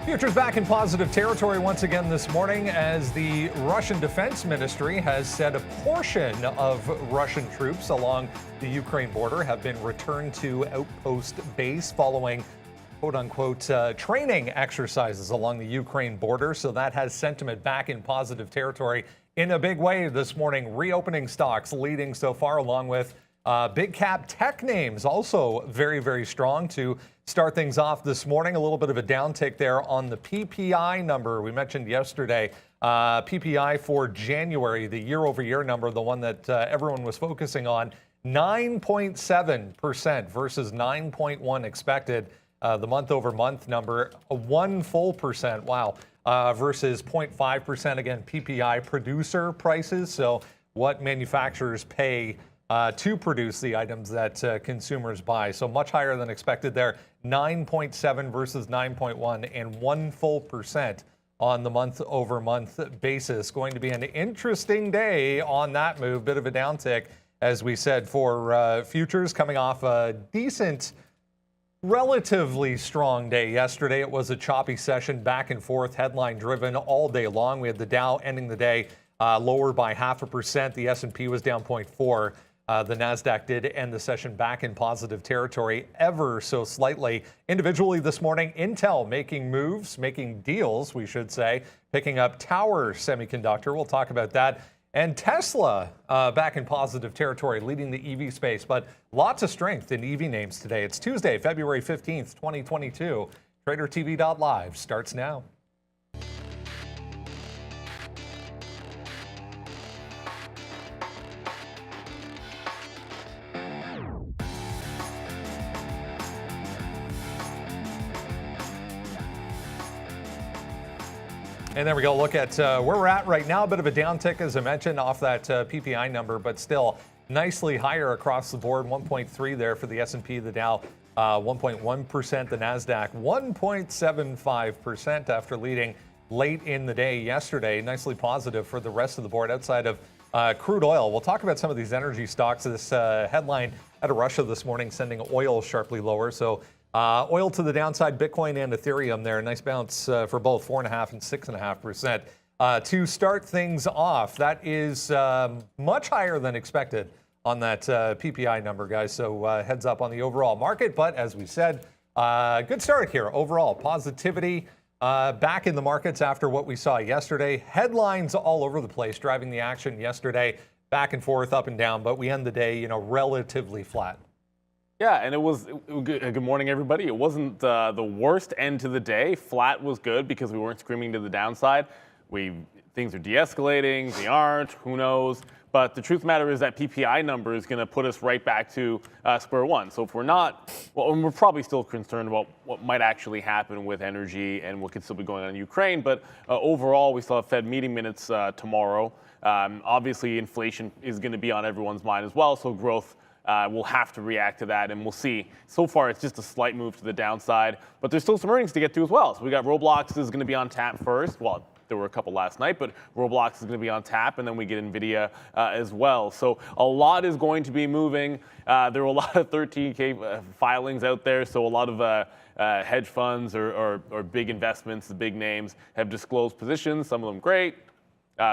Futures back in positive territory once again this morning as the Russian Defense Ministry has said a portion of Russian troops along the Ukraine border have been returned to outpost base following quote-unquote training exercises along the Ukraine border. So that has sentiment back in positive territory in a big way this morning. Reopening stocks leading so far, along with big cap tech names also very, very strong to start things off this morning. A little bit of a downtick there on the PPI number we mentioned yesterday. PPI for January, the year-over-year number, the one that everyone was focusing on, 9.7% versus 9.1 expected. The month-over-month number, 1 full percent, wow, versus 0.5% again, PPI producer prices. So what manufacturers pay to produce the items that consumers buy. So much higher than expected there, 9.7 versus 9.1 and 1 full percent on the month-over-month basis. Going to be an interesting day on that move. Bit of a downtick, as we said, for futures coming off a decent, relatively strong day yesterday. It was a choppy session, back and forth, headline driven all day long. We had the Dow ending the day lower by 0.5%. The S&P was down 0.4%. The NASDAQ did end the session back in positive territory ever so slightly. Individually this morning, Intel making moves, making deals, we should say, picking up Tower Semiconductor. We'll talk about that. And Tesla back in positive territory, leading the EV space. But lots of strength in EV names today. It's Tuesday, February 15th, 2022. TraderTV.live starts now. And there we go. Look at where we're at right now. A bit of a downtick, as I mentioned, off that PPI number, but still nicely higher across the board. 1.3 there for the S&P, the Dow 1.1%, the NASDAQ 1.75% after leading late in the day yesterday. Nicely positive for the rest of the board outside of crude oil. We'll talk about some of these energy stocks. This headline out of Russia this morning sending oil sharply lower. So oil to the downside, Bitcoin and Ethereum there. Nice bounce for both 4.5% and 6.5%. To start things off, that is much higher than expected on that PPI number, guys. So heads up on the overall market. But as we said, good start here. Overall positivity back in the markets after what we saw yesterday. Headlines all over the place driving the action yesterday, back and forth, up and down. But we end the day, relatively flat. Yeah, and it was good morning, everybody. It wasn't the worst end to the day. Flat was good because we weren't screaming to the downside. Things are de-escalating, they aren't, who knows. But the truth of the matter is that PPI number is going to put us right back to square one. So if we're not, well, and we're probably still concerned about what might actually happen with energy and what could still be going on in Ukraine. But overall, we still have Fed meeting minutes tomorrow. Obviously, inflation is going to be on everyone's mind as well. So growth we'll have to react to that, and we'll see. So far, it's just a slight move to the downside, but there's still some earnings to get to as well. So we got Roblox is going to be on tap first. Well, there were a couple last night, but Roblox is going to be on tap, and then we get NVIDIA as well. So a lot is going to be moving. There were a lot of 13K filings out there, so a lot of hedge funds or big investments, the big names, have disclosed positions. Some of them great.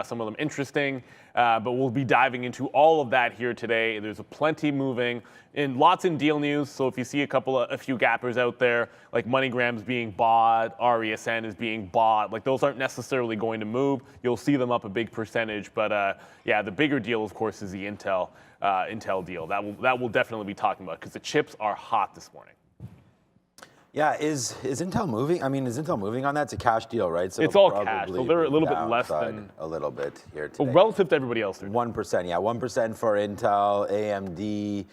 Some of them interesting, but we'll be diving into all of that here today. There's plenty moving, and lots in deal news. So if you see a few gappers out there, like MoneyGram's being bought, RESN is being bought, like those aren't necessarily going to move. You'll see them up a big percentage, but yeah, the bigger deal, of course, is the Intel deal. That will definitely be talking about because the chips are hot this morning. Yeah, is Intel moving? I mean, is Intel moving on that? It's a cash deal, right? So it's all cash, so they're a little bit less than a little bit here today. Well, relative to everybody else. 1%, yeah, 1% for Intel, AMD.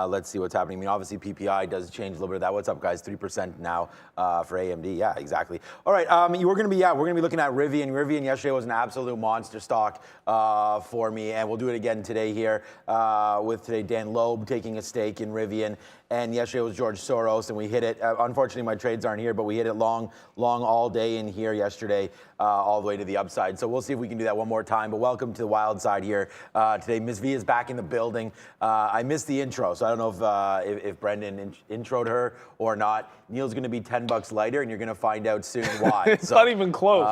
Let's see what's happening. I mean, obviously PPI does change a little bit of that. What's up, guys? 3% now for AMD. Yeah, exactly. All right, we're gonna be looking at Rivian. Rivian yesterday was an absolute monster stock for me, and we'll do it again today here with Dan Loeb taking a stake in Rivian. and yesterday was George Soros, and we hit it. Unfortunately, my trades aren't here, but we hit it long all day in here yesterday, all the way to the upside. So we'll see if we can do that one more time. But welcome to the wild side here today. Ms. V is back in the building. I missed the intro, so I don't know if Brendan introed her or not. Neil's going to be $10 lighter, and you're going to find out soon why. It's not even close.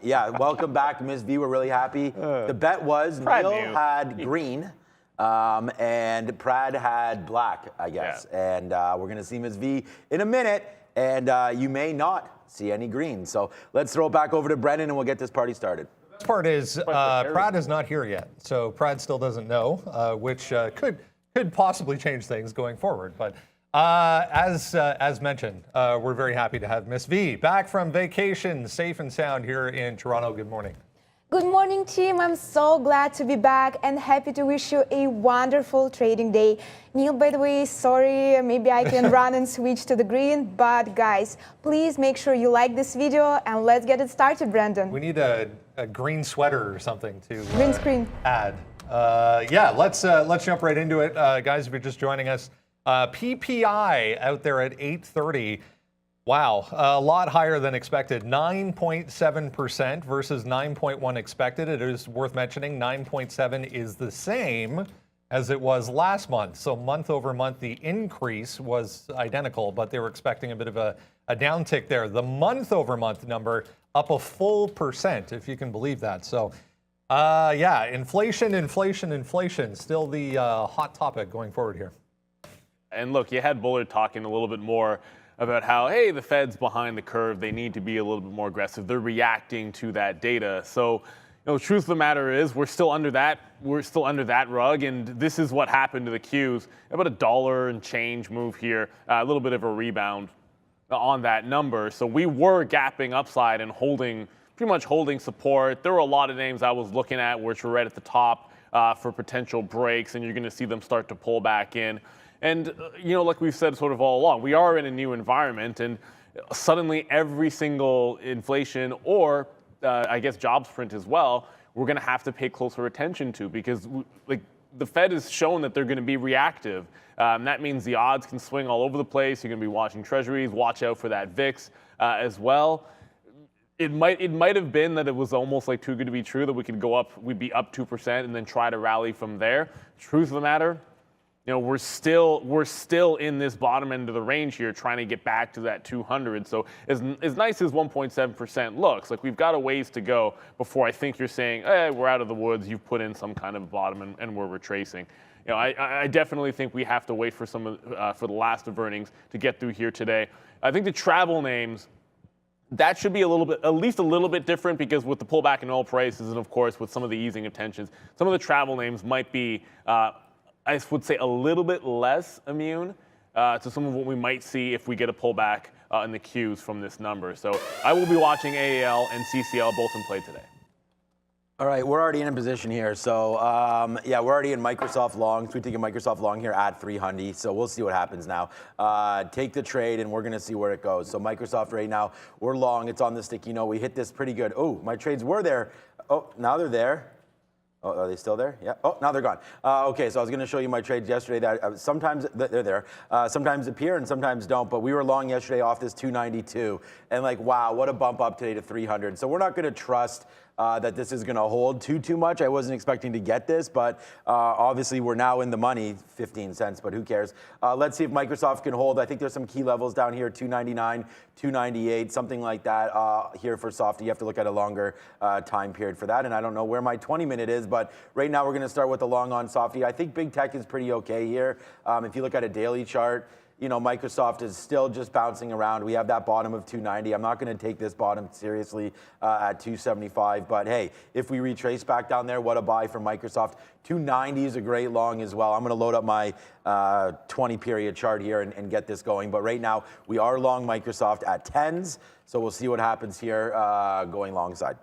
Yeah, welcome back, Ms. V. We're really happy. The bet was Neil had green. And Prad had black, I guess. Yeah. And we're going to see Ms. V in a minute, and you may not see any green. So let's throw it back over to Brendan, and we'll get this party started. The best part is Prad is not here yet, so Prad still doesn't know, which could possibly change things going forward. But as mentioned, we're very happy to have Ms. V back from vacation, safe and sound here in Toronto. Good morning. Good morning, team. I'm so glad to be back and happy to wish you a wonderful trading day. Neil, by the way, sorry, maybe I can run and switch to the green, but guys, please make sure you like this video and let's get it started, Brandon. We need a green sweater or something to green screen. Add. Yeah, let's jump right into it, guys. If you're just joining us, PPI out there at 8:30. Wow, a lot higher than expected. 9.7% versus 9.1 expected. It is worth mentioning 9.7 is the same as it was last month. So month over month, the increase was identical, but they were expecting a bit of a downtick there. The month over month number up a full percent, if you can believe that. So yeah, inflation, still the hot topic going forward here. And look, you had Bullard talking a little bit more about how, hey, the Fed's behind the curve. They need to be a little bit more aggressive. They're reacting to that data. So, truth of the matter is we're still under that rug, and this is what happened to the Qs. About $1 and change move here, a little bit of a rebound on that number. So we were gapping upside and pretty much holding support. There were a lot of names I was looking at which were right at the top for potential breaks, and you're going to see them start to pull back in. And, like we've said sort of all along, we are in a new environment, and suddenly every single inflation or, I guess, jobs print as well, we're going to have to pay closer attention to, because the Fed has shown that they're going to be reactive. That means the odds can swing all over the place. You're going to be watching treasuries. Watch out for that VIX as well. It might have been that it was almost like too good to be true that we'd be up 2% and then try to rally from there. Truth of the matter, we're still in this bottom end of the range here, trying to get back to that 200. So as nice as 1.7% looks, like we've got a ways to go before I think you're saying, hey, we're out of the woods. You've put in some kind of bottom and we're retracing. I definitely think we have to wait for for the last of earnings to get through here today. I think the travel names, that should be at least a little bit different, because with the pullback in oil prices and of course with some of the easing of tensions, some of the travel names might be I would say a little bit less immune to some of what we might see if we get a pullback in the Qs from this number. So I will be watching AAL and CCL both in play today. All right, we're already in a position here. So yeah, we're already in Microsoft long. So we take a Microsoft long here at 300. So we'll see what happens now. Take the trade, and we're going to see where it goes. So Microsoft right now, we're long. It's on the sticky note. We hit this pretty good. Oh, my trades were there. Oh, now they're there. Oh, are they still there? Yeah. Oh, now they're gone. Okay, so I was going to show you my trades yesterday that sometimes they're there, sometimes appear and sometimes don't. But we were long yesterday off this 292, and wow, what a bump up today to 300. So we're not going to trust that this is going to hold too much. I wasn't expecting to get this, but obviously we're now in the money, 15 cents, but who cares? Let's see if Microsoft can hold. I think there's some key levels down here, 299, 298, something like that here for Softy. You have to look at a longer time period for that, and I don't know where my 20-minute is, but right now we're going to start with the long on Softy. I think big tech is pretty okay here. If you look at a daily chart, Microsoft is still just bouncing around. We have that bottom of 290. I'm not going to take this bottom seriously at 275. But hey, if we retrace back down there, what a buy for Microsoft. 290 is a great long as well. I'm going to load up my 20-period chart here and get this going. But right now, we are long Microsoft at 10s. So we'll see what happens here going long side.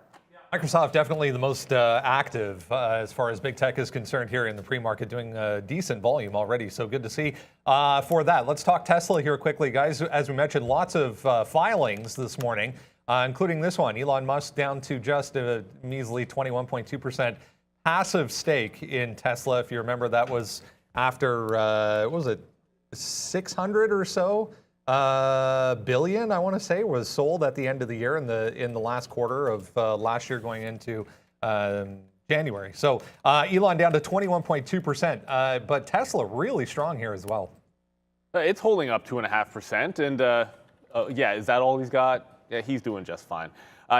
Microsoft definitely the most active as far as big tech is concerned here in the pre-market, doing decent volume already. So good to see. For that, let's talk Tesla here quickly, guys. As we mentioned, lots of filings this morning, including this one. Elon Musk down to just a measly 21.2% passive stake in Tesla. If you remember, that was after, what was it? 600 or so billion, I want to say, was sold at the end of the year in the last quarter of last year going into January. So Elon down to 21.2%, but Tesla really strong here as well. It's holding up 2.5%, and yeah, is that all he's got? Yeah, he's doing just fine.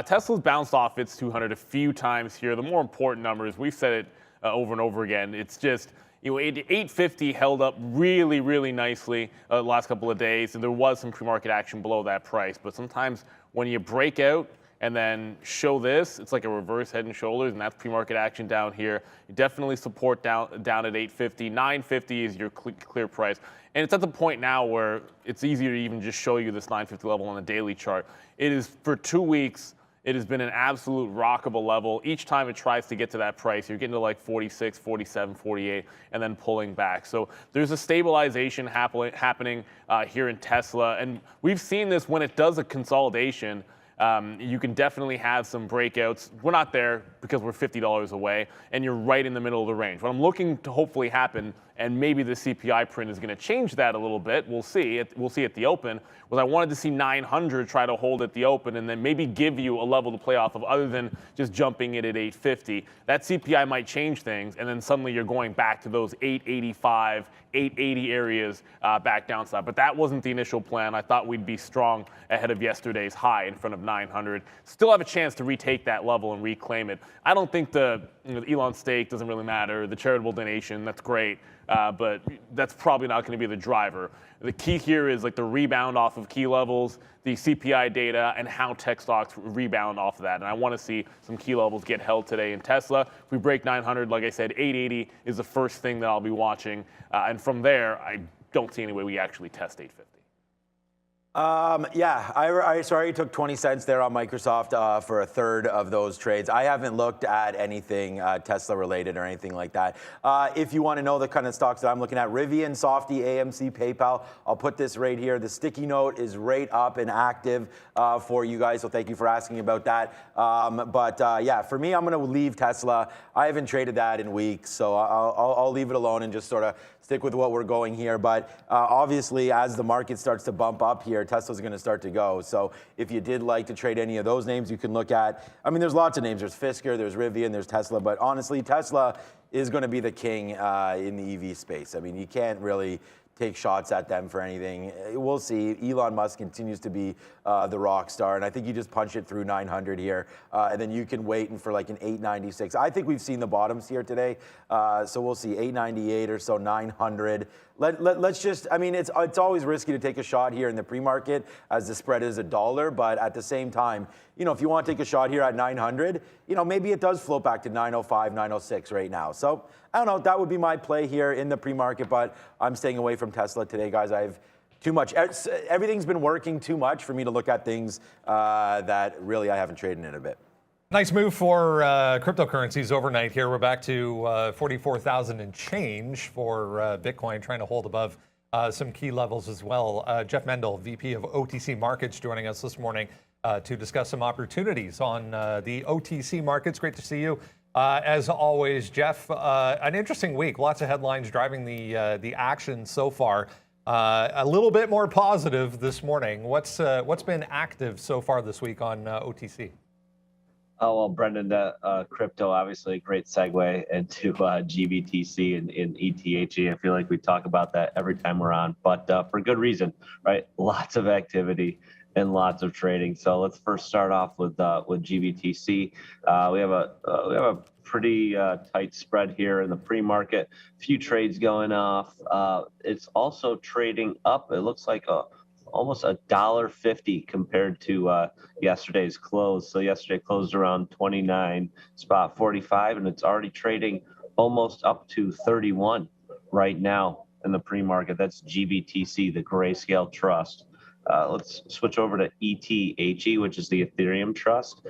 Tesla's bounced off its 200 a few times here. The more important numbers, we've said it over and over again. It's just, 850 held up really, really nicely the last couple of days, and there was some pre-market action below that price. But sometimes when you break out and then show this, it's like a reverse head and shoulders, and that's pre-market action down here. You definitely support down at 850. 950 is your clear price. And it's at the point now where it's easier to even just show you this 950 level on the daily chart. It is, for 2 weeks, it has been an absolute rockable level. Each time it tries to get to that price, you're getting to like 46, 47, 48, and then pulling back. So there's a stabilization happening here in Tesla. And we've seen this when it does a consolidation. You can definitely have some breakouts. We're not there because we're $50 away, and you're right in the middle of the range. What I'm looking to hopefully happen, and maybe the CPI print is going to change that a little bit. We'll see. We'll see at the open. Was I wanted to see 900 try to hold at the open, and then maybe give you a level to play off of, other than just jumping it at 850. That CPI might change things, and then suddenly you're going back to those 885, 880 areas back downside. But that wasn't the initial plan. I thought we'd be strong ahead of yesterday's high in front of 900. Still have a chance to retake that level and reclaim it. I don't think the Elon stake doesn't really matter. The charitable donation, that's great. But that's probably not going to be the driver. The key here is like the rebound off of key levels, the CPI data, and how tech stocks rebound off of that. And I want to see some key levels get held today in Tesla. If we break 900, like I said, 880 is the first thing that I'll be watching. And from there, I don't see any way we actually test 850. Yeah, I already took 20 cents there on Microsoft for a third of those trades. I haven't looked at anything Tesla related or anything like that. If you want to know the kind of stocks that I'm looking at, Rivian, Softy, AMC, PayPal, I'll put this right here. The sticky note is right up and active for you guys, so thank you for asking about that. Yeah, for me, I'm going to leave Tesla. I haven't traded that in weeks, so I'll leave it alone and just sort of stick with what we're going here. But obviously, as the market starts to bump up here, Tesla's going to start to go. So if you did like to trade any of those names, you can look at, I mean, there's lots of names. There's Fisker, there's Rivian, there's Tesla. But honestly, Tesla is going to be the king in the EV space. I mean, you can't really take shots at them for anything. We'll see. Elon Musk continues to be the rock star, and I think you just punch it through 900 here, and then you can wait for like an 896. I think we've seen the bottoms here today, so we'll see 898 or so, 900. Let's just, I mean, it's always risky to take a shot here in the pre-market as the spread is $1, but at the same time, if you want to take a shot here at 900, maybe it does float back to 905, 906 right now. So I don't know, that would be my play here in the pre-market, but I'm staying away from Tesla today, guys. I have too much, everything's been working too much for me to look at things that really I haven't traded in a bit. Nice move for cryptocurrencies overnight here. We're back to 44,000 and change for Bitcoin, trying to hold above some key levels as well. Jeff Mendel, VP of OTC Markets, joining us this morning to discuss some opportunities on the OTC markets. Great to see you. As always, Jeff, an interesting week. Lots of headlines driving the action so far. A little bit more positive this morning. What's been active so far this week on OTC? Oh, well, Brendan, crypto, obviously a great segue into GBTC and ETH. I feel like we talk about that every time we're on, but for good reason, right? Lots of activity and lots of trading. So let's first start off with GBTC. We have a pretty tight spread here in the pre-market. Few trades going off. It's also trading up. It looks like almost $1.50 compared to yesterday's close. So yesterday closed around 29.45, and it's already trading almost up to 31 right now in the pre-market. That's GBTC, the Grayscale Trust. Let's switch over to ETH, which is the Ethereum Trust.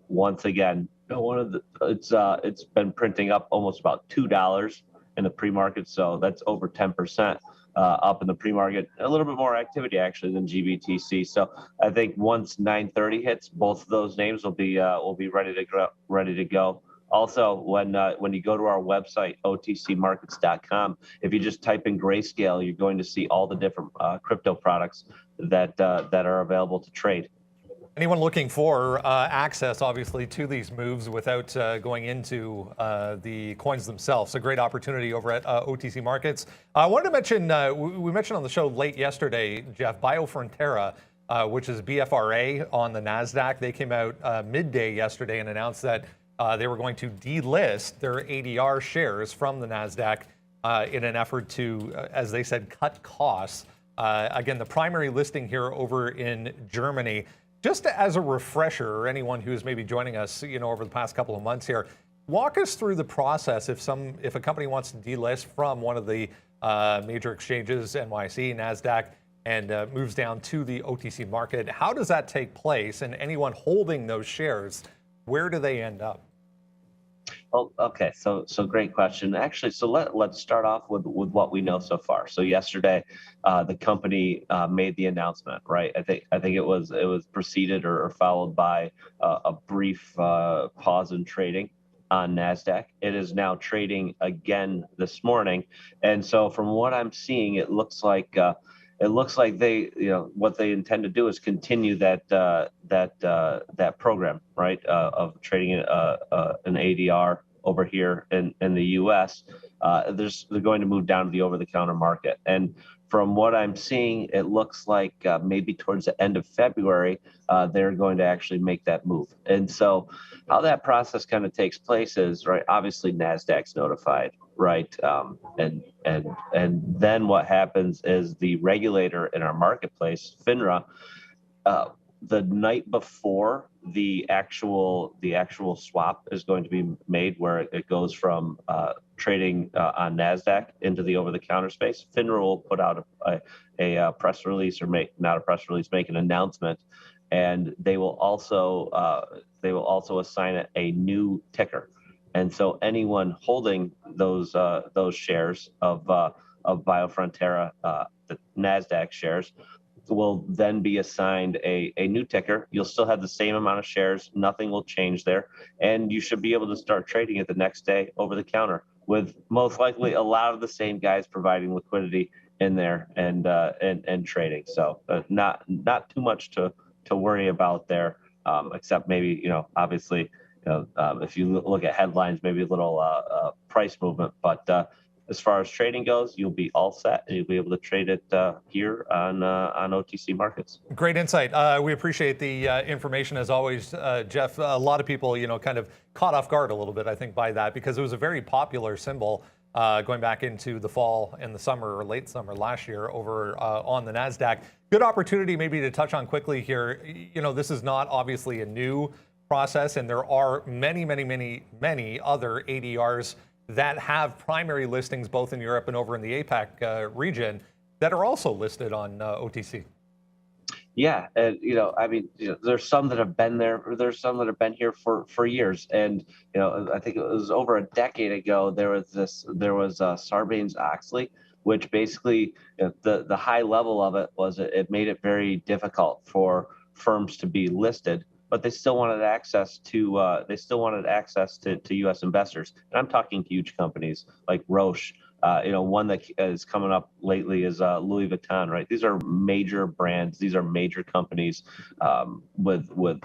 Once again, it's been printing up almost about $2 in the pre-market, so that's over 10%. Up in the pre-market, a little bit more activity actually than GBTC. So I think once 930 hits, both of those names will be ready to go. Also, when you go to our website, otcmarkets.com, if you just type in grayscale, you're going to see all the different crypto products that are available to trade. Anyone looking for access, obviously, to these moves without going into the coins themselves, a great opportunity over at OTC Markets. I wanted to mention, we mentioned on the show late yesterday, Jeff, Biofrontera, which is BFRA on the NASDAQ. They came out midday yesterday and announced that they were going to delist their ADR shares from the NASDAQ in an effort to, as they said, cut costs. Again, the primary listing here over in Germany. Just as a refresher, anyone who's maybe joining us, over the past couple of months here, walk us through the process if a company wants to delist from one of the major exchanges, NYSE, NASDAQ, and moves down to the OTC market. How does that take place? And anyone holding those shares, where do they end up? Well, okay, so great question. Actually, so let's start off with what we know so far. So yesterday, the company made the announcement, right? I think it was preceded or followed by a brief pause in trading on NASDAQ. It is now trading again this morning, and so from what I'm seeing, it looks like they, what they intend to do is continue that program, right, of trading an ADR over here in the U.S. They're going to move down to the over-the-counter market, and from what I'm seeing, it looks like maybe towards the end of February, they're going to actually make that move. And so how that process kind of takes place is, right, obviously NASDAQ's notified, right? And then what happens is the regulator in our marketplace, FINRA, the night before the actual swap is going to be made, where it goes from trading on NASDAQ into the over-the-counter space, FINRA will put out a press release, or make an announcement, and they will also assign it a new ticker. And so anyone holding those shares of Biofrontera, the NASDAQ shares, will then be assigned a new ticker. You'll still have the same amount of shares. Nothing will change there. And you should be able to start trading it the next day over the counter, with most likely a lot of the same guys providing liquidity in there and trading. So not too much to worry about there, except maybe, obviously, if you look at headlines, maybe a little price movement. But as far as trading goes, you'll be all set, and you'll be able to trade it here on OTC Markets. Great insight. We appreciate the information as always, Jeff. A lot of people, kind of caught off guard a little bit, I think, by that, because it was a very popular symbol going back into the fall and the summer, or late summer last year, over on the NASDAQ. Good opportunity maybe to touch on quickly here. This is not obviously a new process, and there are many other ADRs that have primary listings both in Europe and over in the APAC region that are also listed on OTC. Yeah, and there's some that have been there. There's some that have been here for years, and I think it was over a decade ago. There was Sarbanes-Oxley, which basically the high level of it was it made it very difficult for firms to be listed, but they still wanted access to U.S. investors. And I'm talking huge companies like Roche. One that is coming up lately is Louis Vuitton. Right, these are major brands. These are major companies with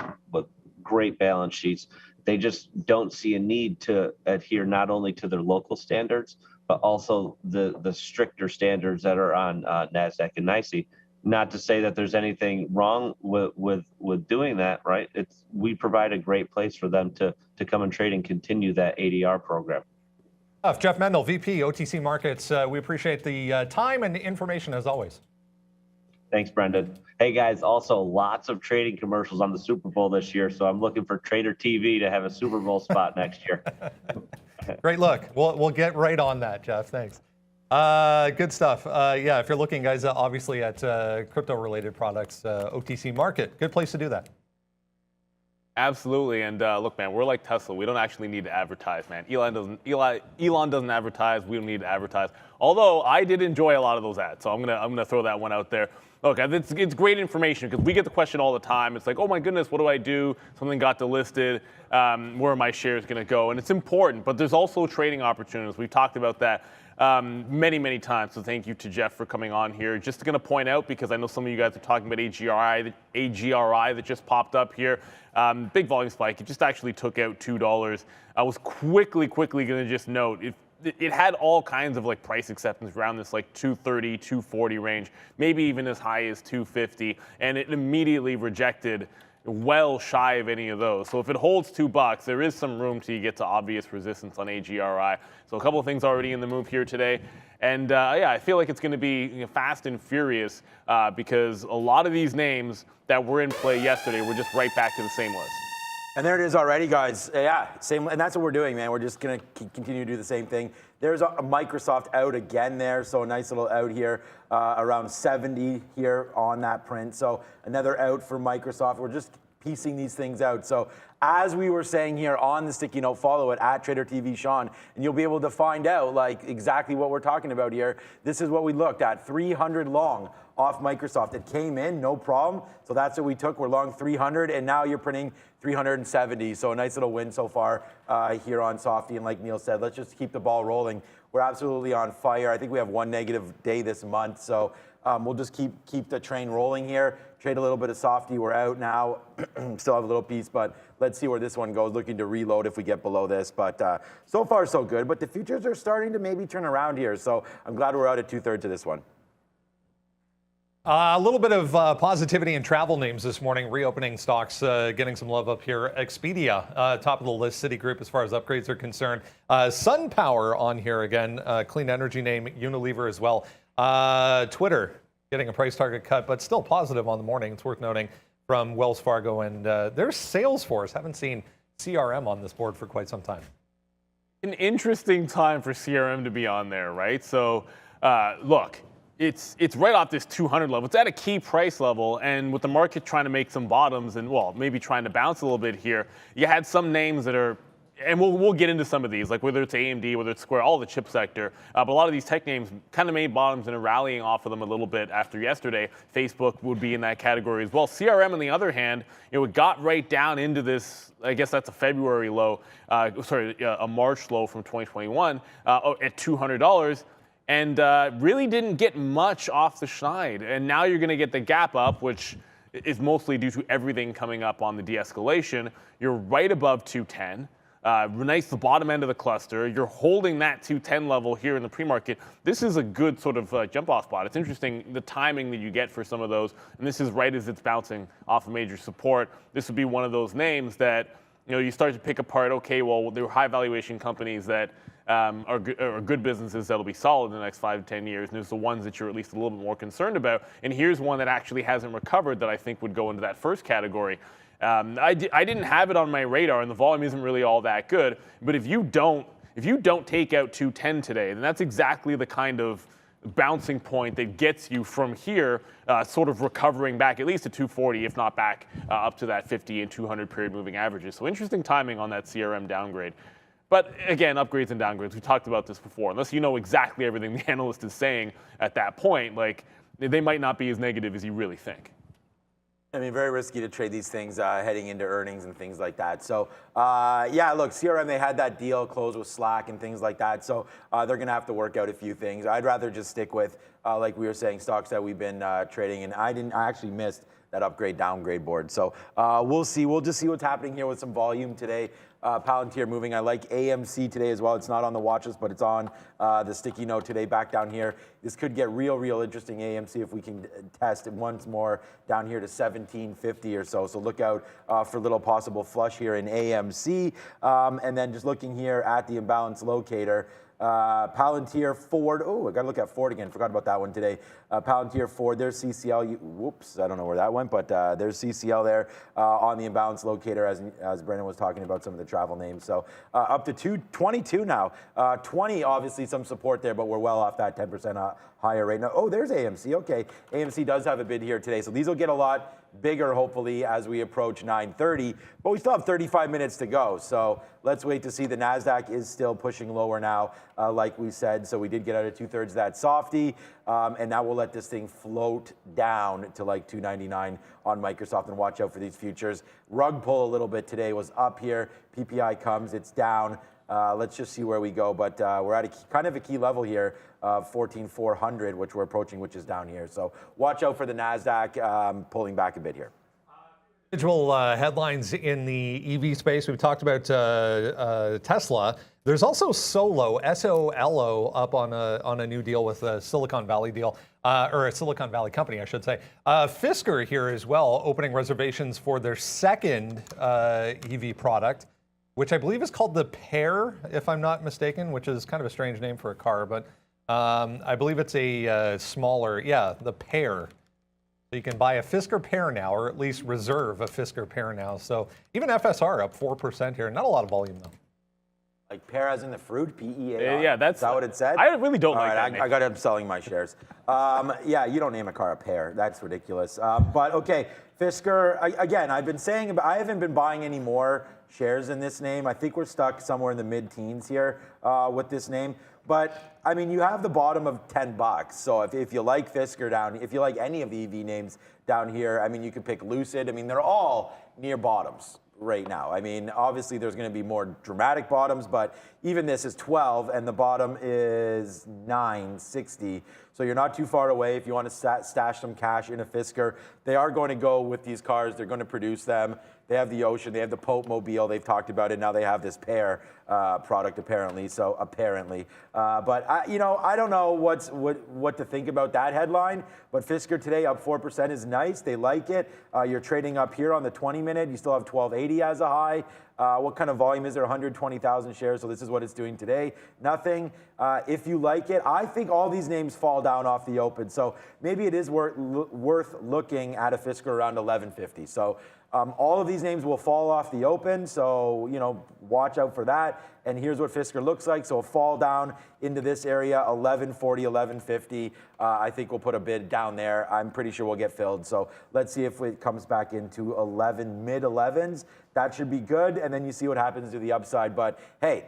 great balance sheets. They just don't see a need to adhere not only to their local standards, but also the stricter standards that are on NASDAQ and NYSE. Not to say that there's anything wrong with doing that, right? We provide a great place for them to come and trade and continue that ADR program. Jeff Mendel, VP, OTC Markets. We appreciate the time and information as always. Thanks, Brendan. Hey guys, also lots of trading commercials on the Super Bowl this year, so I'm looking for Trader TV to have a Super Bowl spot next year. Great look. We'll get right on that, Jeff. Thanks. Good stuff. Yeah, if you're looking, guys, obviously at crypto-related products, OTC Market, good place to do that. Absolutely, and look, man, we're like Tesla. We don't actually need to advertise, man. Elon doesn't advertise. We don't need to advertise. Although I did enjoy a lot of those ads, so I'm gonna throw that one out there. Look, it's great information because we get the question all the time. It's like, oh my goodness, what do I do? Something got delisted. Where are my shares gonna go? And it's important, but there's also trading opportunities. We've talked about that many times. So thank you to Jeff for coming on here. Just going to point out, because I know some of you guys are talking about AGRI that just popped up here. Big volume spike. It just actually took out $2. I was quickly going to just note it had all kinds of like price acceptance around this like 230, 240 range, maybe even as high as 250, and it immediately rejected well shy of any of those. So if it holds $2, there is some room till you get to obvious resistance on AGRI. So a couple of things already in the move here today. And yeah, I feel like it's going to be fast and furious because a lot of these names that were in play yesterday were just right back to the same list. And there it is already, guys. Yeah, same, and that's what we're doing, man. We're just gonna continue to do the same thing. There's a Microsoft out again there, so a nice little out here, around 70 here on that print. So another out for Microsoft. We're just piecing these things out. So as we were saying here on the sticky note, follow it at TraderTV Sean, and you'll be able to find out like exactly what we're talking about here. This is what we looked at, 300 long off Microsoft. It came in, no problem. So that's what we took. We're long 300, and now you're printing 370. So a nice little win so far here on Softy. And like Neil said, let's just keep the ball rolling. We're absolutely on fire. I think we have one negative day this month. So we'll just keep the train rolling here. Trade a little bit of Softy. We're out now. Still have a little piece, but let's see where this one goes. Looking to reload if we get below this. But so far, so good. But the futures are starting to maybe turn around here. So I'm glad we're out at 2/3 of this one. A little bit of positivity in travel names this morning. Reopening stocks getting some love up here. Expedia, top of the list. Citigroup as far as upgrades are concerned. SunPower on here again. Clean energy name. Unilever as well. Twitter getting a price target cut, but still positive on the morning. It's worth noting from Wells Fargo. And there's Salesforce. Haven't seen CRM on this board for quite some time. An interesting time for CRM to be on there, right? So look. It's right off this 200 level. It's at a key price level, and with the market trying to make some bottoms and, well, maybe trying to bounce a little bit here, you had some names that are, and we'll get into some of these, like whether it's AMD, whether it's Square, all the chip sector, but a lot of these tech names kind of made bottoms and are rallying off of them a little bit after yesterday. Facebook would be in that category as well. CRM, on the other hand, it got right down into this, I guess that's a February low, a March low from 2021 at $200. And really didn't get much off the schneid. And now you're going to get the gap up, which is mostly due to everything coming up on the de-escalation. You're right above 210. Nice, the bottom end of the cluster. You're holding that 210 level here in the pre-market. This is a good sort of jump-off spot. It's interesting the timing that you get for some of those. And this is right as it's bouncing off of major support. This would be one of those names that you start to pick apart. Okay, well, there are high valuation companies that are good businesses that'll be solid in the next 5 to 10 years. And there's the ones that you're at least a little bit more concerned about. And here's one that actually hasn't recovered that I think would go into that first category. I didn't have it on my radar, and the volume isn't really all that good. But if you don't take out 210 today, then that's exactly the kind of bouncing point that gets you from here, sort of recovering back at least to 240, if not back up to that 50 and 200 period moving averages. So interesting timing on that CRM downgrade. But again, upgrades and downgrades, we talked about this before. Unless you know exactly everything the analyst is saying at that point, like they might not be as negative as you really think. I mean, very risky to trade these things heading into earnings and things like that. So, yeah, look, CRM, they had that deal closed with Slack and things like that. So they're going to have to work out a few things. I'd rather just stick with, like we were saying, stocks that we've been trading. And I actually missed that upgrade downgrade board. So we'll see. We'll just see what's happening here with some volume today. Palantir moving. I like AMC today as well. It's not on the watch list, but it's on the sticky note today back down here. This could get real interesting AMC if we can test it once more down here to 1750 or so. So look out for a little possible flush here in AMC. And then just looking here at the imbalance locator. Palantir, Ford. Oh, I got to look at Ford again. Forgot about that one today. Palantir, Ford. There's CCL. Whoops, I don't know where that went, but there's CCL there on the imbalance locator as Brendan was talking about some of the travel names. So up to 222 now. 20, obviously some support there, but we're well off that 10% higher rate now. Oh, there's AMC. Okay, AMC does have a bid here today, so these will get a lot bigger, hopefully, as we approach 9:30. But we still have 35 minutes to go. So let's wait to see. The NASDAQ is still pushing lower now, like we said. So we did get out of 2/3 of that softy. And now we'll let this thing float down to like 299 on Microsoft, and watch out for these futures. Rug pull a little bit today, was up here. PPI comes, it's down. Let's just see where we go. But we're at kind of a key level here of 14,400, which we're approaching, which is down here. So watch out for the NASDAQ pulling back a bit here. Individual headlines in the EV space. We've talked about Tesla. There's also Solo, S-O-L-O, up on a new deal with a Silicon Valley deal, or a Silicon Valley company, I should say. Fisker here as well, opening reservations for their second EV product, which I believe is called the Pear, if I'm not mistaken, which is kind of a strange name for a car, but I believe it's a smaller, the Pear. So you can buy a Fisker Pear now, or at least reserve a Fisker Pear now. So even FSR up 4% here. Not a lot of volume, though. Like pear as in the fruit, P-E-A-R? Yeah, that's... Is that what it said? I really don't like that. that. I got him selling my shares. Yeah, you don't name a car a pear. That's ridiculous. But okay, Fisker, again, I've been saying, I haven't been buying any more shares in this name. I think we're stuck somewhere in the mid-teens here with this name. But I mean, you have the bottom of $10. So if you like Fisker down, if you like any of the EV names down here, I mean, you could pick Lucid. I mean, they're all near bottoms right now. I mean, obviously there's going to be more dramatic bottoms, but even this is 12 and the bottom is 960. So you're not too far away if you want to stash some cash in a Fisker. They are going to go with these cars. They're going to produce them. They have the Ocean. They have the Pope Mobile. They've talked about it. Now they have this Pear product apparently. So apparently, but I don't know what to think about that headline. But Fisker today up 4% is nice. They like it. You're trading up here on the 20-minute. You still have 1280 as a high. What kind of volume is there? 120,000 shares. So this is what it's doing today. Nothing. If you like it, I think all these names fall down off the open. So maybe it is worth looking at a Fisker around 1150. So all of these names will fall off the open. So, watch out for that. And here's what Fisker looks like. So a fall down into this area, 1140, 1150. I think we'll put a bid down there. I'm pretty sure we'll get filled. So let's see if it comes back into mid 11s. That should be good. And then you see what happens to the upside. But hey,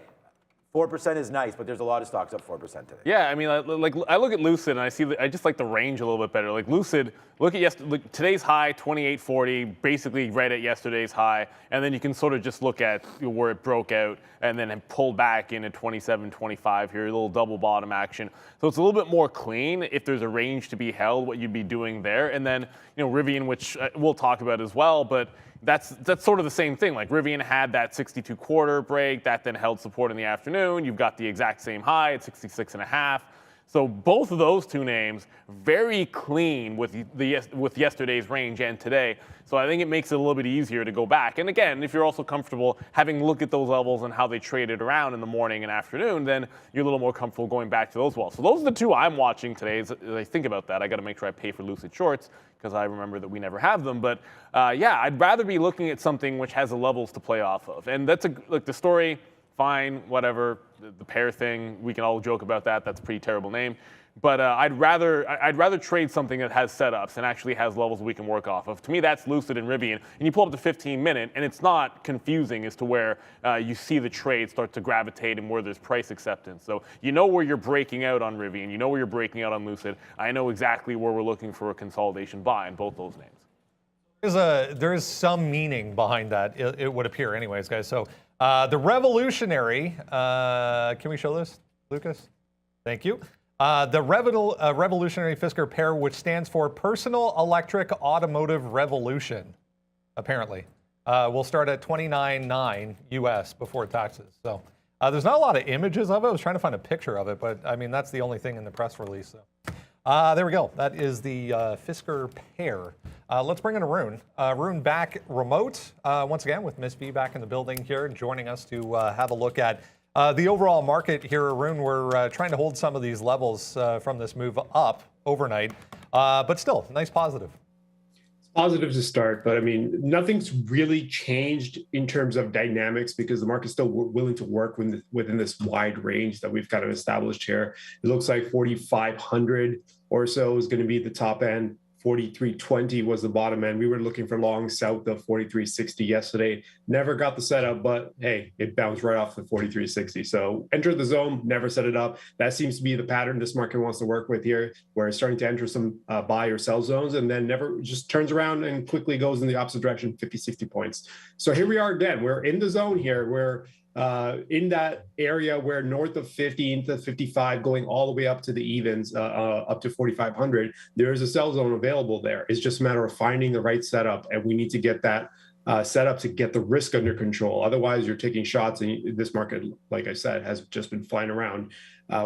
4% is nice, but there's a lot of stocks up 4% today. Yeah, I mean, like I look at Lucid and I just like the range a little bit better. Like Lucid, look at today's high, 28.40, basically right at yesterday's high, and then you can sort of just look at where it broke out and then pulled back into 27.25 here, a little double bottom action. So it's a little bit more clean if there's a range to be held, what you'd be doing there. And then Rivian, which we'll talk about as well, but that's sort of the same thing. Like Rivian had that 62.25 break that then held support in the afternoon. You've got the exact same high at 66.5. So both of those two names very clean with yesterday's range and today. So I think it makes it a little bit easier to go back. And again, if you're also comfortable having a look at those levels and how they traded around in the morning and afternoon, then you're a little more comfortable going back to those walls. So those are the two I'm watching today. As I think about that, I got to make sure I pay for Lucid shorts because I remember that we never have them. But yeah, I'd rather be looking at something which has the levels to play off of. And that's like the story. Fine, whatever. The Pear thing, we can all joke about that. That's a pretty terrible name. But I'd rather trade something that has setups and actually has levels we can work off of. To me, that's Lucid and Rivian. And you pull up the 15-minute, and it's not confusing as to where you see the trade start to gravitate and where there's price acceptance. So you know where you're breaking out on Rivian. You know where you're breaking out on Lucid. I know exactly where we're looking for a consolidation buy in both those names. There is some meaning behind that, it would appear anyways, guys. So the revolutionary, can we show this, Lucas? Thank you. The revolutionary Fisker Pear, which stands for Personal Electric Automotive Revolution, apparently, will start at $29.9 US before taxes. So there's not a lot of images of it. I was trying to find a picture of it, but I mean, that's the only thing in the press release. So. There we go. That is the Fisker Pear. Let's bring in Arun. Arun back remote once again with Miss V back in the building here, joining us to have a look at the overall market here. Arun, we're trying to hold some of these levels from this move up overnight, but still, nice positive. It's positive to start, but I mean, nothing's really changed in terms of dynamics because the market's still willing to work within this wide range that we've kind of established here. It looks like 4,500 or so is going to be the top end. 43.20 was the bottom end. We were looking for long south of 43.60 yesterday. Never got the setup, but hey, it bounced right off the 43.60. So entered the zone, never set it up. That seems to be the pattern this market wants to work with here, where it's starting to enter some buy or sell zones and then never just turns around and quickly goes in the opposite direction, 50, 60 points. So here we are again. We're in the zone here. We're in that area where north of 50 into 55, going all the way up to the evens, up to 4,500, there is a sell zone available there. It's just a matter of finding the right setup, and we need to get that set up to get the risk under control. Otherwise, you're taking shots, and this market, like I said, has just been flying around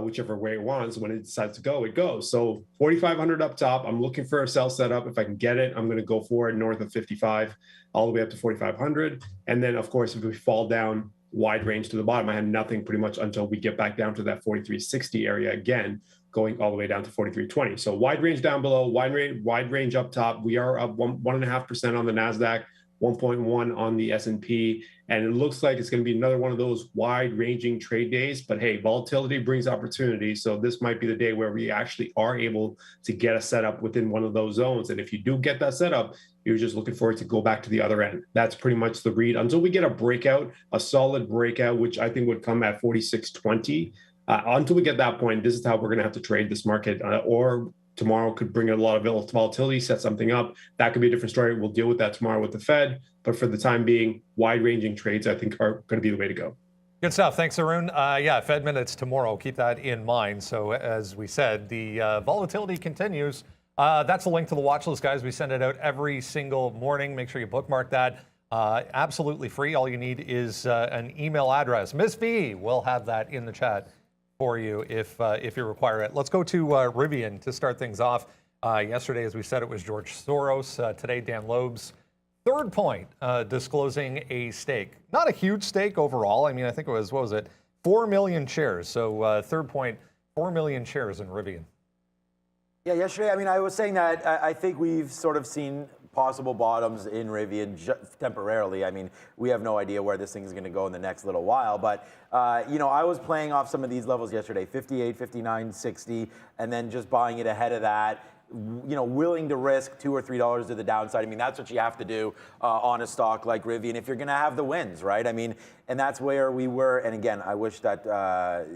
whichever way it wants. When it decides to go, it goes. So 4,500 up top. I'm looking for a sell setup. If I can get it, I'm going to go for it north of 55, all the way up to 4,500. And then, of course, if we fall down, wide range to the bottom. I had nothing pretty much until we get back down to that 43.60 area again, going all the way down to 43.20. So wide range down below, wide range up top. We are up 1.5% on the NASDAQ, 1.1 on the S&P, and it looks like it's going to be another one of those wide-ranging trade days. But hey, volatility brings opportunity, so this might be the day where we actually are able to get a setup within one of those zones. And if you do get that setup, you're just looking for it to go back to the other end. That's pretty much the read until we get a breakout, a solid breakout, which I think would come at 46.20. Until we get that point, this is how we're going to have to trade this market, or tomorrow could bring a lot of volatility, set something up. That could be a different story. We'll deal with that tomorrow with the Fed. But for the time being, wide-ranging trades, I think, are going to be the way to go. Good stuff. Thanks, Arun. Yeah, Fed minutes tomorrow. Keep that in mind. So as we said, the volatility continues. That's a link to the watch list, guys. We send it out every single morning. Make sure you bookmark that. Absolutely free. All you need is an email address. Miss V will have that in the chat for you if you require it. Let's go to Rivian to start things off. Yesterday, as we said, it was George Soros. Today, Dan Loeb's third point, disclosing a stake. Not a huge stake overall. I mean, I think it was, what was it, 4 million shares. So third point, 4 million shares in Rivian. Yeah, yesterday, I mean, I was saying that I think we've sort of seen possible bottoms in Rivian temporarily. I mean, we have no idea where this thing is going to go in the next little while. But, you know, I was playing off some of these levels yesterday, 58, 59, 60, and then just buying it ahead of that. You know, willing to risk $2 or $3 to the downside. I mean, that's what you have to do on a stock like Rivian if you're going to have the wins, right? I mean, and that's where we were. And again, I wish that,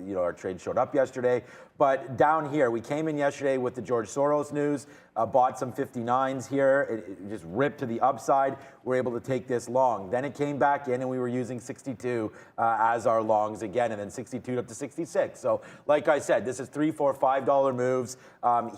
you know, our trade showed up yesterday. But down here, we came in yesterday with the George Soros news, bought some 59s here. It just ripped to the upside. We're able to take this long. Then it came back in and we were using 62 as our longs again, and then 62 up to 66. So like I said, this is $3, $4, $5 moves.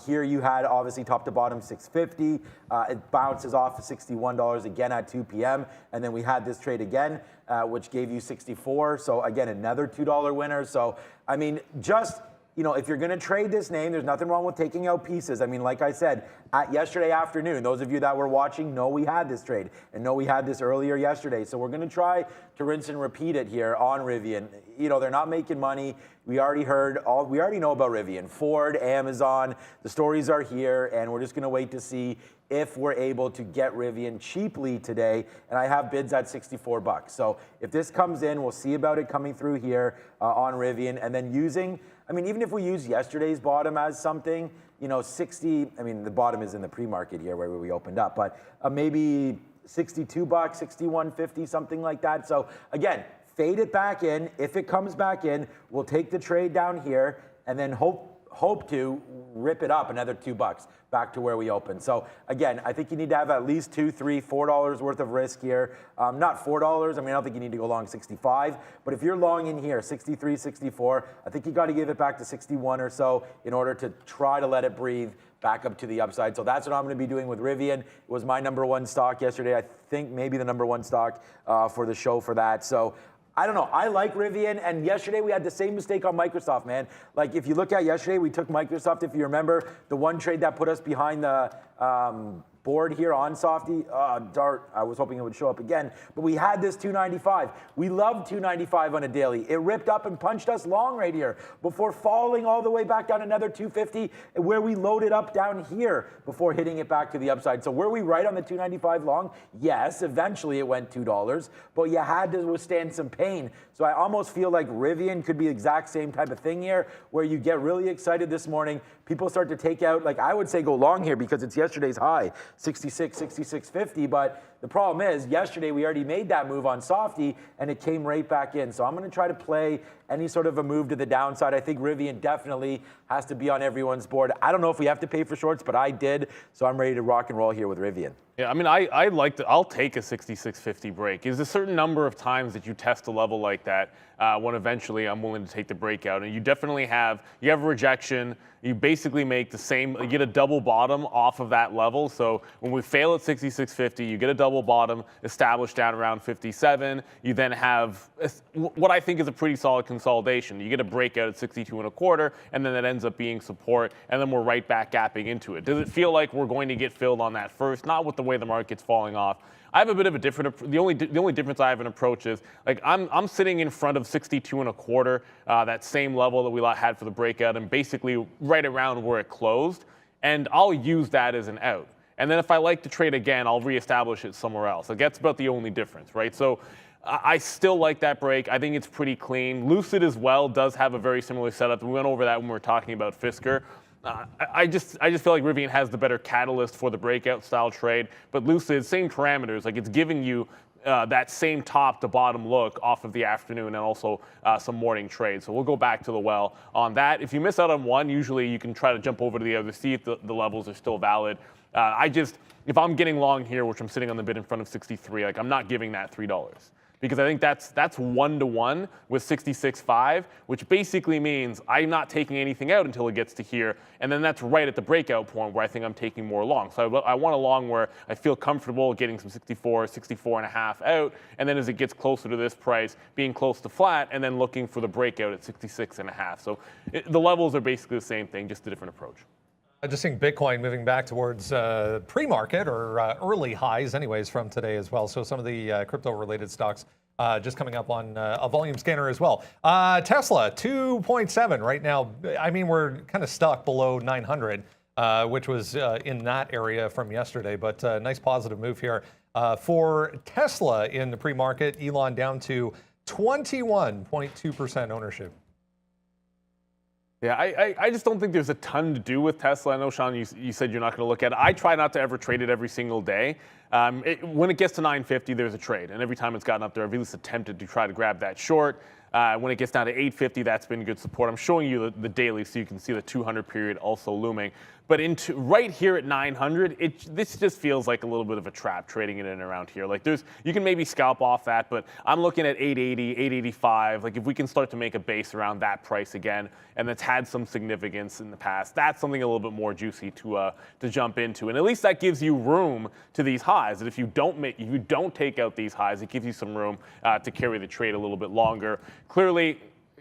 Here you had obviously top to bottom 650. It bounces off to $61 again at 2 p.m. And then we had this trade again, which gave you 64. So again, another $2 winner. So, I mean, just, you know, if you're going to trade this name, there's nothing wrong with taking out pieces. I mean, like I said, yesterday afternoon, those of you that were watching know we had this trade and know we had this earlier yesterday. So we're going to try to rinse and repeat it here on Rivian. You know, they're not making money. We already know about Rivian, Ford, Amazon. The stories are here, and we're just going to wait to see if we're able to get Rivian cheaply today. And I have bids at $64. So if this comes in, we'll see about it coming through here on Rivian, and then using, I mean, even if we use yesterday's bottom as something, you know, 60, I mean, the bottom is in the pre-market here where we opened up, but maybe $62, $61.50, something like that. So again, fade it back in. If it comes back in, we'll take the trade down here and then hope to rip it up another $2 back to where we opened. So again, I think you need to have at least $2, $3, $4 worth of risk here. Not $4. I mean, I don't think you need to go long 65, but if you're long in here, 63, 64, I think you got to give it back to 61 or so in order to try to let it breathe back up to the upside. So that's what I'm going to be doing with Rivian. It was my #1 stock yesterday. I think maybe the #1 stock for the show for that. So I don't know. I like Rivian, and yesterday we had the same mistake on Microsoft, man. Like, if you look at yesterday, we took Microsoft, if you remember, the one trade that put us behind the board here on Softy. Dart, I was hoping it would show up again, but we had this 295. We love 295 on a daily. It ripped up and punched us long right here before falling all the way back down another 250, where we loaded up down here before hitting it back to the upside. So were we right on the 295 long? Yes, eventually it went $2, but you had to withstand some pain. So I almost feel like Rivian could be the exact same type of thing here, where you get really excited this morning. People start to take out, like I would say go long here because it's yesterday's high, 66, 66.50. But the problem is yesterday we already made that move on Softy and it came right back in. So I'm going to try to play any sort of a move to the downside. I think Rivian definitely has to be on everyone's board. I don't know if we have to pay for shorts, but I did. So I'm ready to rock and roll here with Rivian. Yeah, I mean, I'll take a 66.50 break. There's a certain number of times that you test a level like that when eventually I'm willing to take the breakout. And you definitely have a rejection. You basically make the same, you get a double bottom off of that level. So when we fail at 66.50, you get a double bottom established down around 57. You then have what I think is a pretty solid consolidation. You get a breakout at 62.25, and then that ends up being support, and then we're right back gapping into it. Does it feel like we're going to get filled on that first? Not with the way the market's falling off. I have a bit of a different. The only difference I have in approach is like I'm sitting in front of 62.25, that same level that we had for the breakout, and basically right around where it closed, and I'll use that as an out. And then if I like to trade again, I'll reestablish it somewhere else. Like that's about the only difference, right? So I still like that break. I think it's pretty clean. Lucid as well does have a very similar setup. We went over that when we were talking about Fisker. I just feel like Rivian has the better catalyst for the breakout style trade, but Lucid, same parameters. Like it's giving you that same top to bottom look off of the afternoon and also some morning trade. So we'll go back to the well on that. If you miss out on one, usually you can try to jump over to the other, see if the levels are still valid. If I'm getting long here, which I'm sitting on the bid in front of 63, like I'm not giving that $3. Because I think that's 1-to-1 with 66.5, which basically means I'm not taking anything out until it gets to here, and then that's right at the breakout point where I think I'm taking more long. So I want a long where I feel comfortable getting some 64, 64.5 out, and then as it gets closer to this price, being close to flat, and then looking for the breakout at 66.5. So the levels are basically the same thing, just a different approach. I just think Bitcoin moving back towards pre-market or early highs anyways from today as well. So some of the crypto-related stocks just coming up on a volume scanner as well. Tesla, 2.7 right now. I mean, we're kind of stuck below 900, which was in that area from yesterday. But nice positive move here for Tesla in the pre-market. Elon down to 21.2% ownership. Yeah, I just don't think there's a ton to do with Tesla. I know, Sean, you said you're not going to look at it. I try not to ever trade it every single day. When it gets to 950, there's a trade. And every time it's gotten up there, I've at least attempted to try to grab that short. When it gets down to 850, that's been good support. I'm showing you the daily so you can see the 200 period also looming. But right here at 900, this just feels like a little bit of a trap trading it in and around here. Like you can maybe scalp off that, but I'm looking at 880, 885. Like if we can start to make a base around that price again, and that's had some significance in the past, that's something a little bit more juicy to jump into. And at least that gives you room to these highs. And if you don't take out these highs, it gives you some room to carry the trade a little bit longer. Clearly,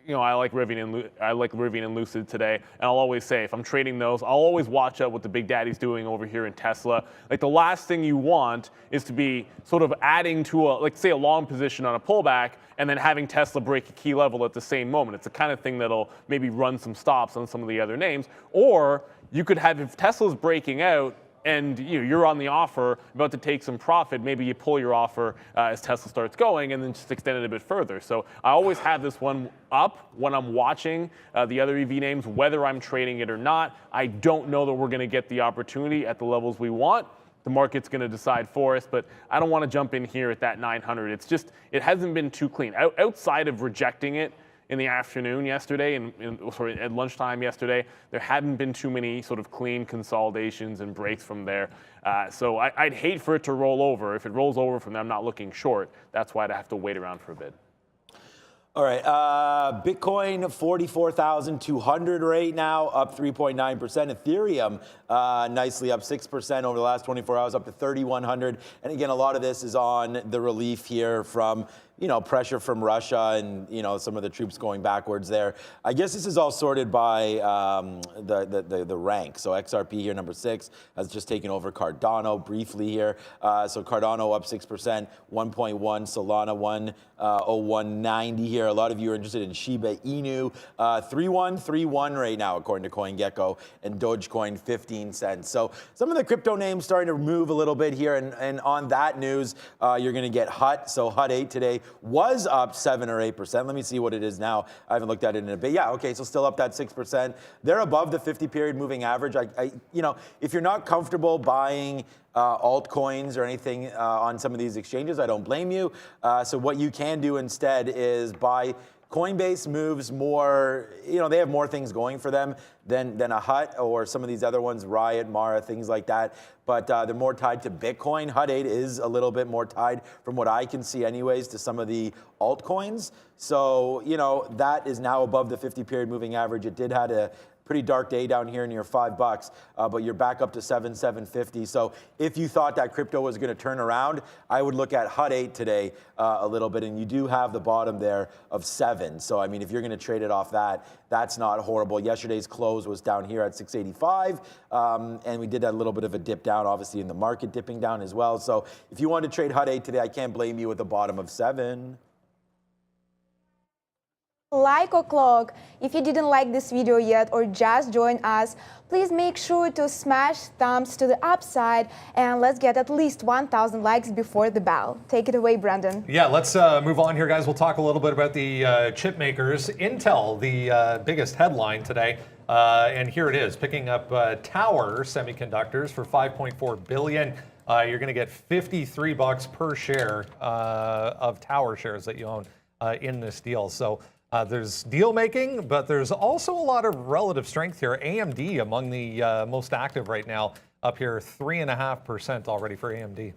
I like Rivian and Lucid today, and I'll always say if I'm trading those, I'll always watch out what the big daddy's doing over here in Tesla. Like the last thing you want is to be sort of adding to say a long position on a pullback and then having Tesla break a key level at the same moment. It's the kind of thing that'll maybe run some stops on some of the other names. Or you could have, if Tesla's breaking out, and you're on the offer, about to take some profit, maybe you pull your offer as Tesla starts going and then just extend it a bit further. So I always have this one up when I'm watching the other EV names, whether I'm trading it or not. I don't know that we're going to get the opportunity at the levels we want. The market's going to decide for us, but I don't want to jump in here at that 900. It's just, it hasn't been too clean. Outside of rejecting it in the afternoon yesterday, at lunchtime yesterday, there hadn't been too many sort of clean consolidations and breaks from there. So I'd hate for it to roll over. If it rolls over from there, I'm not looking short. That's why I'd have to wait around for a bit. All right, Bitcoin 44,200 right now, up 3.9%. Ethereum nicely up 6% over the last 24 hours, up to 3,100. And again, a lot of this is on the relief here from pressure from Russia and, some of the troops going backwards there. I guess this is all sorted by the rank. So XRP here, number 6, has just taken over Cardano briefly here. So Cardano up 6%, 1.1, Solana 101.90 here. A lot of you are interested in Shiba Inu, 3131 right now, according to CoinGecko, and Dogecoin 15 cents. So some of the crypto names starting to move a little bit here. And on that news, you're going to get HUT. So HUT 8 today was up 7 or 8%. Let me see what it is now. I haven't looked at it in a bit. Yeah, okay, so still up that 6%. They're above the 50-period moving average. If you're not comfortable buying altcoins or anything on some of these exchanges, I don't blame you. So what you can do instead is buy. Coinbase moves more, they have more things going for them than a HUT or some of these other ones, Riot, Mara, things like that. But they're more tied to Bitcoin. HUT 8 is a little bit more tied, from what I can see anyways, to some of the altcoins. So, that is now above the 50-period moving average. It did have a pretty dark day down here near $5, but you're back up to 750. So if you thought that crypto was going to turn around, I would look at HUT 8 today a little bit, and you do have the bottom there of 7. So I mean, if you're going to trade it off that, that's not horrible. Yesterday's close was down here at 685, and we did that a little bit of a dip down, obviously in the market dipping down as well. So if you want to trade HUT 8 today, I can't blame you with the bottom of 7. Like o'clock. If you didn't like this video yet or just joined us, please make sure to smash thumbs to the upside, and let's get at least 1,000 likes before the bell. Take it away, Brendan. Yeah, let's move on here, guys. We'll talk a little bit about the chip makers. Intel, the biggest headline today, and here it is, picking up Tower Semiconductors for $5.4 billion. You're going to get $53 per share of Tower shares that you own in this deal. So there's deal making, but there's also a lot of relative strength here. AMD among the most active right now, up here 3.5% already for AMD.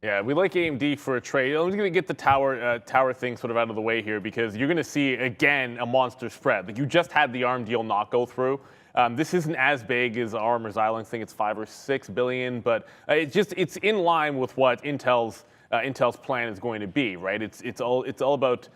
Yeah, we like AMD for a trade. I'm just going to get the tower thing sort of out of the way here, because you're going to see, again, a monster spread. Like, you just had the ARM deal not go through. This isn't as big as ARM or Xilinx thing. It's $5 or $6 billion, but it's in line with what Intel's plan is going to be, right? It's all about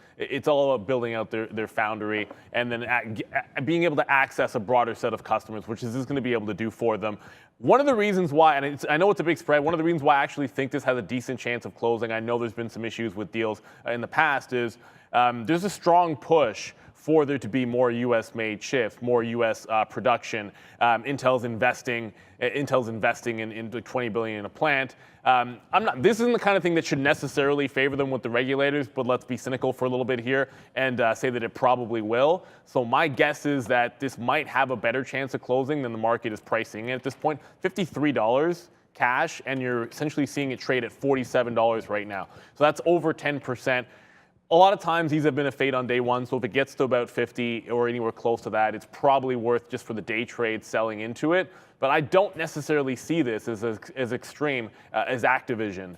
building out their foundry, and then being able to access a broader set of customers, which is going to be able to do for them. One of the reasons why, and I know it's a big spread, one of the reasons why I actually think this has a decent chance of closing, I know there's been some issues with deals in the past, is there's a strong push for there to be more U.S.-made chips, more U.S. production. Intel's investing in $20 billion in a plant. This isn't the kind of thing that should necessarily favor them with the regulators, but let's be cynical for a little bit here and say that it probably will. So my guess is that this might have a better chance of closing than the market is pricing at this point. $53 cash, and you're essentially seeing it trade at $47 right now. So that's over 10%. A lot of times these have been a fade on day one, so if it gets to about 50 or anywhere close to that, it's probably worth, just for the day trade, selling into it. But I don't necessarily see this as extreme as Activision,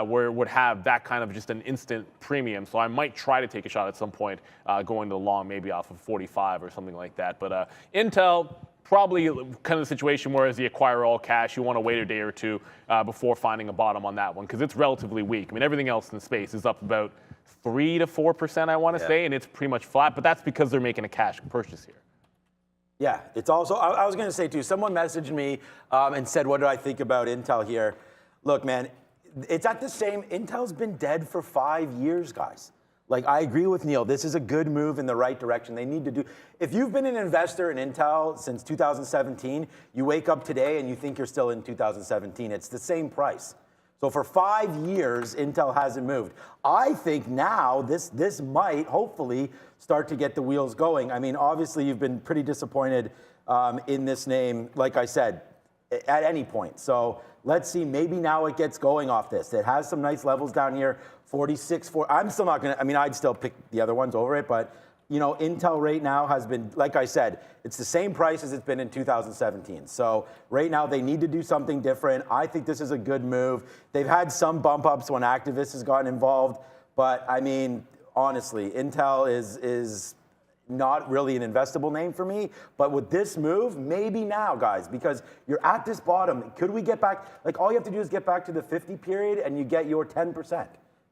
where it would have that kind of just an instant premium. So I might try to take a shot at some point going to the long, maybe off of 45 or something like that. But Intel, probably kind of the situation where as you acquire all cash, you want to wait a day or two before finding a bottom on that one, because it's relatively weak. I mean, everything else in the space is up about 3 to 4%, I want to say, and it's pretty much flat, but that's because they're making a cash purchase here. Yeah, it's also, I was going to say too, someone messaged me and said, what do I think about Intel here? Look, man, it's at the same, Intel's been dead for 5 years, guys. Like, I agree with Neil. This is a good move in the right direction. They need to do, if you've been an investor in Intel since 2017, you wake up today and you think you're still in 2017. It's the same price. So for 5 years, Intel hasn't moved. I think now this might hopefully start to get the wheels going. I mean, obviously you've been pretty disappointed in this name, like I said, at any point. So let's see, maybe now it gets going off this. It has some nice levels down here, 46, I'm still not gonna, I mean, I'd still pick the other ones over it, but you know, Intel right now has been, like I said, it's the same price as it's been in 2017. So right now they need to do something different. I think this is a good move. They've had some bump ups when activists has gotten involved, but I mean, honestly, Intel is not really an investable name for me, but with this move, maybe now, guys, because you're at this bottom. Could we get back, like all you have to do is get back to the 50 period and you get your 10%,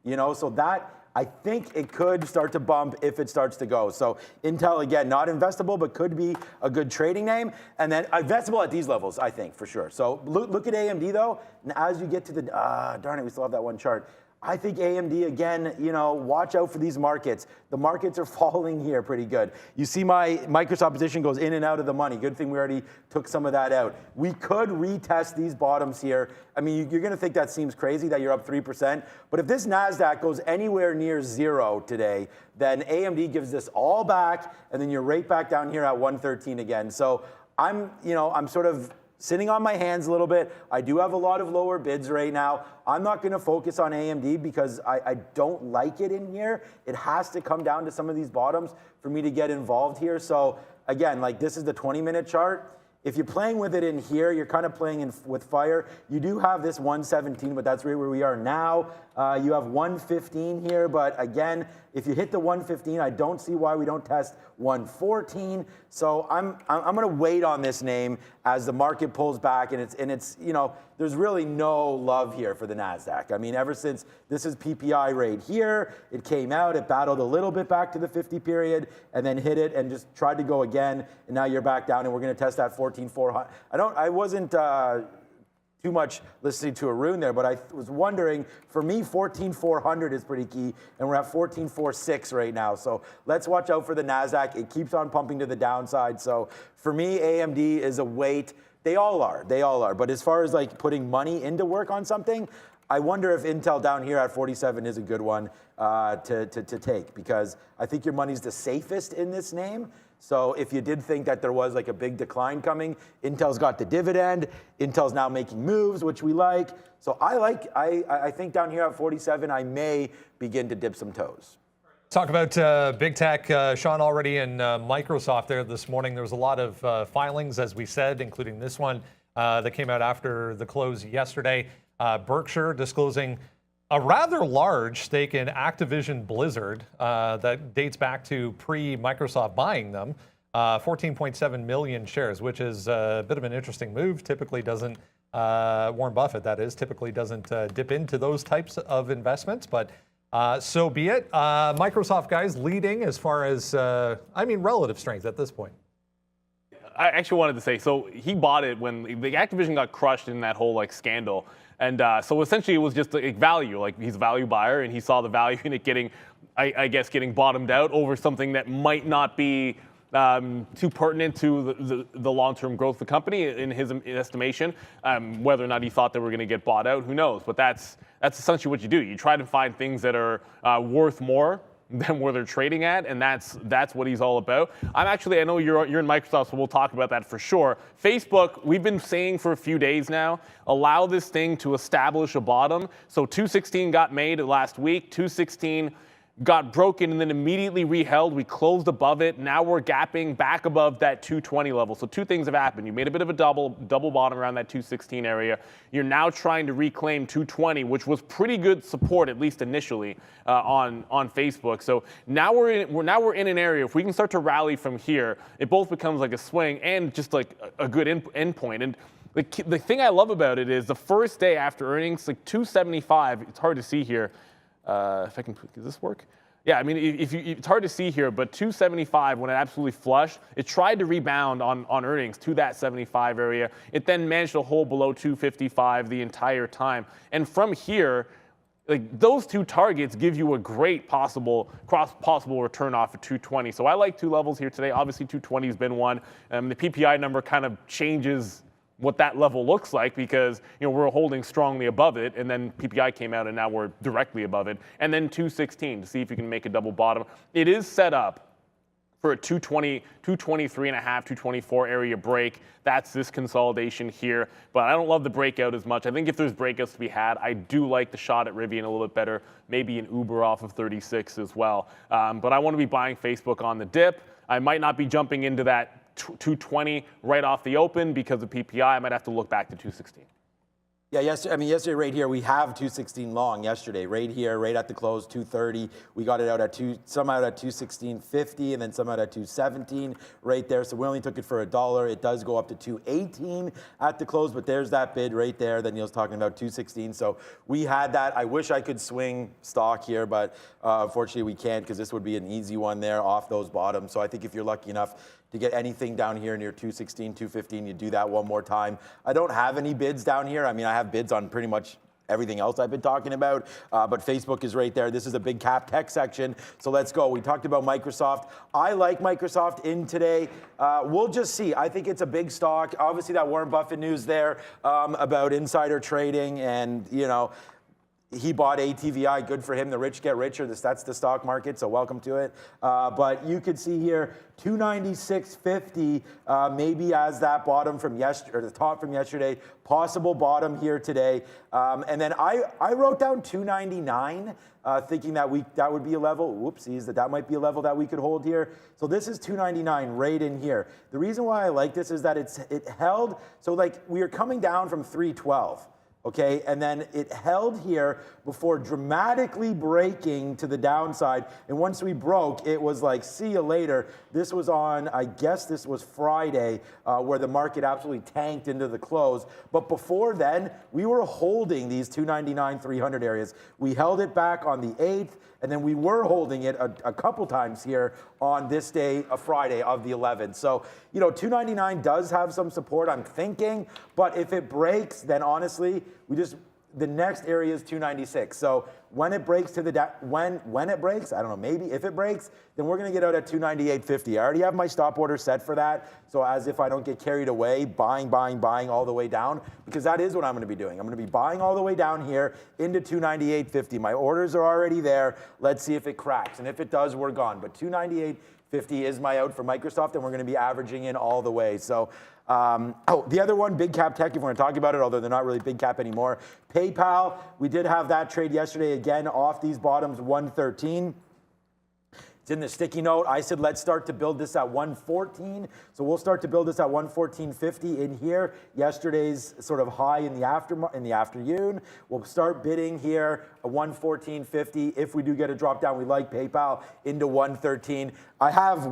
you know, so that, I think it could start to bump if it starts to go. So Intel, again, not investable, but could be a good trading name. And then investable at these levels, I think, for sure. So look at AMD, though. And as you get to the, darn it, we still have that one chart. I think AMD, again, watch out for these markets. The markets are falling here pretty good. You see my Microsoft position goes in and out of the money. Good thing we already took some of that out. We could retest these bottoms here. I mean, you're going to think that seems crazy that you're up 3%. But if this NASDAQ goes anywhere near zero today, then AMD gives this all back, and then you're right back down here at 113 again. So I'm sort of sitting on my hands a little bit. I do have a lot of lower bids right now. I'm not going to focus on AMD because I don't like it in here. It has to come down to some of these bottoms for me to get involved here. So again, like this is the 20-minute chart. If you're playing with it in here, you're kind of playing with fire. You do have this 117, but that's right where we are now. You have 115 here, but again, if you hit the 115, I don't see why we don't test 114. So I'm going to wait on this name as the market pulls back, and it's there's really no love here for the NASDAQ. I mean, ever since this is PPI right here, it came out, it battled a little bit back to the 50 period, and then hit it and just tried to go again, and now you're back down, and we're going to test that 14,400. I wasn't too much listening to Arun there, but I was wondering, for me, 14,400 is pretty key, and we're at 14,460 right now. So let's watch out for the NASDAQ. It keeps on pumping to the downside. So for me, AMD is a wait. They all are. But as far as like putting money into work on something, I wonder if Intel down here at 47 is a good one to take, because I think your money's the safest in this name. So if you did think that there was like a big decline coming, Intel's got the dividend. Intel's now making moves, which we like. So I think down here at 47, I may begin to dip some toes. Talk about big tech. Sean, already in Microsoft there this morning. There was a lot of filings, as we said, including this one that came out after the close yesterday. Berkshire disclosing a rather large stake in Activision Blizzard that dates back to pre-Microsoft buying them, 14.7 million shares, which is a bit of an interesting move. Typically doesn't, Warren Buffett, that is, typically doesn't dip into those types of investments, but so be it. Microsoft, guys, leading as far as, relative strength at this point. I actually wanted to say, so he bought it when the Activision got crushed in that whole scandal. And so essentially it was just like value, like he's a value buyer and he saw the value in it getting, I guess, getting bottomed out over something that might not be too pertinent to the long-term growth of the company in his estimation. Whether or not he thought they were going to get bought out, who knows? But that's essentially what you do. You try to find things that are worth more than where they're trading at, and that's what he's all about. I know you're in Microsoft, so we'll talk about that for sure. Facebook, we've been saying for a few days now, allow this thing to establish a bottom. So 216 got made last week, 216 got broken and then immediately reheld. We closed above it. Now we're gapping back above that 220 level. So two things have happened. You made a bit of a double bottom around that 216 area. You're now trying to reclaim 220, which was pretty good support, at least initially, on Facebook. So now we're in an area. If we can start to rally from here, it both becomes like a swing and just like a good endpoint. And the thing I love about it is the first day after earnings, like 275. It's hard to see here. If I can, does this work? Yeah, I mean, it's hard to see here, but 275, when it absolutely flushed, it tried to rebound on earnings to that 75 area. It then managed to hold below 255 the entire time. And from here, like those two targets give you a great possible return off of 220. So I like two levels here today. Obviously, 220 has been one. The PPI number kind of changes what that level looks like because we're holding strongly above it, and then PPI came out and now we're directly above it, and then 216 to see if you can make a double bottom. It is set up for a 220, 223.5, 224 area break. That's this consolidation here, but I don't love the breakout as much. I think if there's breakouts to be had, I do like the shot at Rivian a little bit better, maybe an Uber off of 36 as well. But I want to be buying Facebook on the dip. I might not be jumping into that 220 right off the open because of PPI. I might have to look back to 216. Yeah, yesterday right here, we have 216 long yesterday, right here, right at the close, 230. We got it out at some out at 216.50 and then some out at 217 right there. So we only took it for $1. It does go up to 218 at the close, but there's that bid right there that Neil's talking about, 216. So we had that. I wish I could swing stock here, but unfortunately we can't because this would be an easy one there off those bottoms. So I think if you're lucky enough to get anything down here near 216, 215, you do that one more time. I don't have any bids down here. I mean, I have bids on pretty much everything else I've been talking about, but Facebook is right there. This is a big cap tech section, so let's go. We talked about Microsoft. I like Microsoft in today. We'll just see. I think it's a big stock. Obviously, that Warren Buffett news there about insider trading, and you know, he bought ATVI, good for him. The rich get richer. That's the stock market, so welcome to it. But you could see here, 296.50 maybe as that bottom from yesterday, or the top from yesterday, possible bottom here today. And then I wrote down 299, thinking that would be a level. Whoopsies, that might be a level that we could hold here. So this is 299 right in here. The reason why I like this is that it held. So like we are coming down from 312. Okay, and then it held here before dramatically breaking to the downside. And once we broke, it was like, see you later. This was on, I guess this was Friday, where the market absolutely tanked into the close. But before then, we were holding these 299, 300 areas. We held it back on the 8th, and then we were holding it a couple times here on this day, a Friday of the 11th. So, you know, 299 does have some support, I'm thinking, but if it breaks, then honestly, the next area is 296. So when it breaks to the when it breaks, I don't know, maybe if it breaks, then we're gonna get out at 298.50. I already have my stop order set for that. So as if I don't get carried away, buying all the way down, because that is what I'm gonna be doing. I'm gonna be buying all the way down here into 298.50. My orders are already there. Let's see if it cracks. And if it does, we're gone. But 298.50 is my out for Microsoft, and we're gonna be averaging in all the way. So the other one, big cap tech, if we're going to talk about it, although they're not really big cap anymore. PayPal, we did have that trade yesterday again off these bottoms, 113. It's in the sticky note. I said, let's start to build this at 114. So we'll start to build this at 114.50 in here. Yesterday's sort of high in the afternoon. We'll start bidding here at 114.50. If we do get a drop down, we like PayPal into 113. I have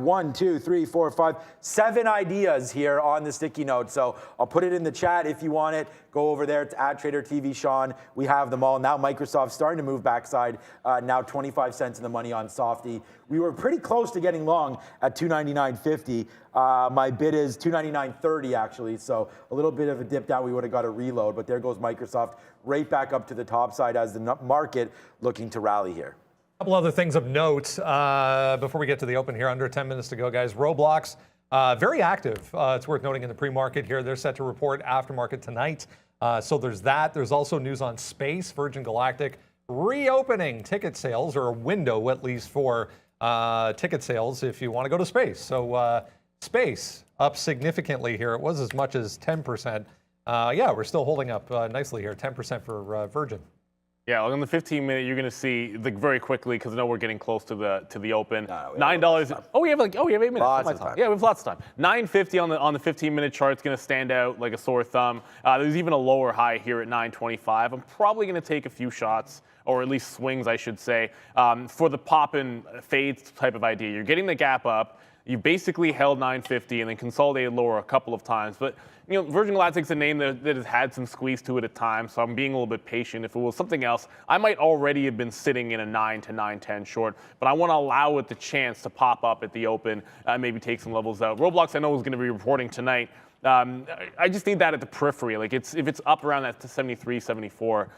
7 ideas here on the sticky note. So I'll put it in the chat if you want it. Go over there to @TraderTV Sean. We have them all. Now Microsoft's starting to move backside. Now 25 cents in the money on Softy. We were pretty close to getting long at 299.50. My bid is 299.30 actually. So a little bit of a dip down. We would have got a reload, but there goes Microsoft right back up to the top side as the market looking to rally here. A couple other things of note before we get to the open here. Under 10 minutes to go, guys. Roblox, very active. It's worth noting in the pre-market here. They're set to report aftermarket tonight. So there's that. There's also news on space. Virgin Galactic reopening ticket sales, or a window at least for ticket sales if you want to go to space. So space up significantly here. It was as much as 10%. Yeah, we're still holding up nicely here. 10% for Virgin. Yeah, on the 15-minute, you're going to see very quickly, because I know we're getting close to the open. $9. We have 8 minutes. Lots of time. Yeah, we have lots of time. $9.50 on the 15-minute chart is going to stand out like a sore thumb. There's even a lower high here at $9.25. I'm probably going to take a few shots, or at least swings, I should say, for the pop and fade type of idea. You're getting the gap up. You basically held 950 and then consolidated lower a couple of times. But you know, Virgin Galactic's a name that has had some squeeze to it at times, so I'm being a little bit patient. If it was something else, I might already have been sitting in a 9 to 9.10 short, but I want to allow it the chance to pop up at the open, maybe take some levels out. Roblox, I know, is going to be reporting tonight. I just need that at the periphery. Like if it's up around that 73, 74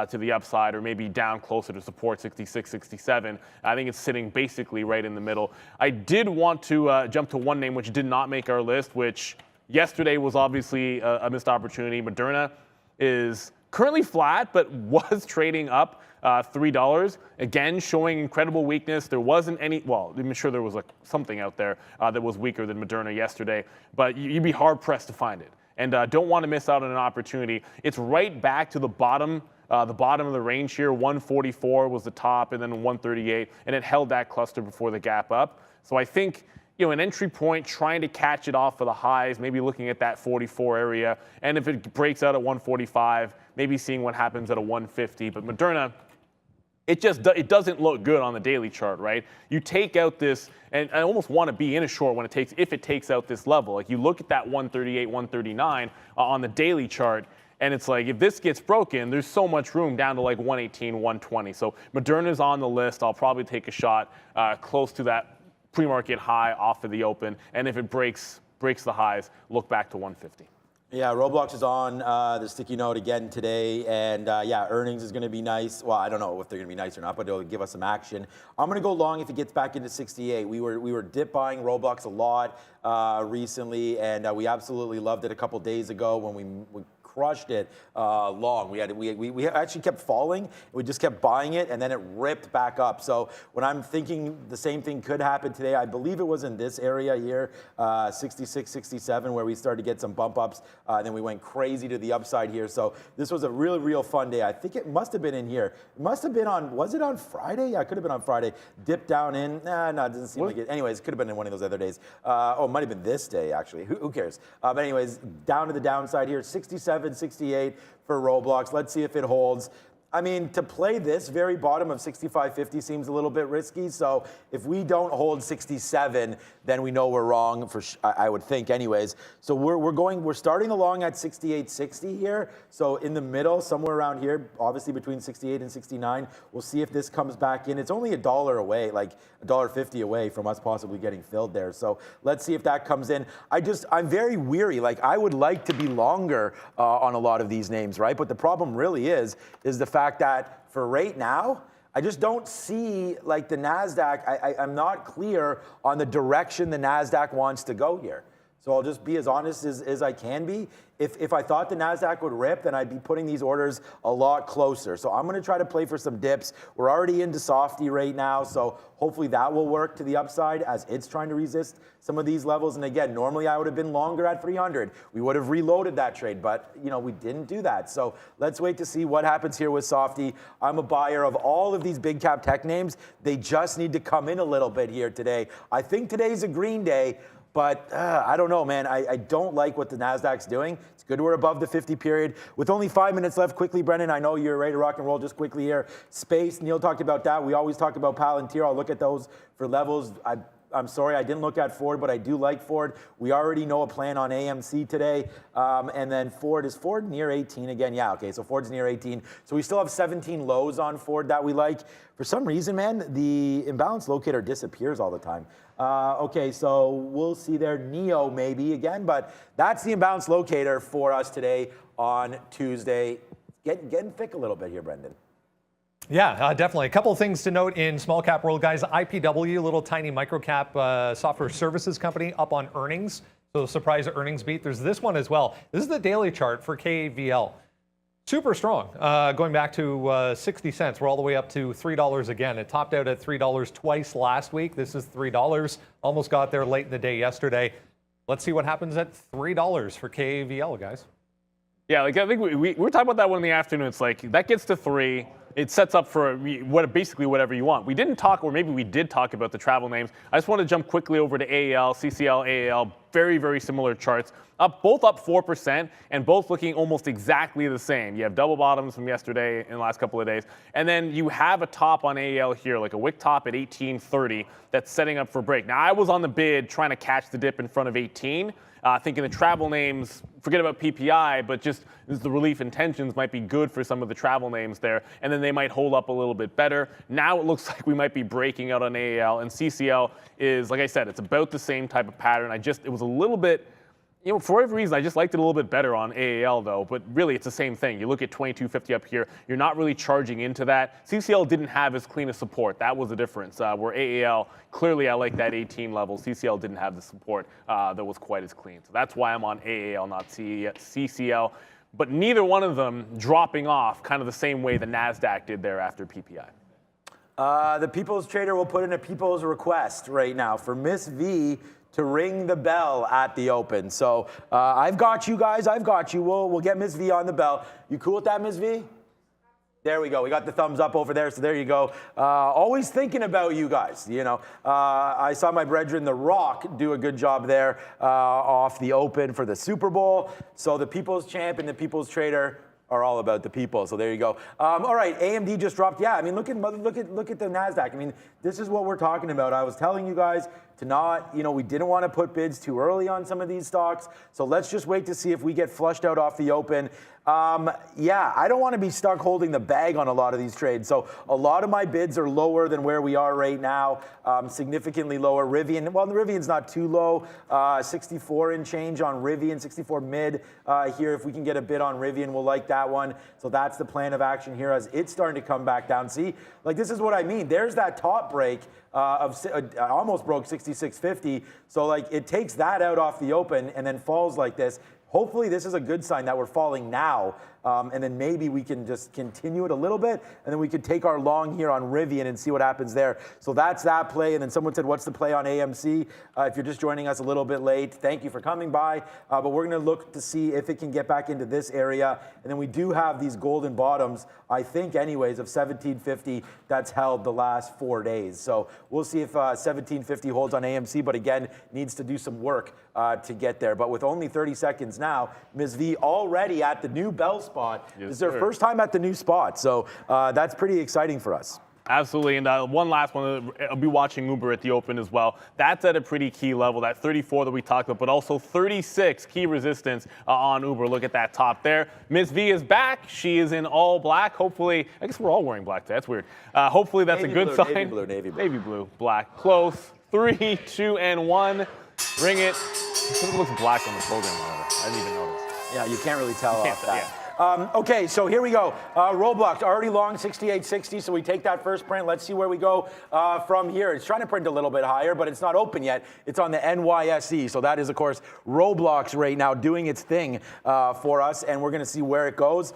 to the upside, or maybe down closer to support 66, 67, I think it's sitting basically right in the middle. I did want to jump to one name which did not make our list, which yesterday was obviously a missed opportunity. Moderna is currently flat, but was trading up $3. Again, showing incredible weakness. There wasn't any, well, I'm sure there was something out there that was weaker than Moderna yesterday, but you'd be hard pressed to find it. And don't want to miss out on an opportunity. It's right back to the bottom of the range here. 144 was the top, and then 138, and it held that cluster before the gap up. So I think an entry point, trying to catch it off of the highs, maybe looking at that 44 area. And if it breaks out at 145, maybe seeing what happens at a 150. But Moderna, it doesn't look good on the daily chart, right? You take out this, and I almost want to be in a short if it takes out this level. Like you look at that 138, 139 on the daily chart, and it's like, if this gets broken, there's so much room down to like 118, 120. So Moderna's on the list. I'll probably take a shot close to that pre-market high off of the open. And if it breaks the highs, look back to 150. Yeah, Roblox is on the sticky note again today, and yeah, earnings is going to be nice. Well, I don't know if they're going to be nice or not, but it'll give us some action. I'm going to go long if it gets back into 68. We were dip buying Roblox a lot recently, and we absolutely loved it a couple days ago when we crushed it long. We actually kept falling. We just kept buying it, and then it ripped back up. So when I'm thinking the same thing could happen today, I believe it was in this area here, 66, 67, where we started to get some bump ups. Then we went crazy to the upside here. So this was a real fun day. I think it must have been in here. It must have been was it on Friday? Yeah, it could have been on Friday. Dipped down in. No, it doesn't seem like it. Anyways, it could have been in one of those other days. Oh, it might have been this day, actually. Who cares? But anyways, down to the downside here, 67. 68 for Roblox. Let's see if it holds. I mean, to play this very bottom of 65.50 seems a little bit risky. So if we don't hold 67, then we know we're wrong. I would think, anyways. So we're starting along at 68.60 here. So in the middle, somewhere around here, obviously between 68 and 69. We'll see if this comes back in. It's only $1 away, like $1.50 away from us possibly getting filled there. So let's see if that comes in. I'm very weary. Like I would like to be longer on a lot of these names, right? But the problem really is the fact that for right now, I just don't see like the NASDAQ. I'm not clear on the direction the NASDAQ wants to go here. So I'll just be as honest as I can be. If I thought the NASDAQ would rip, then I'd be putting these orders a lot closer. So I'm going to try to play for some dips. We're already into softy right now, so hopefully that will work to the upside as it's trying to resist some of these levels. And again, normally I would have been longer at 300. We would have reloaded that trade, but we didn't do that. So let's wait to see what happens here with softy. I'm a buyer of all of these big cap tech names. They just need to come in a little bit here today. I think today's a green day. But I don't know, man. I don't like what the NASDAQ's doing. It's good we're above the 50 period. With only 5 minutes left, quickly, Brendan, I know you're ready to rock and roll just quickly here. Space, Neil talked about that. We always talk about Palantir. I'll look at those for levels. I'm sorry, I didn't look at Ford, but I do like Ford. We already know a plan on AMC today. And then Ford, is Ford near 18 again? Yeah, okay, so Ford's near 18. So we still have 17 lows on Ford that we like. For some reason, man, the imbalance locator disappears all the time. Okay, so we'll see there. NEO maybe again, but that's the imbalance locator for us today on Tuesday. Getting thick a little bit here, Brendan. Yeah, definitely. A couple of things to note in small cap world, guys. IPW, little tiny micro cap software services company, up on earnings. So surprise earnings beat. There's this one as well. This is the daily chart for KVL. Super strong, going back to 60 cents. We're all the way up to $3 again. It topped out at $3 twice last week. This is $3. Almost got there late in the day yesterday. Let's see what happens at $3 for KVL, guys. Yeah, like I think we were talking about that one in the afternoon. It's like that gets to 3. It sets up for basically whatever you want. We didn't talk, or maybe we did talk about the travel names. I just want to jump quickly over to AEL, CCL, AAL, very similar charts. Both up 4% and both looking almost exactly the same. You have double bottoms from yesterday and the last couple of days. And then you have a top on AEL here, like a wick top at 18.30 that's setting up for break. Now, I was on the bid trying to catch the dip in front of 18. Thinking the travel names, forget about PPI, but just the relief intentions might be good for some of the travel names there, and then they might hold up a little bit better. Now it looks like we might be breaking out on AAL, and CCL is, like I said, it's about the same type of pattern. It was a little bit, for whatever reason, I just liked it a little bit better on AAL though, but really it's the same thing. You look at 22.50 up here, you're not really charging into that. CCL didn't have as clean a support. That was the difference. Where AAL, clearly I like that 18 level. CCL didn't have the support that was quite as clean. So that's why I'm on AAL, not CCL. But neither one of them dropping off kind of the same way the NASDAQ did there after PPI. The People's Trader will put in a People's request right now for Miss V to ring the bell at the open. So I've got you guys. I've got you. We'll get Miss V on the bell. You cool with that, Miss V? There we go. We got the thumbs up over there, so there you go. Always thinking about you guys, you know. I saw my brethren, The Rock, do a good job there off the open for the Super Bowl. So the People's Champ and the People's Trader are all about the people. So there you go. All right, AMD just dropped. Yeah, I mean, look at the NASDAQ. I mean, this is what we're talking about. I was telling you guys to not, you know, we didn't want to put bids too early on some of these stocks. So let's just wait to see if we get flushed out off the open. Yeah, I don't want to be stuck holding the bag on a lot of these trades. So a lot of my bids are lower than where we are right now, significantly lower. Rivian, well, the Rivian's not too low, 64 and change on Rivian, 64 mid here. If we can get a bid on Rivian, we'll like that one. So that's the plan of action here as it's starting to come back down. See, like this is what I mean. There's that top break almost broke 66.50. So like it takes that out off the open and then falls like this. Hopefully this is a good sign that we're falling now, and then maybe we can just continue it a little bit, and then we could take our long here on Rivian and see what happens there. So that's that play, and then someone said, what's the play on AMC? If you're just joining us a little bit late, thank you for coming by, but we're gonna look to see if it can get back into this area, and then we do have these golden bottoms, I think anyways, of 1750 that's held the last 4 days. So we'll see if 1750 holds on AMC, but again, needs to do some work to get there. But with only 30 seconds now, Ms. V already at the new bell spot. Yes, This is her sir. first time at the new spot, so that's pretty exciting for us. Absolutely, and one last one, I'll be watching Uber at the open as well. That's at a pretty key level, that 34 that we talked about, but also 36 key resistance on Uber. Look at that top there. Ms. V is back. She is in all black. Hopefully, I guess we're all wearing black today. That's weird. Hopefully that's Navy a good blue, sign. navy blue, navy blue. Navy blue, black. Close. 3, 2, and 1. Ring it. It looks black on the program, however. I didn't even notice. Yeah, you can't really tell can't off tell, that. Okay, so here we go. Roblox already long 68.60, so we take that first print. Let's see where we go from here. It's trying to print a little bit higher, but it's not open yet. It's on the NYSE, so that is, of course, Roblox right now doing its thing for us, and we're going to see where it goes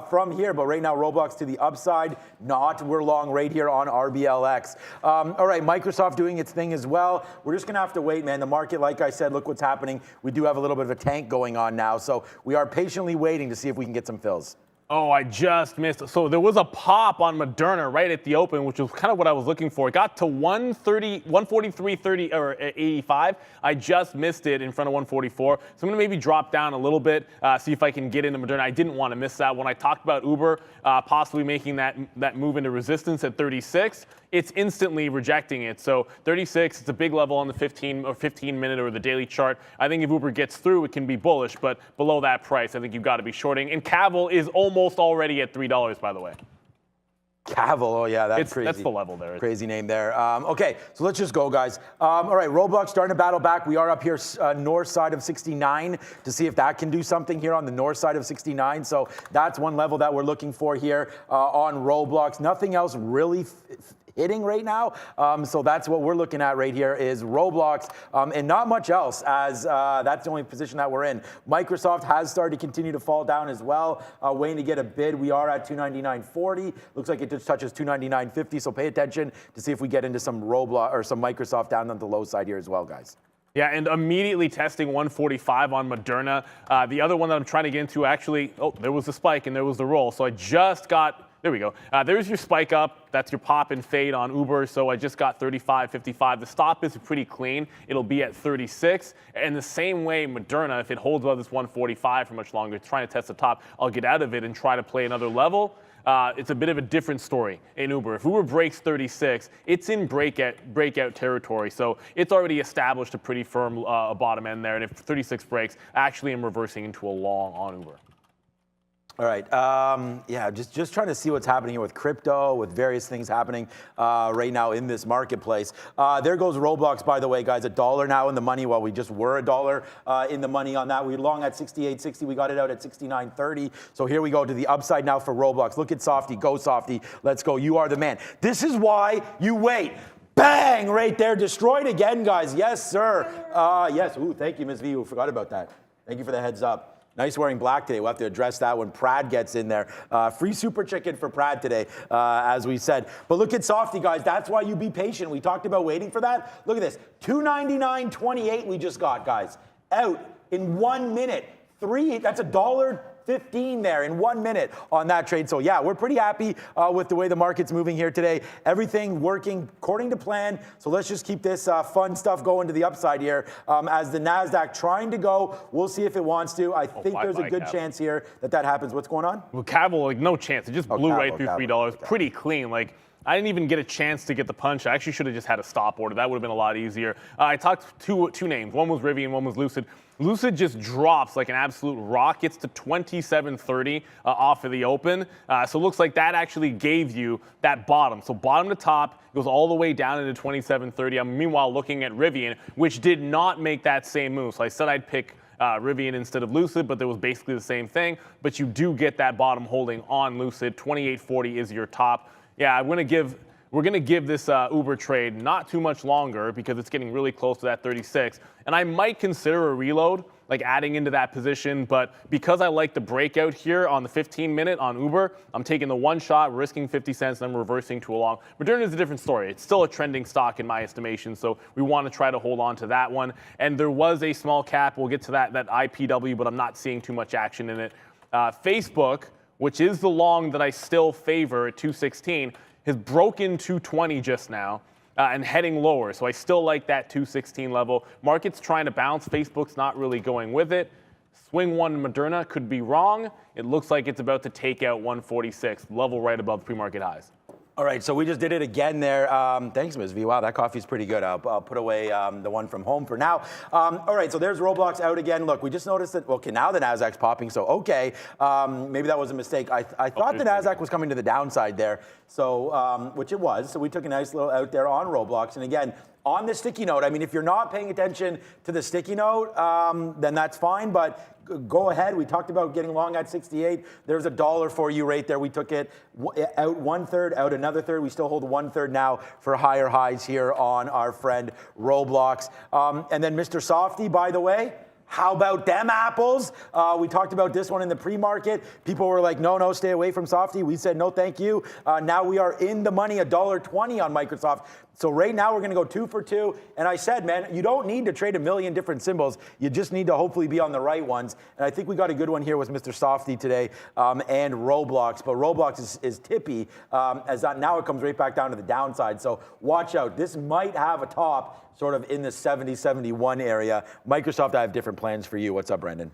from here. But right now, Roblox to the upside, not. We're long right here on RBLX. All right, Microsoft doing its thing as well. We're just going to have to wait, man. The market, like I said, look what's happening. We do have a little bit of a tank going on now, so we are patiently waiting to see if we can get some fills. Oh, I just missed. So there was a pop on Moderna right at the open, which was kind of what I was looking for. It got to 143.30 or 85. I just missed it in front of 144. So I'm going to maybe drop down a little bit, see if I can get into Moderna. I didn't want to miss that. When I talked about Uber possibly making that move into resistance at 36, it's instantly rejecting it. So 36, it's a big level on the 15 minute or the daily chart. I think if Uber gets through, it can be bullish, but below that price, I think you've got to be shorting. And Cavill is almost already at $3, by the way. Cavill, oh yeah, that's crazy. That's the level there. Crazy name there. Okay, so let's just go, guys. All right, Roblox starting to battle back. We are up here north side of 69 to see if that can do something here on the north side of 69. So that's one level that we're looking for here on Roblox. Nothing else really hitting right now. So that's what we're looking at right here is Roblox and not much else as that's the only position that we're in. Microsoft has started to continue to fall down as well. Waiting to get a bid. We are at 299.40. Looks like it just touches 299.50. So pay attention to see if we get into some Roblox or some Microsoft down on the low side here as well, guys. Yeah, and immediately testing 145 on Moderna. The other one that I'm trying to get into actually, oh, there was the spike and there was the roll. So I just got, there we go. There's your spike up. That's your pop and fade on Uber. So I just got 35.55. The stop is pretty clean. It'll be at 36. And the same way, Moderna, if it holds above this 145 for much longer, trying to test the top, I'll get out of it and try to play another level. It's a bit of a different story in Uber. If Uber breaks 36, it's in breakout territory. So it's already established a pretty firm bottom end there. And if 36 breaks, actually I'm reversing into a long on Uber. All right, yeah, just trying to see what's happening here with crypto, with various things happening right now in this marketplace. There goes Roblox, by the way, guys, $1 now in the money. Well, we just were $1 in the money on that. We long at 68.60. We got it out at 69.30. So here we go to the upside now for Roblox. Look at Softy. Go, Softy. Let's go. You are the man. This is why you wait. Bang! Right there. Destroyed again, guys. Yes, sir. Yes. Ooh, thank you, Ms. V. We forgot about that. Thank you for the heads up. Nice wearing black today. We'll have to address that when Prad gets in there. Free super chicken for Prad today, as we said. But look at Softy, guys. That's why you be patient. We talked about waiting for that. Look at this. 299.28 we just got, guys. Out in 1 minute. That's $1 $1.15 there in 1 minute on that trade. So yeah, we're pretty happy with the way the market's moving here today. Everything working according to plan. So let's just keep this fun stuff going to the upside here as the NASDAQ trying to go. We'll see if it wants to. I think there's a good chance here that happens. What's going on? Well, Cavill, like no chance. It just blew right through $3. Pretty clean. Like I didn't even get a chance to get the punch. I actually should have just had a stop order. That would have been a lot easier. I talked two names. One was Rivian, one was Lucid. Lucid just drops like an absolute rock. Gets to 27.30 off of the open. So it looks like that actually gave you that bottom. So bottom to top goes all the way down into 27.30. I'm meanwhile looking at Rivian, which did not make that same move. So I said I'd pick Rivian instead of Lucid, but there was basically the same thing. But you do get that bottom holding on Lucid. 28.40 is your top. Yeah, we're gonna give this Uber trade not too much longer because it's getting really close to that 36. And I might consider a reload, like adding into that position. But because I like the breakout here on the 15-minute on Uber, I'm taking the one shot, risking 50 cents, and then reversing to a long. Moderna is a different story. It's still a trending stock in my estimation, so we want to try to hold on to that one. And there was a small cap. We'll get to that IPW, but I'm not seeing too much action in it. Facebook, which is the long that I still favor at 216, has broken 220 just now and heading lower. So I still like that 216 level. Market's trying to bounce. Facebook's not really going with it. Swing one Moderna could be wrong. It looks like it's about to take out 146, level right above pre-market highs. All right, so we just did it again there. Thanks, Ms. V. Wow, that coffee's pretty good. I'll put away the one from home for now. All right, so there's Roblox out again. Look, we just noticed that, okay, now the NASDAQ's popping, so okay. Maybe that was a mistake. I thought the NASDAQ was coming to the downside there, so which it was. So we took a nice little out there on Roblox. And again, on the sticky note, I mean, if you're not paying attention to the sticky note, then that's fine, but go ahead. We talked about getting long at 68. There's $1 for you right there. We took it out 1/3, out another third. We still hold 1/3 now for higher highs here on our friend Roblox. And then Mr. Softy, by the way, how about them apples? We talked about this one in the pre-market. People were like, no, stay away from Softy. We said, no, thank you. Now we are in the money, $1.20 on Microsoft. So right now we're going to go 2 for 2. And I said, man, you don't need to trade a million different symbols. You just need to hopefully be on the right ones. And I think we got a good one here with Mr. Softy today and Roblox. But Roblox is tippy as that now it comes right back down to the downside. So watch out. This might have a top sort of in the 70, 71 area. Microsoft, I have different plans for you. What's up, Brendan?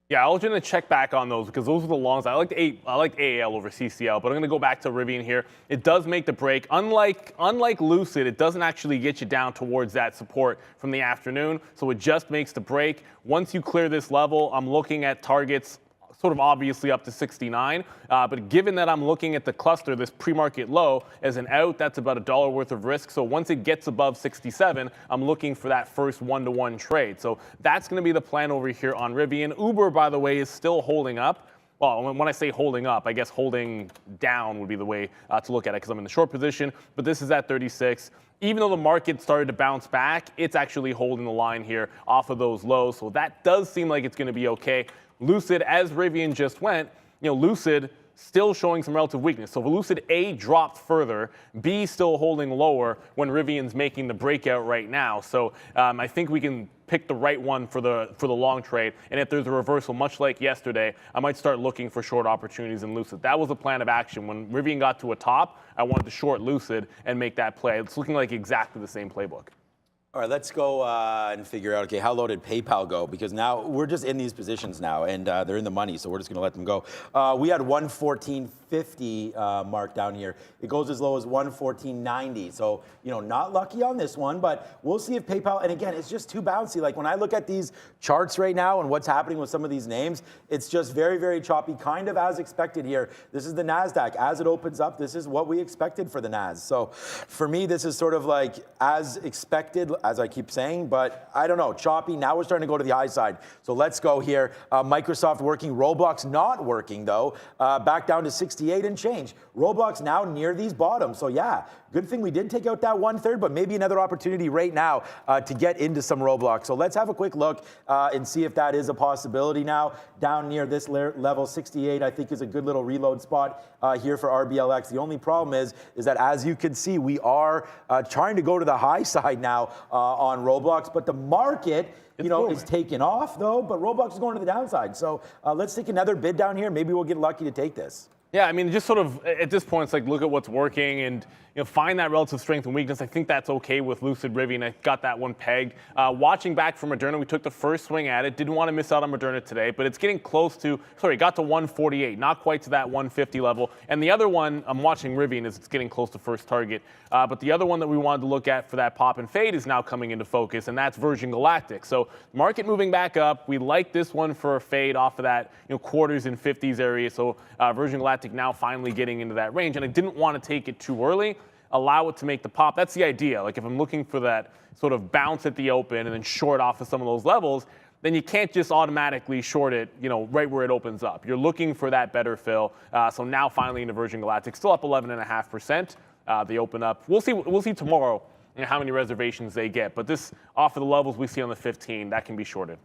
Yeah, I was going to check back on those because those are the longs. I liked AAL over CCL, but I'm going to go back to Rivian here. It does make the break. Unlike Lucid, it doesn't actually get you down towards that support from the afternoon, so it just makes the break. Once you clear this level, I'm looking at targets sort of obviously up to 69. But given that I'm looking at the cluster, this pre-market low as an out, that's about $1 worth of risk. So once it gets above 67, I'm looking for that first one-to-one trade. So that's going to be the plan over here on Rivian. Uber, by the way, is still holding up. Well, when I say holding up, I guess holding down would be the way to look at it because I'm in the short position. But this is at 36. Even though the market started to bounce back, it's actually holding the line here off of those lows. So that does seem like it's going to be okay. Lucid, as Rivian just went, Lucid still showing some relative weakness. So Lucid A dropped further, B still holding lower when Rivian's making the breakout right now. So I think we can pick the right one for the long trade. And if there's a reversal, much like yesterday, I might start looking for short opportunities in Lucid. That was the plan of action. When Rivian got to a top, I wanted to short Lucid and make that play. It's looking like exactly the same playbook. All right, let's go and figure out, okay, how low did PayPal go? Because now we're just in these positions now, and they're in the money, so we're just going to let them go. We had 114.50 mark down here. It goes as low as 114.90. So, not lucky on this one, but we'll see if PayPal, and again, it's just too bouncy. Like when I look at these charts right now and what's happening with some of these names, it's just very, very choppy, kind of as expected here. This is the NASDAQ. As it opens up, this is what we expected for the NAS. So for me, this is sort of like as expected. as I keep saying, but I don't know, choppy. Now we're starting to go to the high side. So let's go here. Microsoft working, Roblox not working though. Back down to 68 and change. Roblox now near these bottoms. So yeah, good thing we did take out that 1/3, but maybe another opportunity right now to get into some Roblox. So let's have a quick look and see if that is a possibility now. Down near this level, 68, I think is a good little reload spot here for RBLX. The only problem is that as you can see, we are trying to go to the high side now on Roblox, but the market is taking off though, but Roblox is going to the downside. So let's take another bid down here. Maybe we'll get lucky to take this. Yeah, I mean, just sort of at this point, it's like look at what's working and find that relative strength and weakness. I think that's okay with Lucid Rivian. I got that one pegged. Watching back from Moderna, we took the first swing at it. Didn't want to miss out on Moderna today, but it's getting close to, got to 148, not quite to that 150 level. And the other one, I'm watching Rivian, is it's getting close to first target. But the other one that we wanted to look at for that pop and fade is now coming into focus, and that's Virgin Galactic. So market moving back up. We like this one for a fade off of that quarters and 50s area. So Virgin Galactic now finally getting into that range. And I didn't want to take it too early. Allow it to make the pop. That's the idea. Like if I'm looking for that sort of bounce at the open and then short off of some of those levels, then you can't just automatically short it, right where it opens up. You're looking for that better fill. So now finally into Virgin Galactic, still up 11.5%. They open up. We'll see tomorrow how many reservations they get. But this off of the levels we see on the 15, that can be shorted.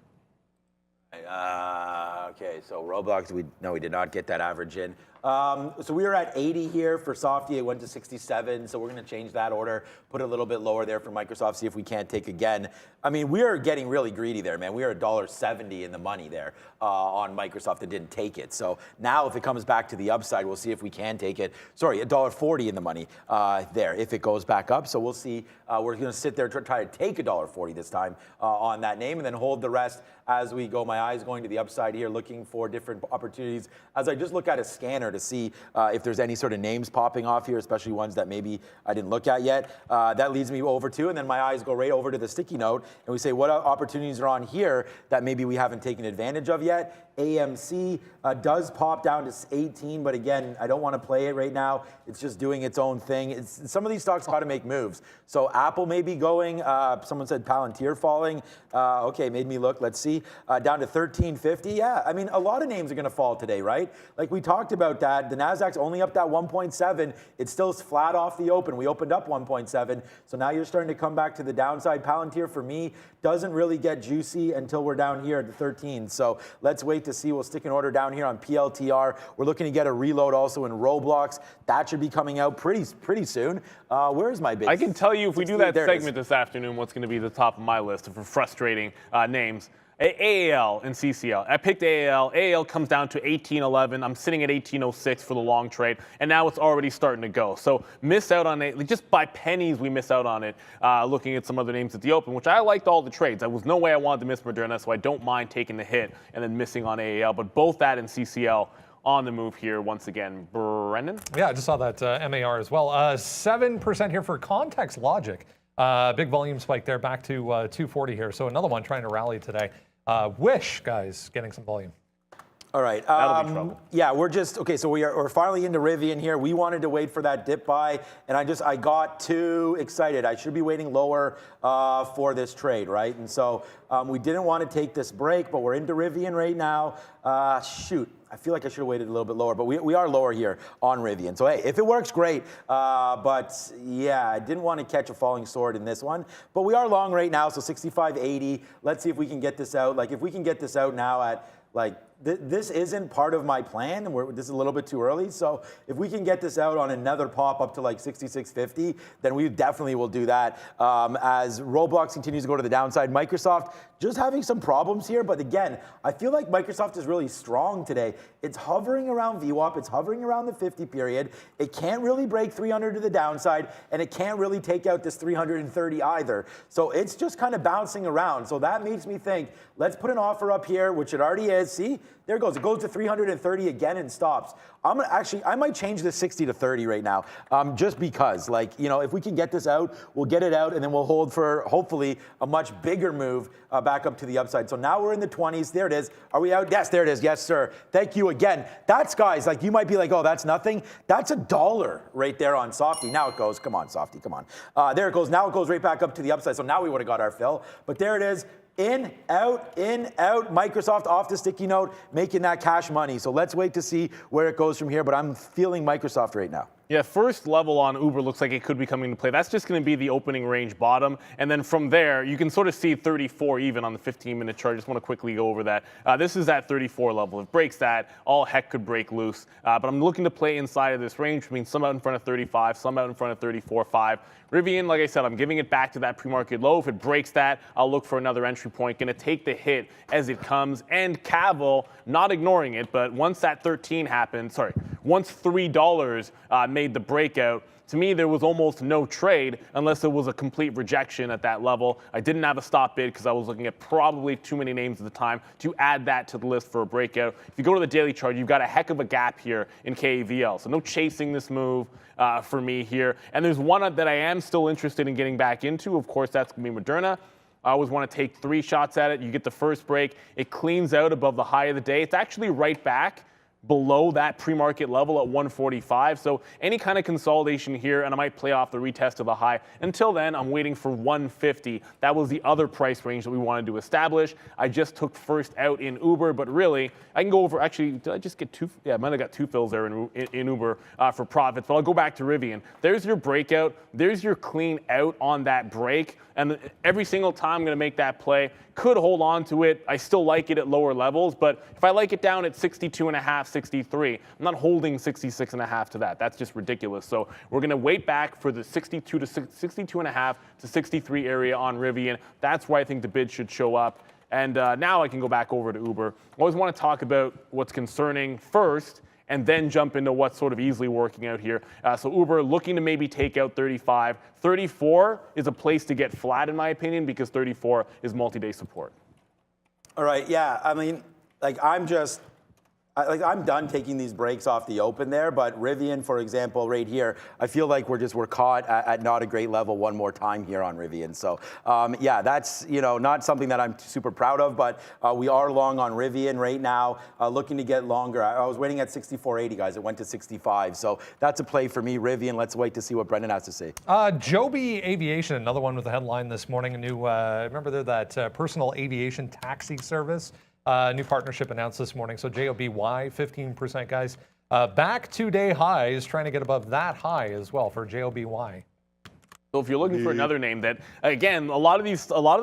Okay, so Roblox, we did not get that average in. So we were at 80 here for Softy. It went to 67, so we're going to change that order, put it a little bit lower there for Microsoft, see if we can't take again. I mean, we are getting really greedy there, man. We are $1.70 in the money there on Microsoft that didn't take it. So now if it comes back to the upside, we'll see if we can take it. Sorry, $1.40 in the money there if it goes back up. So we'll see. We're going to sit there try to take $1.40 this time on that name and then hold the rest as we go. My eyes going to the upside here, looking for different opportunities as I just look at a scanner to see if there's any sort of names popping off here, especially ones that maybe I didn't look at yet. That leads me over to, and then my eyes go right over to the sticky note, and we say what opportunities are on here that maybe we haven't taken advantage of yet. AMC does pop down to 18, but again, I don't want to play it right now. It's just doing its own thing. Some of these stocks got to make moves. So Apple may be going. Someone said Palantir falling. Okay, made me look. Let's see. Down to 1350. Yeah, I mean, a lot of names are going to fall today, right? Like we talked about that. The Nasdaq's only up that 1.7. It's still flat off the open. We opened up 1.7. So now you're starting to come back to the downside. Palantir, for me, doesn't really get juicy until we're down here at the 13. So let's wait to see. We'll stick an order down here on PLTR. We're looking to get a reload also in Roblox. That should be coming out pretty soon. Where's my bid? I can tell you if we do that There it is. segment this afternoon, what's going to be the top of my list of frustrating names. AAL and CCL. I picked AAL. AAL comes down to 18.11. I'm sitting at 18.06 for the long trade, and now it's already starting to go. So miss out on it. Just by pennies, we miss out on it. Looking at some other names at the open, which I liked all the trades. There was no way I wanted to miss Moderna, so I don't mind taking the hit and then missing on AAL. But both that and CCL on the move here once again. Brendan? Yeah, I just saw that MAR as well. 7% here for Context Logic. Big volume spike there back to 240 here. So another one trying to rally today. Wish, guys, getting some volume. All right. That'll be trouble. Yeah, so we're finally into Rivian here. We wanted to wait for that dip buy, and I got too excited. I should be waiting lower for this trade, right? And so we didn't want to take this break, but we're into Rivian right now. Shoot. I feel like I should have waited a little bit lower, but we are lower here on Rivian. So, hey, if it works, great. But, yeah, I didn't want to catch a falling sword in this one. But we are long right now, so 65.80. Let's see if we can get this out. Like, if we can get this out now at, like, this isn't part of my plan, and this is a little bit too early. So if we can get this out on another pop up to like 66.50, then we definitely will do that. As Roblox continues to go to the downside, Microsoft just having some problems here. But again, I feel like Microsoft is really strong today. It's hovering around VWAP. It's hovering around the 50 period. It can't really break 300 to the downside, and it can't really take out this 330 either. So it's just kind of bouncing around. So that makes me think, let's put an offer up here, which it already is. See? There it goes. It goes to 330 again and stops. I might change this 60 to 30 right now, just because, if we can get this out, we'll get it out, and then we'll hold for hopefully a much bigger move back up to the upside. So now we're in the 20s. There it is. Are we out? Yes, there it is. Yes, sir. Thank you again. That's, guys, like you might be like, oh, that's nothing. That's $1 right there on Softy. Now it goes. Come on, Softy. Come on. There it goes. Now it goes right back up to the upside. So now we would have got our fill. But there it is. In, out, Microsoft off the sticky note, making that cash money. So let's wait to see where it goes from here, but I'm feeling Microsoft right now. Yeah, first level on Uber looks like it could be coming into play. That's just going to be the opening range bottom. And then from there, you can sort of see 34 even on the 15-minute chart. I just want to quickly go over that. This is that 34 level. If it breaks that, all heck could break loose. But I'm looking to play inside of this range, between some out in front of 35, some out in front of 34.5. Rivian, like I said, I'm giving it back to that pre-market low. If it breaks that, I'll look for another entry point. Going to take the hit as it comes. And Cavill, not ignoring it, but once that 13 happened, once $3 made the breakout, to me, there was almost no trade unless it was a complete rejection at that level. I didn't have a stop bid because I was looking at probably too many names at the time to add that to the list for a breakout. If you go to the daily chart, you've got a heck of a gap here in KAVL. So no chasing this move for me here. And there's one that I am still interested in getting back into. Of course, that's going to be Moderna. I always want to take 3 shots at it. You get the first break. It cleans out above the high of the day. It's actually right back below that pre-market level at 145. So any kind of consolidation here, and I might play off the retest of the high. Until then, I'm waiting for 150. That was the other price range that we wanted to establish. I just took first out in Uber, but really, I can go over, actually, did I just get 2? Yeah, I might have got 2 fills there in Uber for profits, but I'll go back to Rivian. There's your breakout. There's your clean out on that break. And every single time I'm going to make that play, could hold on to it. I still like it at lower levels, but if I like it down at 62.5, 63, I'm not holding 66.5 to that. That's just ridiculous. So we're going to wait back for the 62.5 to 63 area on Rivian. That's where I think the bid should show up. And now I can go back over to Uber. I always want to talk about what's concerning first, and then jump into what's sort of easily working out here. So Uber looking to maybe take out 35. 34 is a place to get flat, in my opinion, because 34 is multi-day support. All right, yeah, I mean, like I'm done taking these breaks off the open there, but Rivian, for example, right here, I feel like we're caught at not a great level one more time here on Rivian. So yeah, that's not something that I'm super proud of, but we are long on Rivian right now, looking to get longer. I was waiting at 64.80, guys. It went to 65, so that's a play for me. Rivian. Let's wait to see what Brendan has to say. Joby Aviation, another one with a headline this morning. A new remember they're that personal aviation taxi service. New partnership announced this morning. So JOBY, 15%, guys. Back 2-day highs, trying to get above that high as well for JOBY. So if you're looking for another name that, again, a lot of the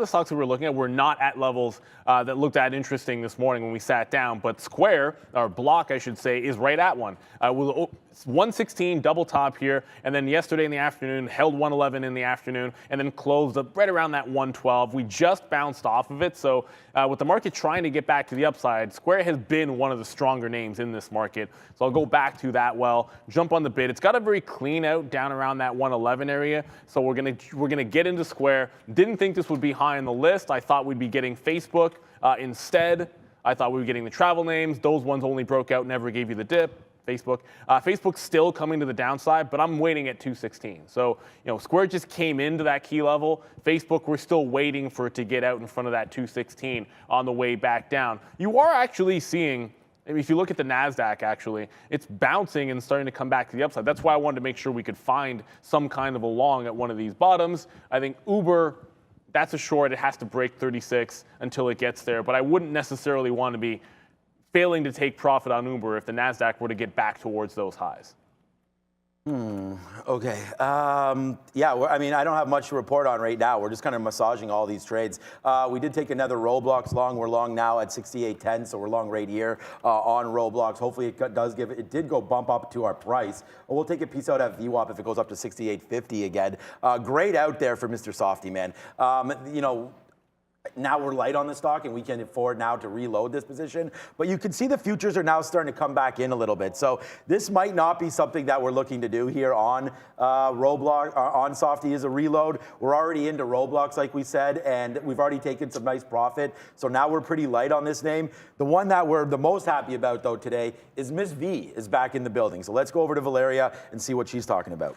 stocks that we're looking at were not at levels that looked that interesting this morning when we sat down. But Square, or Block, I should say, is right at one. 116 double top here, and then yesterday in the afternoon held 111 in the afternoon, and then closed up right around that 112. We just bounced off of it. So with the market trying to get back to the upside, Square has been one of the stronger names in this market. So I'll go back to that. Jump on the bid. It's got a very clean out down around that 111 area. So we're gonna get into Square. Didn't think this would be high on the list. I thought we'd be getting Facebook instead. I thought we were getting the travel names. Those ones only broke out, never gave you the dip. Facebook's still coming to the downside, but I'm waiting at 216. So, Square just came into that key level. Facebook, we're still waiting for it to get out in front of that 216 on the way back down. You are actually seeing, if you look at the NASDAQ, actually, it's bouncing and starting to come back to the upside. That's why I wanted to make sure we could find some kind of a long at one of these bottoms. I think Uber, that's a short. It has to break 36 until it gets there, but I wouldn't necessarily want to be failing to take profit on Uber if the NASDAQ were to get back towards those highs. Okay. Yeah, I mean, I don't have much to report on right now. We're just kind of massaging all these trades. We did take another Roblox long. We're long now at 68.10, so we're long right here on Roblox. Hopefully it did go bump up to our price. We'll take a piece out at VWAP if it goes up to 68.50 again. Great out there for Mr. Softy, man. Now we're light on the stock and we can afford now to reload this position. But you can see the futures are now starting to come back in a little bit. So this might not be something that we're looking to do here on Roblox, on Softy is a reload. We're already into Roblox, like we said, and we've already taken some nice profit. So now we're pretty light on this name. The one that we're the most happy about, though, today is Miss V is back in the building. So let's go over to Valeria and see what she's talking about.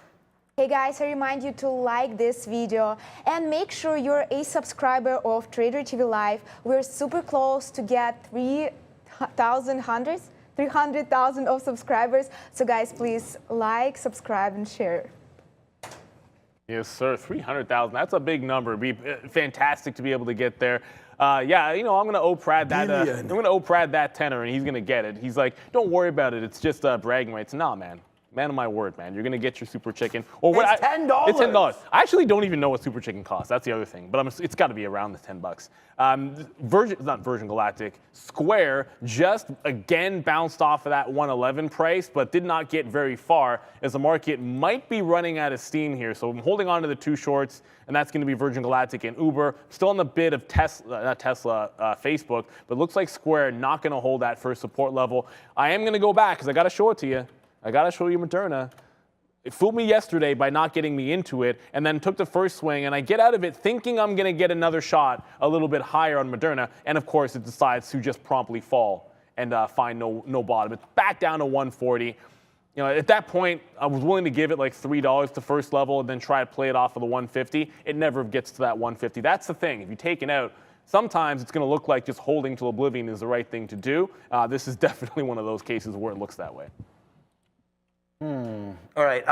Hey guys, I remind you to like this video and make sure you're a subscriber of Trader TV Live. We're super close to get 300,000 of subscribers. So guys, please like, subscribe, and share. Yes, sir. 300,000. That's a big number. It'd be fantastic to be able to get there. Yeah, you know, I'm gonna owe Prad that. I'm gonna owe Prad that tenner, and he's gonna get it. He's like, don't worry about it. It's just bragging rights. Nah, man. Man of my word, man. You're going to get your super chicken. Or what? It's $10. It's $10. I actually don't even know what super chicken costs. That's the other thing. But it's got to be around the $10. Virgin Galactic, Square just again bounced off of that 111 price, but did not get very far as the market might be running out of steam here. So I'm holding on to the two shorts, and that's going to be Virgin Galactic and Uber. Still on the bid of Facebook, but looks like Square not going to hold that first support level. I am going to go back because I got to show it to you. I got to show you Moderna. It fooled me yesterday by not getting me into it, and then took the first swing, and I get out of it thinking I'm going to get another shot a little bit higher on Moderna, and of course it decides to just promptly fall and find no bottom. It's back down to 140. You know, at that point, I was willing to give it like $3 to first level and then try to play it off of the 150. It never gets to that 150. That's the thing. If you take it out, sometimes it's going to look like just holding till oblivion is the right thing to do. This is definitely one of those cases where it looks that way. All right.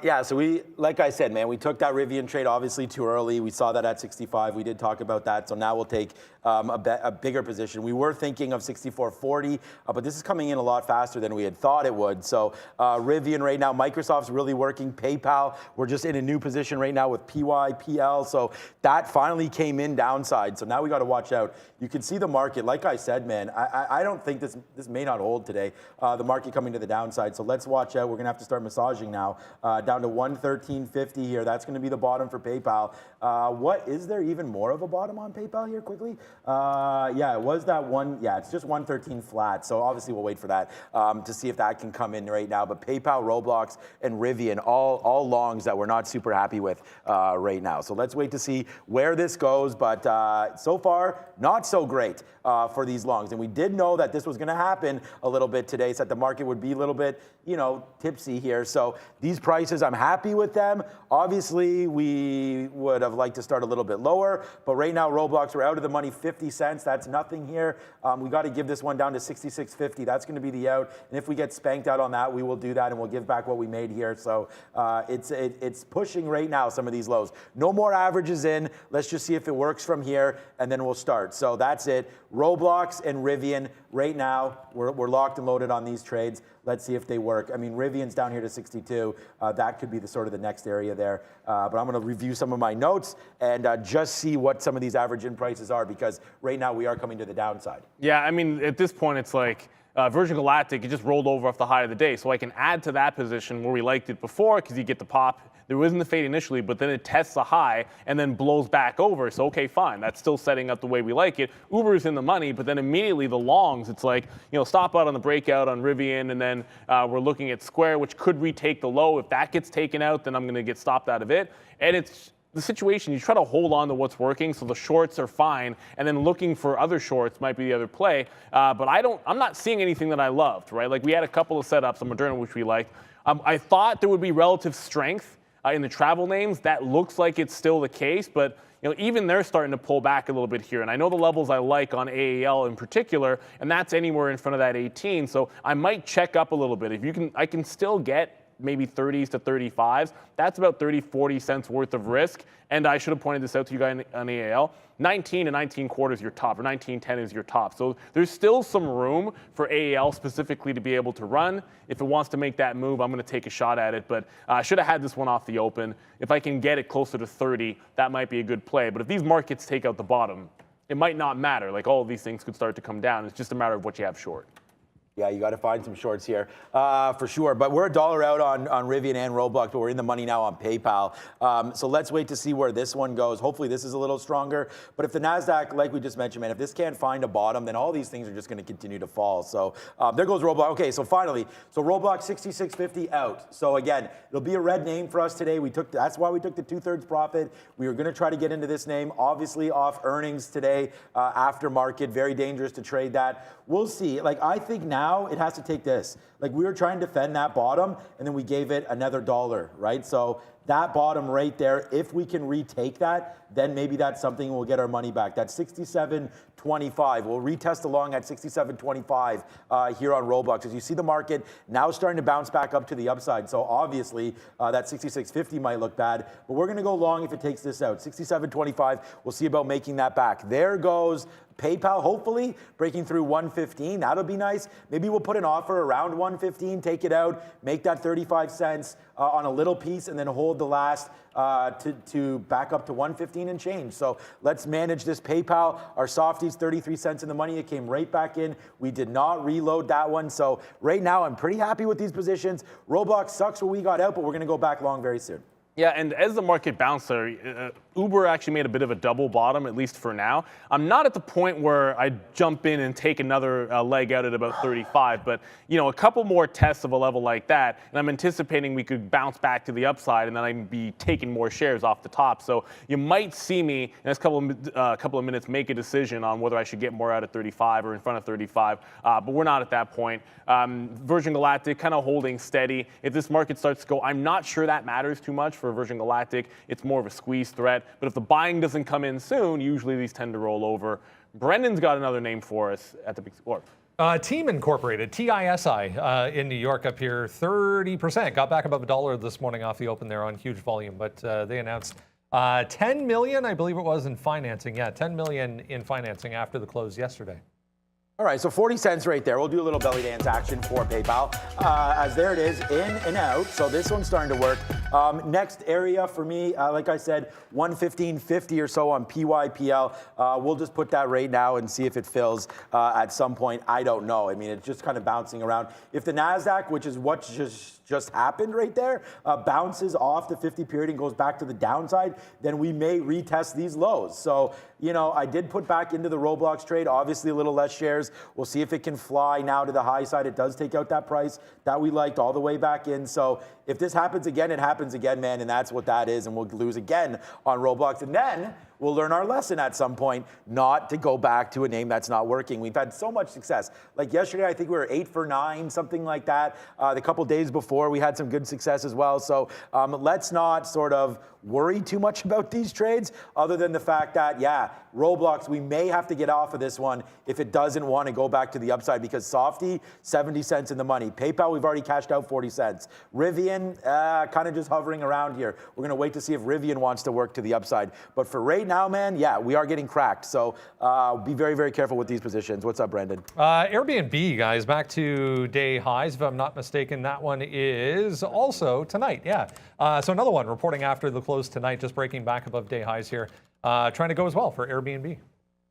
Yeah, so like I said, man, we took that Rivian trade obviously too early. We saw that at 65. We did talk about that. So now we'll take a bigger position. We were thinking of 64.40, but this is coming in a lot faster than we had thought it would. So Rivian right now, Microsoft's really working. PayPal, we're just in a new position right now with PYPL. So that finally came in downside. So now we got to watch out. You can see the market. Like I said, man, I don't think this may not hold today. The market coming to the downside. So let's watch out. We're going to have to start massaging now. Down to 113.50 here. That's going to be the bottom for PayPal. Is there even more of a bottom on PayPal here quickly? Yeah, it was that one. Yeah, it's just 113 flat. So obviously we'll wait for that to see if that can come in right now. But PayPal, Roblox, and Rivian, all longs that we're not super happy with right now. So let's wait to see where this goes. But so far, not so great for these longs. And we did know that this was going to happen a little bit today, so that the market would be a little bit, you know, tipsy here. So these prices, I'm happy with them. Obviously, we would have liked to start a little bit lower, but right now, Roblox, we're out of the money 50 cents. That's nothing here. We got to give this one down to 66.50. That's going to be the out. And if we get spanked out on that, we will do that, and we'll give back what we made here. So it's pushing right now, some of these lows. No more averages in. Let's just see if it works from here, and then we'll start. So that's it. Roblox and Rivian right now, we're locked and loaded on these trades. Let's see if they work. I mean, Rivian's down here to 62. That could be the sort of the next area there. But I'm going to review some of my notes and just see what some of these average in prices are, because right now we are coming to the downside. Yeah, I mean, at this point, it's like Virgin Galactic, it just rolled over off the high of the day. So I can add to that position where we liked it before, because you get the pop. There wasn't the fade initially, but then it tests a high and then blows back over. So, okay, fine. That's still setting up the way we like it. Uber's in the money, but then immediately the longs, it's like, you know, stop out on the breakout on Rivian, and then we're looking at Square, which could retake the low. If that gets taken out, then I'm going to get stopped out of it. And it's the situation, you try to hold on to what's working, so the shorts are fine, and then looking for other shorts might be the other play. But I'm not seeing anything that I loved, right? Like we had a couple of setups on Moderna, which we liked. I thought there would be relative strength in the travel names. That looks like it's still the case, but you know, even they're starting to pull back a little bit here. And I know the levels I like on AAL in particular, and that's anywhere in front of that 18. So I might check up a little bit. If you can, I can still get maybe 30s to 35s. That's about 30, 40 cents worth of risk. And I should have pointed this out to you guys on AAL. 19 and 19 quarters your top, or 19.10 is your top. So there's still some room for AAL specifically to be able to run. If it wants to make that move, I'm going to take a shot at it. But I should have had this one off the open. If I can get it closer to 30, that might be a good play. But if these markets take out the bottom, it might not matter. Like all of these things could start to come down. It's just a matter of what you have short. Yeah, you got to find some shorts here for sure. But we're $1 out on Rivian and Roblox, but we're in the money now on PayPal. So let's wait to see where this one goes. Hopefully this is a little stronger. But if the NASDAQ, like we just mentioned, man, if this can't find a bottom, then all these things are just going to continue to fall. So there goes Roblox. Okay, so finally, so Roblox 66.50 out. So again, it'll be a red name for us today. That's why we took the 2/3 profit. We were going to try to get into this name, obviously off earnings today, after market. Very dangerous to trade that. We'll see. Like I think now, now it has to take this. Like we were trying to defend that bottom and then we gave it another $1, right? So that bottom right there, if we can retake that, then maybe that's something we'll get our money back. That's 67.25. We'll retest along at 67.25 here on Roblox. As you see the market now starting to bounce back up to the upside. So obviously that 66.50 might look bad, but we're going to go long if it takes this out. 67.25. We'll see about making that back. There goes PayPal, hopefully breaking through 115. That'll be nice. Maybe we'll put an offer around 115, take it out, make that 35 cents on a little piece, and then hold the last to back up to 115 and change. So let's manage this PayPal. Our softies, 33 cents in the money. It came right back in. We did not reload that one. So right now, I'm pretty happy with these positions. Roblox sucks what we got out, but we're going to go back long very soon. Yeah, and as the market bouncer, Uber actually made a bit of a double bottom, at least for now. I'm not at the point where I jump in and take another leg out at about 35, but a couple more tests of a level like that, and I'm anticipating we could bounce back to the upside, and then I'd be taking more shares off the top. So you might see me in the next couple of minutes make a decision on whether I should get more out at 35 or in front of 35, but we're not at that point. Virgin Galactic kind of holding steady. If this market starts to go, I'm not sure that matters too much for Virgin Galactic. It's more of a squeeze threat. But if the buying doesn't come in soon, usually these tend to roll over. Brendan's got another name for us at the big score. Team Incorporated, TISI in New York up here, 30%. Got back above $1 this morning off the open there on huge volume, but they announced 10 million, I believe it was, in financing. Yeah, 10 million in financing after the close yesterday. All right, so 40 cents right there. We'll do a little belly dance action for PayPal. As there it is, in and out. So this one's starting to work. Next area for me, like I said, 115.50 or so on PYPL. We'll just put that right now and see if it fills at some point. I don't know. I mean, it's just kind of bouncing around. If the NASDAQ, which is what just happened right there, bounces off the 50 period and goes back to the downside, then we may retest these lows. So, I did put back into the Roblox trade, obviously a little less shares. We'll see if it can fly now to the high side. It does take out that price that we liked all the way back in. So if this happens again, it happens again, man, and that's what that is, and we'll lose again on Roblox. And then we'll learn our lesson at some point, not to go back to a name that's not working. We've had so much success. Like yesterday, I think we were 8 for 9, something like that. The couple days before, we had some good success as well. So let's not sort of worry too much about these trades, other than the fact that, yeah, Roblox, we may have to get off of this one if it doesn't want to go back to the upside, because Softy, 70 cents in the money. PayPal, we've already cashed out 40 cents. Rivian, kind of just hovering around here. We're going to wait to see if Rivian wants to work to the upside. But for right now, man, yeah, we are getting cracked. So be very, very careful with these positions. What's up, Brandon? Airbnb, guys, back to day highs. If I'm not mistaken, that one is also tonight. Yeah. So another one reporting after the close tonight, just breaking back above day highs here. Trying to go as well for Airbnb.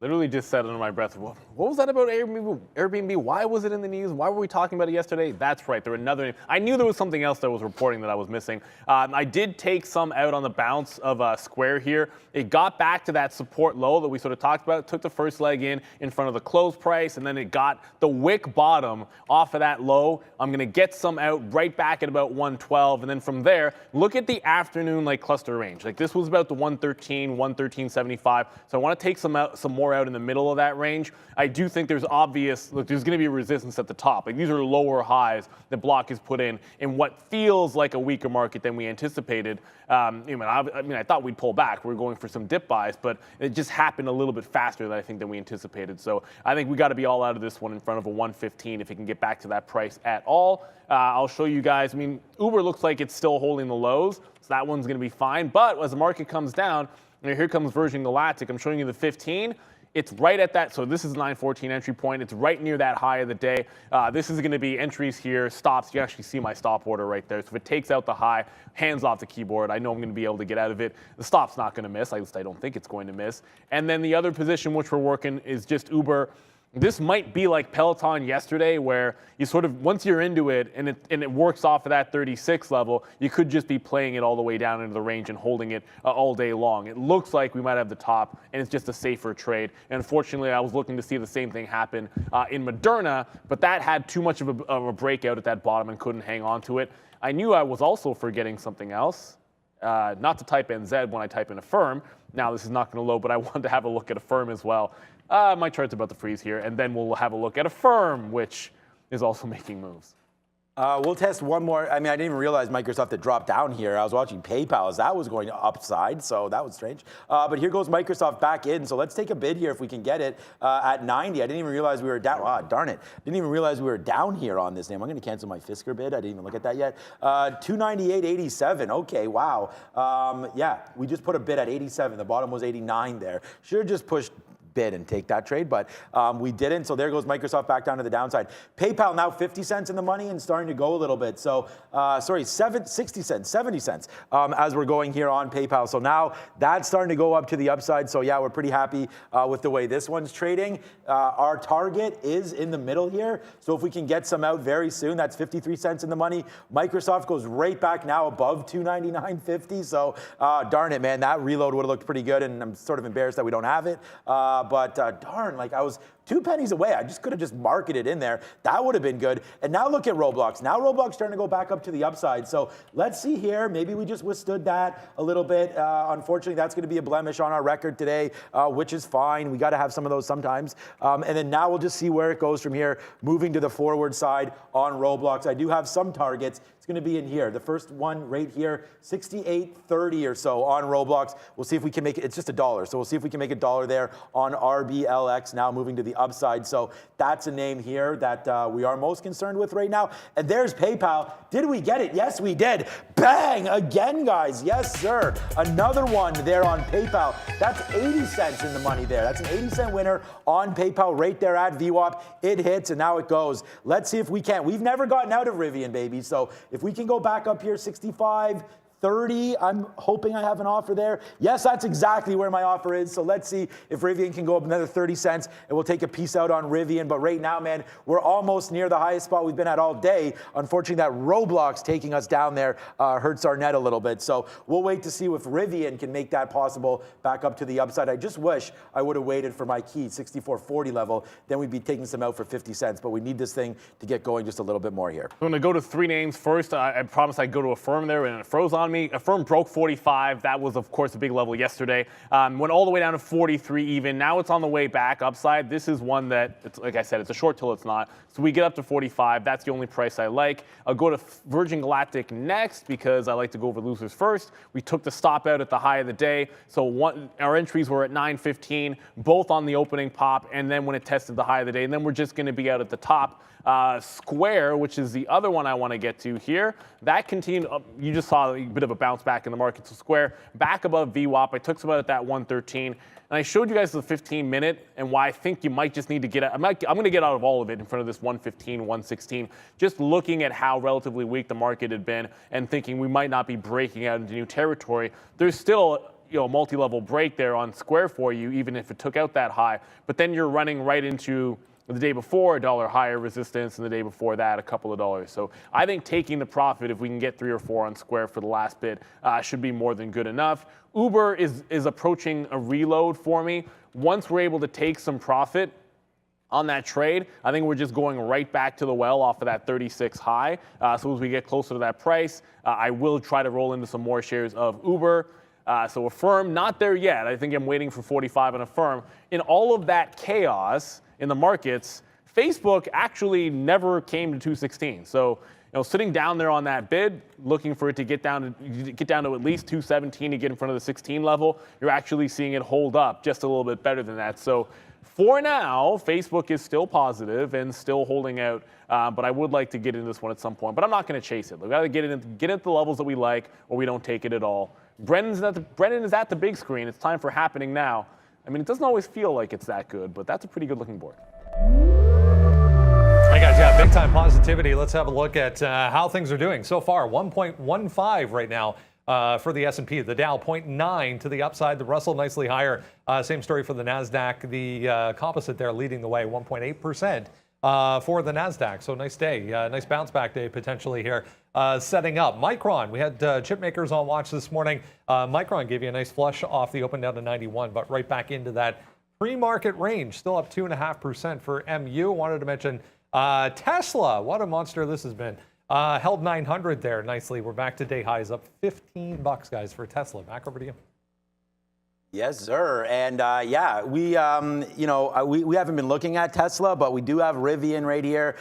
Literally just said under my breath, what was that about Airbnb? Why was it in the news? Why were we talking about it yesterday? That's right, there were another name. I knew there was something else that was reporting that I was missing. I did take some out on the bounce of Square here. It got back to that support low that we sort of talked about, took the first leg in front of the close price, and then it got the wick bottom off of that low. I'm gonna get some out right back at about 112, and then from there, look at the afternoon like cluster range. Like this was about the 113, 113.75. So I wanna take some more out in the middle of that range. I do think there's obvious, look, there's going to be resistance at the top. Like these are lower highs that Block has put in what feels like a weaker market than we anticipated. I thought we'd pull back. We're going for some dip buys, but it just happened a little bit faster than I think than we anticipated. So I think we got to be all out of this one in front of a 115 if it can get back to that price at all. I'll show you guys. Uber looks like it's still holding the lows, so that one's going to be fine. But as the market comes down, here comes Virgin Galactic. I'm showing you the 15. It's right at that, so this is 914 entry point. It's right near that high of the day. This is going to be entries here, stops. You actually see my stop order right there. So if it takes out the high, hands off the keyboard. I know I'm going to be able to get out of it. The stop's not going to miss. At least I don't think it's going to miss. And then the other position which we're working is just Uber. This might be like Peloton yesterday, where you sort of, once you're into it and it works off of that 36 level, you could just be playing it all the way down into the range and holding it all day long. It looks like we might have the top, and it's just a safer trade. And unfortunately, I was looking to see the same thing happen in Moderna, but that had too much of a breakout at that bottom and couldn't hang on to it. I knew I was also forgetting something else. Not to type NZ when I type in Affirm. Now this is not going to load, but I wanted to have a look at Affirm as well. My chart's about to freeze here, and then we'll have a look at Affirm, which is also making moves. We'll test one more. I mean, I didn't even realize Microsoft had dropped down here. I was watching PayPal as that was going upside, so that was strange. But here goes Microsoft back in. So let's take a bid here if we can get it at 90. I didn't even realize we were down. Ah, darn it. Didn't even realize we were down here on this name. I'm going to cancel my Fisker bid. I didn't even look at that yet. 298.87. Okay, wow. Yeah, we just put a bid at 87. The bottom was 89 there. Should have just pushed bid and take that trade, but we didn't. So there goes Microsoft back down to the downside. PayPal now 50 cents in the money and starting to go a little bit. So, 60 cents, 70 cents as we're going here on PayPal. So now that's starting to go up to the upside. So yeah, we're pretty happy with the way this one's trading. Our target is in the middle here. So if we can get some out very soon, that's 53 cents in the money. Microsoft goes right back now above 299.50. So darn it, man, that reload would have looked pretty good. And I'm sort of embarrassed that we don't have it. But darn, like I was 2 pennies away. I just could have just marketed in there. That would have been good. And now look at Roblox. Now Roblox starting to go back up to the upside. So let's see here. Maybe we just withstood that a little bit. Unfortunately, that's going to be a blemish on our record today, which is fine. We got to have some of those sometimes. And then now we'll just see where it goes from here, moving to the forward side on Roblox. I do have some targets. It's going to be in here. The first one right here, 68.30 or so on Roblox. We'll see if we can make it. It's just $1. So we'll see if we can make $1 there on RBLX, now moving to the upside. So that's a name here that we are most concerned with right now. And there's PayPal. Did we get it? Yes, we did. Bang! Again, guys. Yes, sir. Another one there on PayPal. That's 80 cents in the money there. That's an 80-cent winner on PayPal right there at VWAP. It hits, and now it goes. Let's see if we can. We've never gotten out of Rivian, baby. So if we can go back up here, 65, 30. I'm hoping I have an offer there. Yes, that's exactly where my offer is. So let's see if Rivian can go up another 30 cents and we'll take a piece out on Rivian. But right now, man, we're almost near the highest spot we've been at all day. Unfortunately, that Roblox taking us down there hurts our net a little bit. So we'll wait to see if Rivian can make that possible back up to the upside. I just wish I would have waited for my key 64.40 level. Then we'd be taking some out for 50 cents. But we need this thing to get going just a little bit more here. I'm going to go to 3 names first. I promised I'd go to Affirm there, and it froze on me. Affirm broke 45. That was, of course, a big level yesterday. Went all the way down to 43 even. Now it's on the way back upside. This is one that, it's, like I said, it's a short till it's not. So we get up to 45. That's the only price I like. I'll go to Virgin Galactic next because I like to go over losers first. We took the stop out at the high of the day. So our entries were at 9.15, both on the opening pop, and then when it tested the high of the day. And then we're just going to be out at the top. Square, which is the other one I want to get to here, that continued up. You just saw a bit of a bounce back in the market. So Square back above VWAP. I took some out at that 113, and I showed you guys the 15-minute and why I think you might just need to get out. I'm going to get out of all of it in front of this 115, 116. Just looking at how relatively weak the market had been and thinking we might not be breaking out into new territory. There's still a multi-level break there on Square for you, even if it took out that high. But then you're running right into the day before, $1 higher resistance, and the day before that, a couple of dollars. So I think taking the profit, if we can get 3 or 4 on Square for the last bid, should be more than good enough. Uber is approaching a reload for me. Once we're able to take some profit on that trade, I think we're just going right back to the well off of that 36 high. So as we get closer to that price, I will try to roll into some more shares of Uber. So Affirm, not there yet. I think I'm waiting for 45 on Affirm. In all of that chaos in the markets, Facebook actually never came to 216. So, sitting down there on that bid, looking for it to get down to at least 217 to get in front of the 16 level, you're actually seeing it hold up just a little bit better than that. So, for now, Facebook is still positive and still holding out, but I would like to get into this one at some point. But I'm not going to chase it. We've got to get at the levels that we like, or we don't take it at all. Brendan is at the big screen. It's time for Happening Now. I mean, it doesn't always feel like it's that good, but that's a pretty good looking board. Hey guys, yeah, big time positivity. Let's have a look at how things are doing so far. 1.15 right now for the S&P. The Dow 0.9 to the upside. The Russell nicely higher. Same story for the NASDAQ. The composite there leading the way, 1.8%. For the NASDAQ. So nice day, nice bounce back day potentially here setting up. Micron, we had chip makers on watch this morning. Micron gave you a nice flush off the open down to 91, but right back into that pre-market range, still up 2.5% for MU. Wanted to mention Tesla, what a monster this has been. Held 900 there nicely. We're back to day highs, up $15, guys, for Tesla. Back over to you. Yes, sir. And yeah, we haven't been looking at Tesla, but we do have Rivian right here.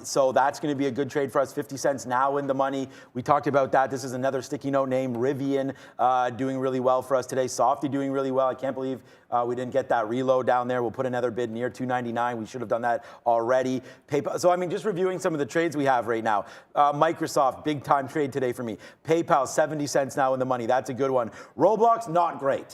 So that's going to be a good trade for us. 50 cents now in the money. We talked about that. This is another sticky note name, Rivian, doing really well for us today. Softy doing really well. I can't believe we didn't get that reload down there. We'll put another bid near 299. We should have done that already. PayPal. So I mean, just reviewing some of the trades we have right now. Microsoft, big time trade today for me. PayPal, 70 cents now in the money. That's a good one. Roblox, not great.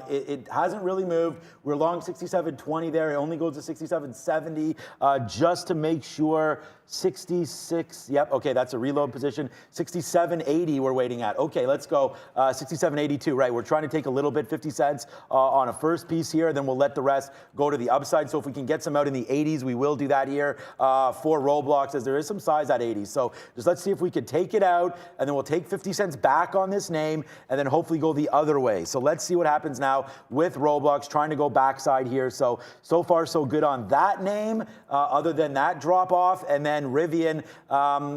It hasn't really moved. We're long 67.20 there. It only goes to 67.70 just to make sure. 66, yep, okay, that's a reload position. 67.80 we're waiting at. Okay, let's go. 67.82, right, we're trying to take a little bit, 50 cents on a first piece here, then we'll let the rest go to the upside. So if we can get some out in the 80s, we will do that here for Roblox, as there is some size at 80s. So just let's see if we could take it out, and then we'll take 50 cents back on this name, and then hopefully go the other way. So let's see what happens now with Roblox, trying to go backside here. So far so good on that name, other than that drop off. And then Rivian,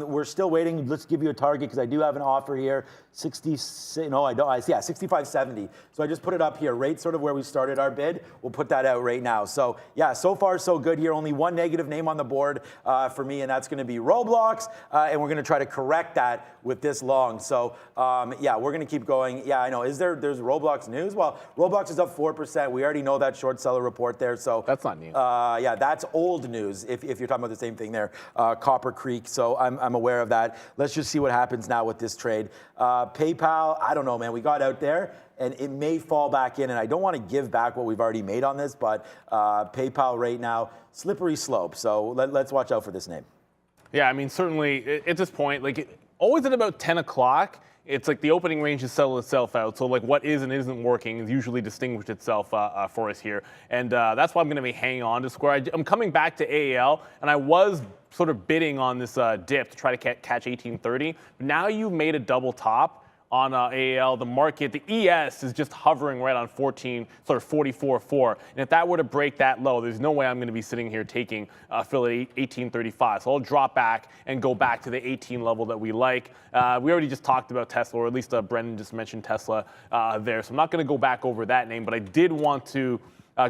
we're still waiting. Let's give you a target, because I do have an offer here. 65.70. So I just put it up here, right sort of where we started our bid. We'll put that out right now. So yeah, so far so good here. Only one negative name on the board for me, and that's going to be Roblox. And we're going to try to correct that with this long. So yeah, we're going to keep going. Yeah, I know. There's Roblox news? Well, Roblox is up 4%. We already know that short seller report there. So That's not new. Yeah, that's old news. If you're talking about the same thing there, Copper Creek. So I'm aware of that. Let's just see what happens now with this trade. PayPal, I don't know, man. We got out there, and it may fall back in, and I don't want to give back what we've already made on this, but PayPal right now, slippery slope. So let's watch out for this name. Yeah, I mean, certainly at this point, like always at about 10 o'clock, it's like the opening range has settled itself out. So like what is and isn't working has usually distinguished itself for us here. And that's why I'm going to be hanging on to Square. I'm coming back to AAL, and I was sort of bidding on this dip to try to catch 1830. But now you've made a double top on AAL. The market, the ES is just hovering right on 44.4. And if that were to break that low, there's no way I'm going to be sitting here taking fill at 1835. So I'll drop back and go back to the 18 level that we like. We already just talked about Tesla, or at least Brendan just mentioned Tesla there. So I'm not going to go back over that name, but I did want to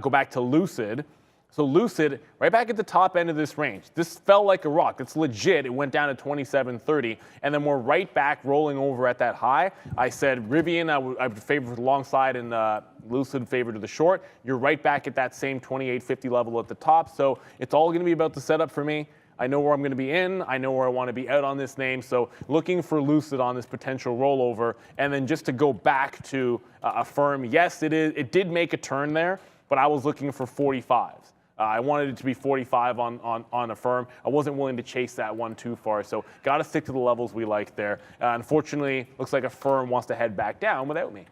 go back to Lucid. So Lucid, right back at the top end of this range. This fell like a rock. It's legit. It went down to 27.30, and then we're right back rolling over at that high. I said Rivian I would favor to the long side, and Lucid favor to the short. You're right back at that same 28.50 level at the top. So it's all going to be about the setup for me. I know where I'm going to be in. I know where I want to be out on this name. So looking for Lucid on this potential rollover. And then just to go back to Affirm, yes, it did make a turn there, but I was looking for 45s. I wanted it to be 45 on Affirm. I wasn't willing to chase that one too far, so got to stick to the levels we like there. Unfortunately, looks like Affirm wants to head back down without me.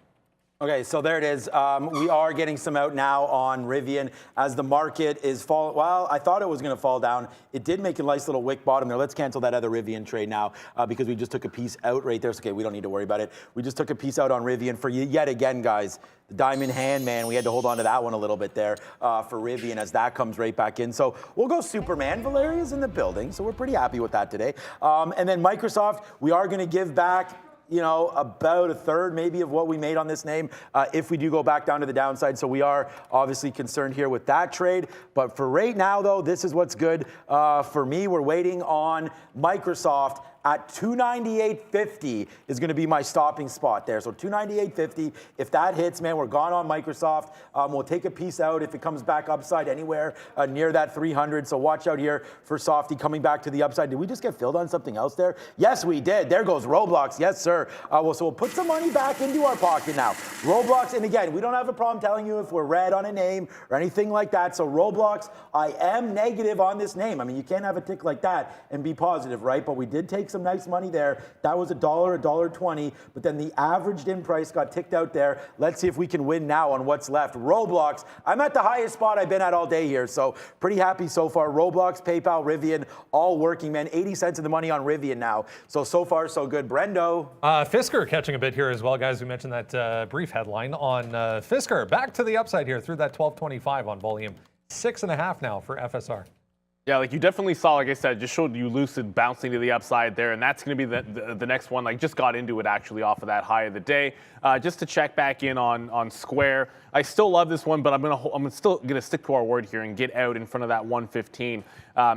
Okay, so there it is. We are getting some out now on Rivian as the market is falling. Well, I thought it was going to fall down. It did make a nice little wick bottom there. Let's cancel that other Rivian trade now because we just took a piece out right there. So, okay, we don't need to worry about it. We just took a piece out on Rivian for you yet again, guys. The diamond hand, man, we had to hold on to that one a little bit there for Rivian as that comes right back in. So we'll go Superman. Valeria's in the building, so we're pretty happy with that today. And then Microsoft, we are going to give back, you know, about a third maybe of what we made on this name if we do go back down to the downside. So we are obviously concerned here with that trade. But for right now, though, this is what's good. For me, we're waiting on Microsoft at 298.50 is going to be my stopping spot there. So 298.50, if that hits, man, we're gone on Microsoft. We'll take a piece out if it comes back upside anywhere near that 300. So watch out here for Softy coming back to the upside. Did we just get filled on something else there? Yes, we did. There goes Roblox. Yes, sir. So we'll put some money back into our pocket now. Roblox, and again, we don't have a problem telling you if we're red on a name or anything like that. So Roblox, I am negative on this name. I mean, you can't have a tick like that and be positive, right? But we did take some nice money there. That was $1, $1.20, but then the averaged in price got ticked out there. Let's see if we can win now on what's left. Roblox, I'm at the highest spot I've been at all day here, so pretty happy so far. Roblox, PayPal, Rivian, all working, man. 80 cents of the money on Rivian now. So far, so good. Brendo. Fisker catching a bit here as well, guys. We mentioned that brief headline on Fisker. Back to the upside here through that 1225 on volume. 6.5 now for FSR. Yeah, like you definitely saw, like I said, just showed you Lucid bouncing to the upside there, and that's going to be the next one. Like just got into it actually off of that high of the day. Just to check back in on Square, I still love this one, but I'm still gonna stick to our word here and get out in front of that 115.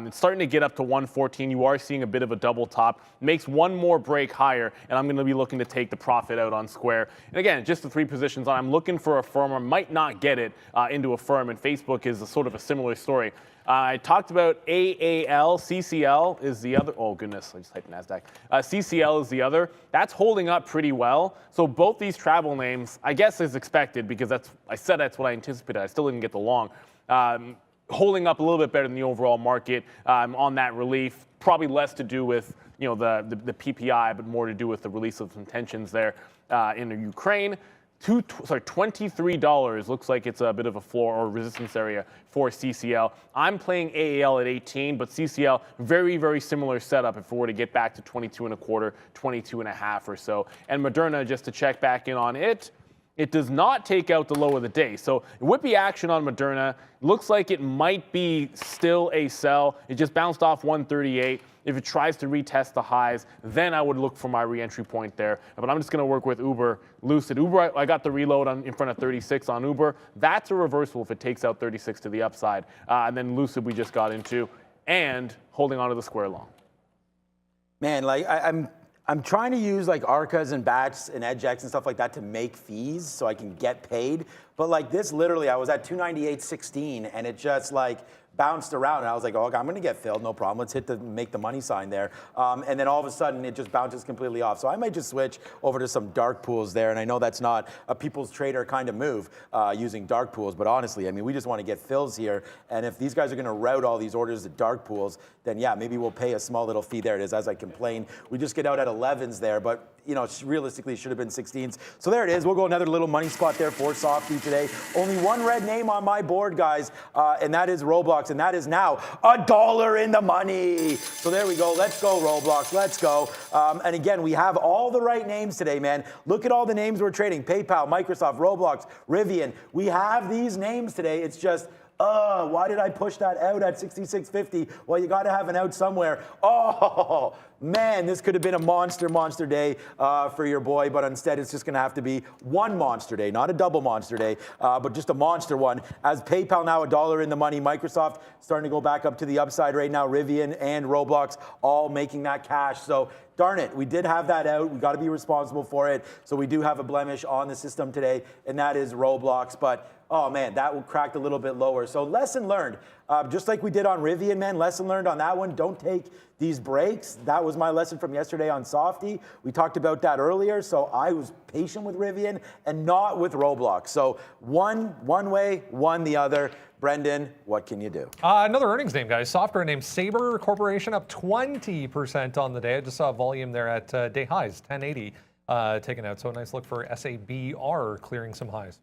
It's starting to get up to 114. You are seeing a bit of a double top. Makes one more break higher, and I'm going to be looking to take the profit out on Square. And again, just the 3 positions on. I'm looking for a firm. I might not get it into a firm, and Facebook is sort of a similar story. I talked about AAL, CCL is the other. Oh goodness, I just typed NASDAQ. CCL is the other. That's holding up pretty well. So both these travel names, I guess as expected, because I said that's what I anticipated. I still didn't get the long. Holding up a little bit better than the overall market on that relief. Probably less to do with the PPI, but more to do with the release of some tensions there in the Ukraine. $23 looks like it's a bit of a floor or resistance area for CCL. I'm playing AAL at 18, but CCL, very, very similar setup if we were to get back to 22 and a quarter, 22 and a half or so. And Moderna, just to check back in on it, it does not take out the low of the day. So whippy action on Moderna. Looks like it might be still a sell. It just bounced off 138. If it tries to retest the highs, then I would look for my re-entry point there. But I'm just going to work with Uber, Lucid. Uber, I got the reload in front of 36 on Uber. That's a reversal if it takes out 36 to the upside. And then Lucid we just got into, and holding on to the Square long. Man, like I'm trying to use like ARCAs and BATs and EdgeX and stuff like that to make fees so I can get paid. But like this, literally, I was at 298.16 and it just like bounced around, and I was like, oh, I'm going to get filled, no problem. Let's hit the make the money sign there. And then all of a sudden, it just bounces completely off. So I might just switch over to some dark pools there. And I know that's not a people's trader kind of move, using dark pools. But honestly, I mean, we just want to get fills here. And if these guys are going to route all these orders to dark pools, then yeah, maybe we'll pay a small little fee. There it is. As I complained, we just get out at 11s there, but realistically should have been 16s. So there it is. We'll go another little money spot there for Softy today. Only one red name on my board, guys, and that is Roblox, and that is now $1 in the money. So there we go. Let's go, Roblox. Let's go. And again, we have all the right names today, man. Look at all the names we're trading. PayPal, Microsoft, Roblox, Rivian. We have these names today. It's just, why did I push that out at 66.50? Well, you got to have an out somewhere. Oh, man, this could have been a monster day for your boy, but instead it's just going to have to be one monster day, not a double monster day, but just a monster one. As PayPal now $1 in the money, Microsoft starting to go back up to the upside right now, Rivian and Roblox all making that cash. So darn it, we did have that out. We got to be responsible for it. So we do have a blemish on the system today, and that is Roblox. But oh man, that cracked a little bit lower. So lesson learned, just like we did on Rivian, man, lesson learned on that one. Don't take these breaks. That was my lesson from yesterday on Softy. We talked about that earlier. So I was patient with Rivian and not with Roblox. So one way, one the other. Brendan, what can you do? Another earnings name, guys. Software named Sabre Corporation up 20% on the day. I just saw volume there at day highs, 1080 taken out. So a nice look for SABR clearing some highs.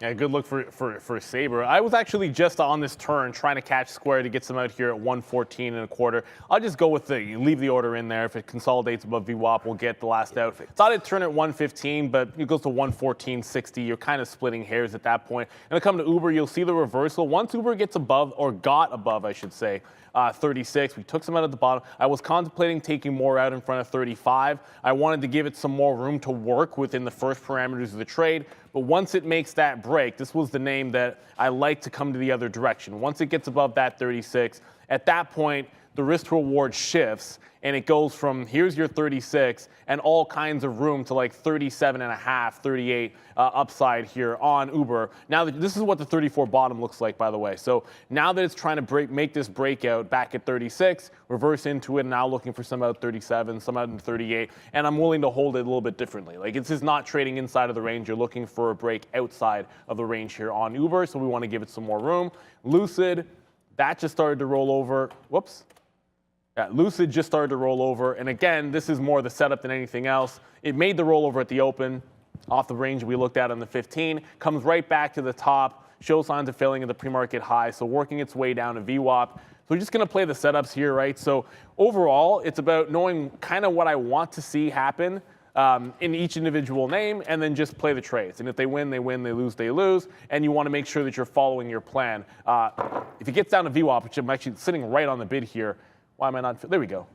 Yeah, good look for Sabre. I was actually just on this turn trying to catch Square to get some out here at 114 and a quarter. I'll just go with leave the order in there. If it consolidates above VWAP, we'll get the last out. Thought it'd turn at 115, but it goes to 114.60. You're kind of splitting hairs at that point. And to come to Uber, you'll see the reversal. Once Uber gets above, or got above, I should say, 36. We took some out at the bottom. I was contemplating taking more out in front of 35. I wanted to give it some more room to work within the first parameters of the trade. But once it makes that break, this was the name that I like to come to the other direction. Once it gets above that 36, at that point, the risk to reward shifts, and it goes from here's your 36 and all kinds of room to like 37 and a half, 38 upside here on Uber. Now this is what the 34 bottom looks like, by the way. So now that it's trying to make this breakout back at 36, reverse into it, and now looking for some out at 37, some out in 38, and I'm willing to hold it a little bit differently. Like it's just not trading inside of the range. You're looking for a break outside of the range here on Uber, so we want to give it some more room. Lucid, that just started to roll over. Whoops. Yeah, Lucid just started to roll over, and again, this is more the setup than anything else. It made the rollover at the open, off the range we looked at on the 15, comes right back to the top, shows signs of filling at the pre-market high, so working its way down to VWAP. So we're just going to play the setups here, right? So overall, it's about knowing kind of what I want to see happen in each individual name, and then just play the trades. And if they win, they win. They lose, they lose. And you want to make sure that you're following your plan. If it gets down to VWAP, which I'm actually sitting right on the bid here, why am I not? There we go.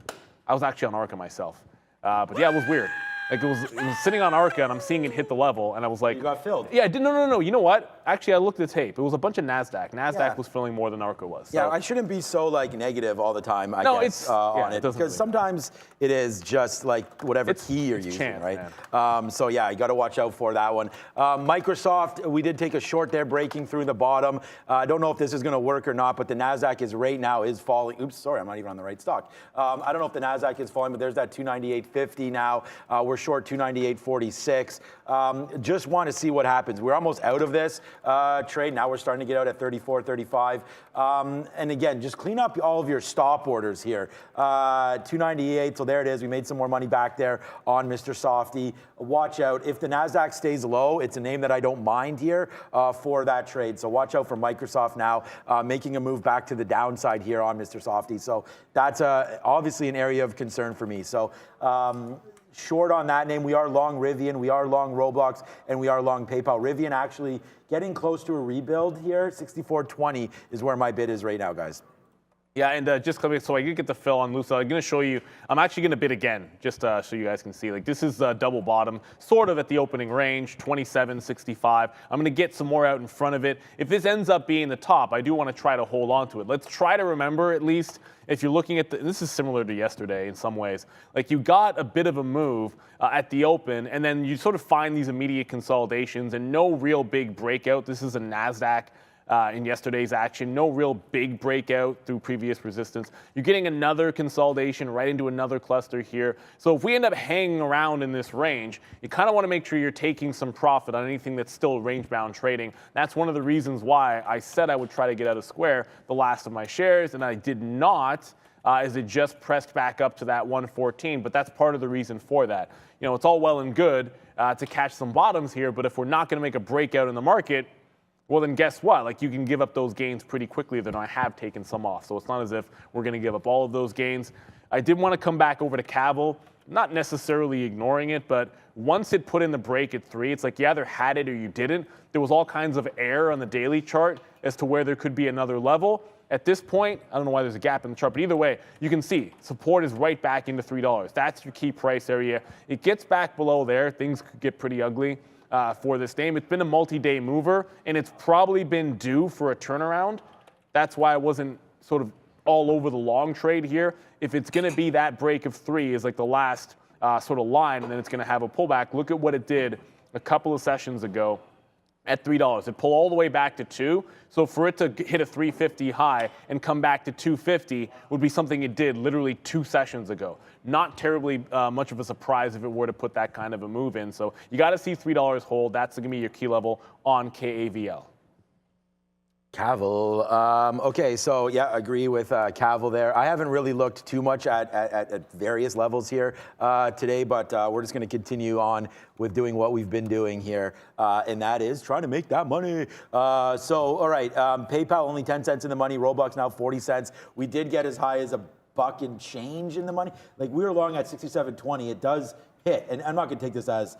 I was actually on ARCA myself. But yeah, it was weird. Like it was sitting on ARCA, and I'm seeing it hit the level, and I was like, You got filled. Yeah, no. You know what? Actually, I looked at the tape. It was a bunch of NASDAQ. NASDAQ was filling more than ARCA was. So. Yeah, I shouldn't be so like negative all the time, I No, guess, it's- on yeah, it it doesn't because really sometimes it is just like whatever It's key you're using, chance, right? So yeah, you got to watch out for that one. Microsoft, we did take a short there, breaking through the bottom. I don't know if this is going to work or not, but the NASDAQ is right now is falling. Oops, sorry, I'm not even on the right stock. I don't know if the NASDAQ is falling, but there's that 298.50 now. We're short 298.46. Just want to see what happens. We're almost out of this trade. Now we're starting to get out at 34.35. And again, just clean up all of your stop orders here. 298, so there it is. We made some more money back there on Mr. Softy. Watch out. If the NASDAQ stays low, it's a name that I don't mind here for that trade. So watch out for Microsoft now, making a move back to the downside here on Mr. Softy. So that's obviously an area of concern for me. So short on that name. We are long Rivian, we are long Roblox, and we are long PayPal. Rivian actually getting close to a rebuild here. 64.20 is where my bid is right now, guys. Yeah, and just coming, so I did get the fill on Lusa. I'm going to show you, I'm actually going to bid again, just so you guys can see. Like this is double bottom, sort of at the opening range, 27.65. I'm going to get some more out in front of it. If this ends up being the top, I do want to try to hold on to it. Let's try to remember at least, if you're looking at this is similar to yesterday in some ways. Like you got a bit of a move at the open, and then you sort of find these immediate consolidations and no real big breakout. This is a NASDAQ. In yesterday's action, no real big breakout through previous resistance. You're getting another consolidation right into another cluster here. So if we end up hanging around in this range, you kind of want to make sure you're taking some profit on anything that's still range-bound trading. That's one of the reasons why I said I would try to get out of Square the last of my shares, and I did not, as it just pressed back up to that 114. But that's part of the reason for that. You know, it's all well and good to catch some bottoms here, but if we're not going to make a breakout in the market, well, then guess what? Like you can give up those gains pretty quickly. Then I have taken some off. So it's not as if we're going to give up all of those gains. I did want to come back over to Cavill, not necessarily ignoring it, but once it put in the break at 3, it's like you either had it or you didn't. There was all kinds of air on the daily chart as to where there could be another level. At this point, I don't know why there's a gap in the chart, but either way, you can see support is right back into $3. That's your key price area. It gets back below there. Things could get pretty ugly. For this name. It's been a multi-day mover, and it's probably been due for a turnaround. That's why I wasn't sort of all over the long trade here. If it's going to be that break of 3 is like the last sort of line, and then it's going to have a pullback. Look at what it did a couple of sessions ago at $3. It pulled all the way back to 2. So for it to hit a 350 high and come back to 250 would be something it did literally 2 sessions ago. Not terribly much of a surprise if it were to put that kind of a move in. So you got to see $3 hold. That's going to be your key level on KAVL. Cavill. Okay, so yeah, agree with Cavill there. I haven't really looked too much at various levels here today, but we're just going to continue on with doing what we've been doing here, and that is trying to make that money. So, all right, PayPal only 10 cents in the money. Roblox now 40 cents. We did get as high as a buck and change in the money. Like we were long at 67.20. It does hit, and I'm not going to take this as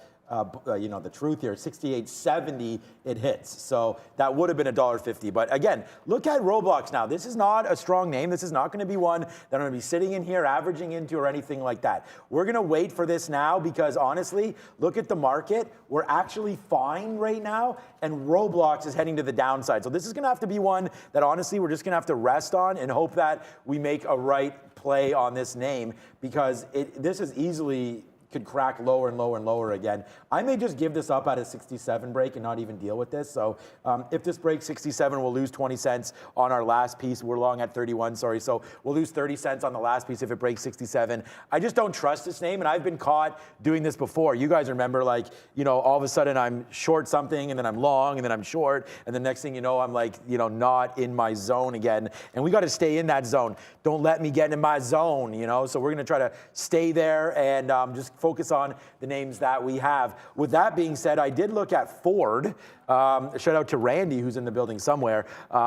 you know, the truth here. 68.70 it hits. So that would have been $1.50. But again, look at Roblox now. This is not a strong name. This is not going to be one that I'm going to be sitting in here averaging into or anything like that. We're going to wait for this now because honestly, look at the market. We're actually fine right now, and Roblox is heading to the downside. So this is going to have to be one that honestly we're just going to have to rest on and hope that we make a right play on this name, because this is easily could crack lower and lower and lower again. I may just give this up at a 67 break and not even deal with this. So if this breaks 67, we'll lose 20 cents on our last piece. We're long at 31, sorry. So we'll lose 30 cents on the last piece if it breaks 67. I just don't trust this name, and I've been caught doing this before. You guys remember, like, you know, all of a sudden I'm short something, and then I'm long, and then I'm short, and the next thing you know, I'm like, you know, not in my zone again. And we got to stay in that zone. Don't let me get in my zone, you know? So we're going to try to stay there and just focus on the names that we have. With that being said, I did look at Ford. Shout out to Randy, who's in the building somewhere.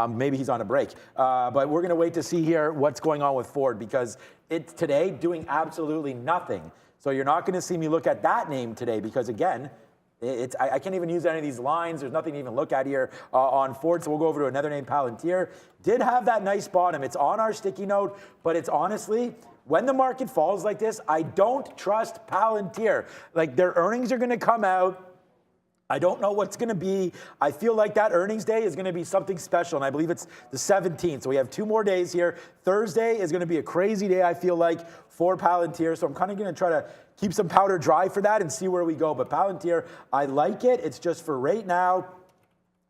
Maybe he's on a break. But we're going to wait to see here what's going on with Ford, because it's today doing absolutely nothing. So you're not going to see me look at that name today because, again, I can't even use any of these lines. There's nothing to even look at here on Ford. So we'll go over to another name, Palantir. Did have that nice bottom. It's on our sticky note, but it's honestly, when the market falls like this, I don't trust Palantir. Like, their earnings are going to come out. I don't know what's going to be. I feel like that earnings day is going to be something special, and I believe it's the 17th. So we have 2 more days here. Thursday is going to be a crazy day, I feel like, for Palantir. So I'm kind of going to try to keep some powder dry for that and see where we go. But Palantir, I like it. It's just for right now.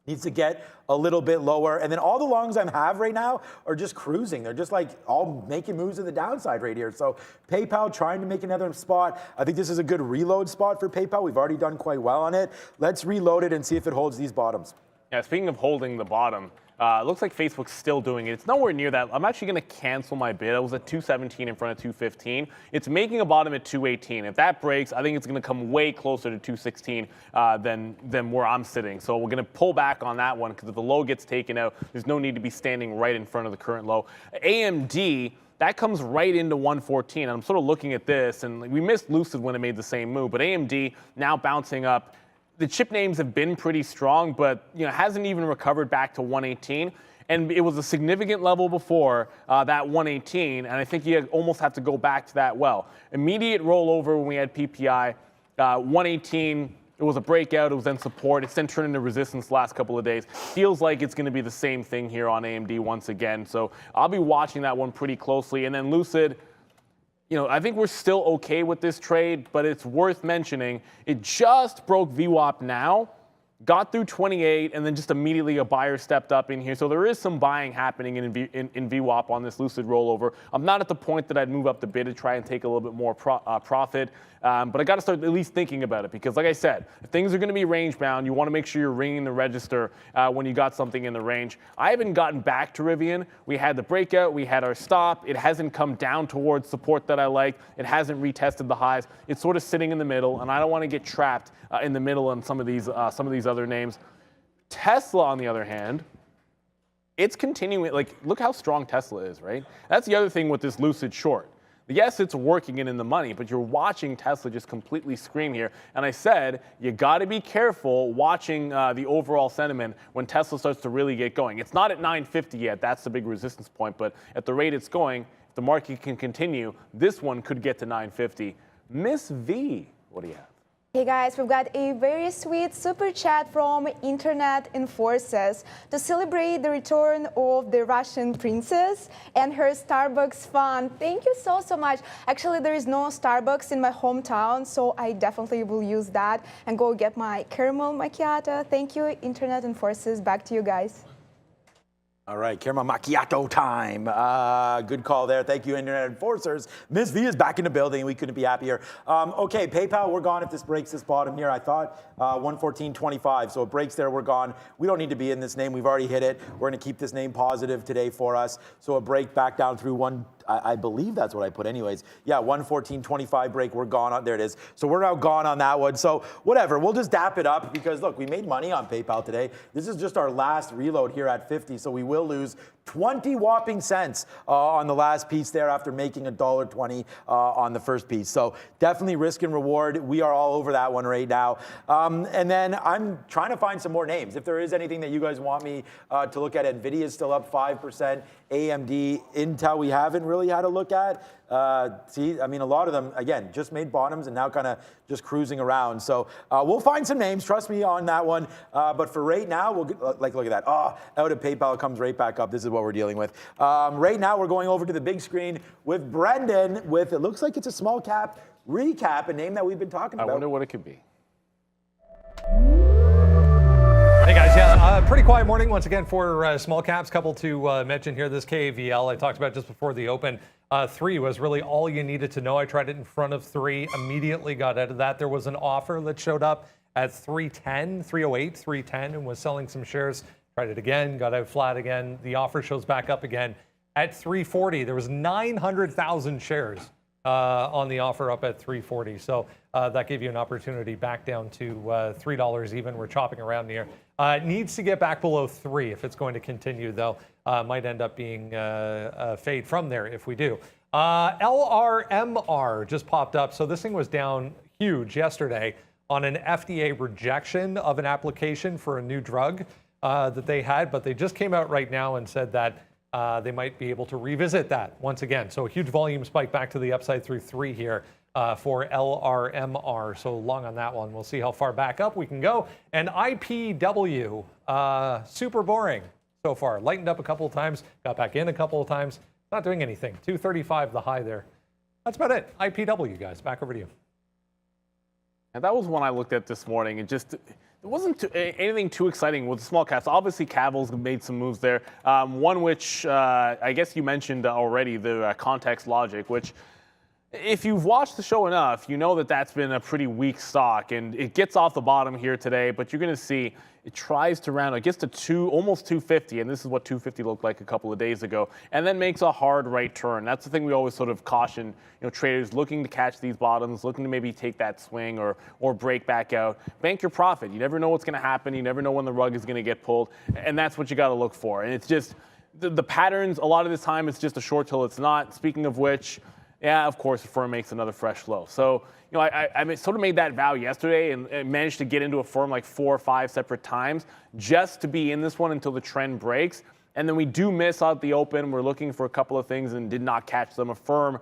Needs to get a little bit lower. And then all the longs I have right now are just cruising. They're just like all making moves to the downside right here. So PayPal trying to make another spot. I think this is a good reload spot for PayPal. We've already done quite well on it. Let's reload it and see if it holds these bottoms. Yeah, speaking of holding the bottom, looks like Facebook's still doing it. It's nowhere near that. I'm actually going to cancel my bid. I was at 217 in front of 215. It's making a bottom at 218. If that breaks, I think it's going to come way closer to 216 than where I'm sitting. So we're going to pull back on that one because if the low gets taken out, there's no need to be standing right in front of the current low. AMD, that comes right into 114. I'm sort of looking at this, and we missed Lucid when it made the same move, but AMD now bouncing up. The chip names have been pretty strong, but hasn't even recovered back to 118. And it was a significant level before that 118, and I think you almost have to go back to that well. Immediate rollover when we had PPI, 118, it was a breakout, it was then support, it's then turned into resistance the last couple of days. Feels like it's going to be the same thing here on AMD once again. So I'll be watching that one pretty closely. And then Lucid, I think we're still okay with this trade, but it's worth mentioning. It just broke VWAP now, got through 28, and then just immediately a buyer stepped up in here. So there is some buying happening in VWAP on this Lucid rollover. I'm not at the point that I'd move up the bid to try and take a little bit more profit, but I got to start at least thinking about it because, like I said, if things are going to be range bound, you want to make sure you're ringing the register when you got something in the range. I haven't gotten back to Rivian. We had the breakout, we had our stop. It hasn't come down towards support that I like. It hasn't retested the highs. It's sort of sitting in the middle, and I don't want to get trapped in the middle on some of these other names. Tesla, on the other hand, it's continuing. Like, look how strong Tesla is, right? That's the other thing with this Lucid short. Yes, it's working and in the money, but you're watching Tesla just completely scream here. And I said, you got to be careful watching the overall sentiment when Tesla starts to really get going. It's not at 950 yet. That's the big resistance point. But at the rate it's going, if the market can continue, this one could get to 950. Miss V, what do you have? Hey guys, we've got a very sweet super chat from Internet Enforcers to celebrate the return of the Russian princess and her Starbucks fun. Thank you so much. Actually, there is no Starbucks in my hometown, so I definitely will use that and go get my caramel macchiato. Thank you, Internet Enforcers. Back to you guys. All right, caramel macchiato time. Good call there. Thank you, Internet Enforcers. Miss V is back in the building. We couldn't be happier. Okay, PayPal, we're gone if this breaks this bottom here. I thought 114.25, so it breaks there, we're gone. We don't need to be in this name. We've already hit it. We're going to keep this name positive today for us. So a break back down through I believe that's what I put anyways. Yeah, 114.25 break, we're gone. There it is. So we're now gone on that one. So whatever, we'll just dap it up because look, we made money on PayPal today. This is just our last reload here at 50, so we will lose 20 whopping cents on the last piece there after making $1.20 on the first piece. So definitely risk and reward. We are all over that one right now. And then I'm trying to find some more names. If there is anything that you guys want me to look at, NVIDIA is still up 5%. AMD, Intel, we haven't really had a look at. See, I mean, a lot of them, again, just made bottoms and now kind of just cruising around. So we'll find some names, trust me on that one. But for right now, we'll get, look at that. Oh, out of PayPal, it comes right back up. This is what we're dealing with. Right now, we're going over to the big screen with Brendan with, it looks like it's a small cap recap, a name that we've been talking about. I wonder what it could be. Hey guys, yeah, pretty quiet morning once again for small caps. Couple to mention here. This KAVL I talked about just before the open. 3 was really all you needed to know. I tried it in front of 3, immediately got out of that. There was an offer that showed up at 310, 308, 310, and was selling some shares. Tried it again, got out flat again. The offer shows back up again at 340. There was 900,000 shares on the offer up at 340. So that gave you an opportunity back down to $3 even. We're chopping around near It needs to get back below 3 if it's going to continue, though. Might end up being a fade from there if we do. LRMR just popped up. So this thing was down huge yesterday on an FDA rejection of an application for a new drug that they had, but they just came out right now and said that they might be able to revisit that once again. So a huge volume spike back to the upside through 3 here for LRMR. So long on that one. We'll see how far back up we can go. And IPW, super boring so far. Lightened up a couple of times, got back in a couple of times. Not doing anything. 235 the high there. That's about it. IPW, guys. Back over to you. And that was one I looked at this morning, and just there wasn't anything too exciting with the small caps. Obviously, Cavil's made some moves there. One which I guess you mentioned already, the Context Logic, which if you've watched the show enough, you know that that's been a pretty weak stock, and it gets off the bottom here today, but you're going to see it tries to round, it gets to almost 250, and this is what 250 looked like a couple of days ago, and then makes a hard right turn. That's the thing we always sort of caution, traders looking to catch these bottoms, looking to maybe take that swing or break back out. Bank your profit. You never know what's going to happen. You never know when the rug is going to get pulled, and that's what you got to look for. And it's just the patterns. A lot of this time, it's just a short till it's not. Speaking of which, yeah, of course, the firm makes another fresh low. So, I sort of made that vow yesterday and managed to get into a firm like 4 or 5 separate times just to be in this one until the trend breaks. And then we do miss out the open. We're looking for a couple of things and did not catch them. A firm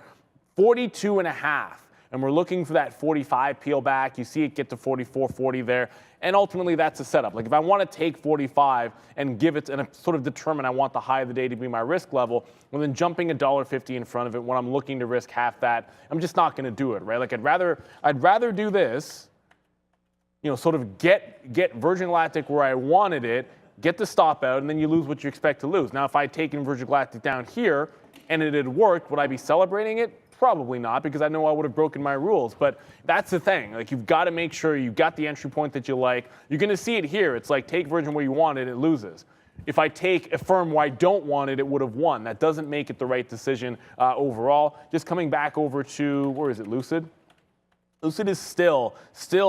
42.5. And we're looking for that 45 peel back. You see it get to 44.40 there. And ultimately, that's a setup. Like if I want to take 45 and give it and sort of determine I want the high of the day to be my risk level, well, then jumping $1.50 in front of it when I'm looking to risk half that, I'm just not going to do it, right? Like I'd rather do this, sort of get Virgin Galactic where I wanted it, get the stop out, and then you lose what you expect to lose. Now, if I'd taken Virgin Galactic down here and it had worked, would I be celebrating it? Probably not, because I know I would have broken my rules. But that's the thing. Like, you've got to make sure you've got the entry point that you like. You're going to see it here. It's like take Virgin where you want it, it loses. If I take a firm where I don't want it, it would have won. That doesn't make it the right decision overall. Just coming back over to, where is it, Lucid? Lucid is still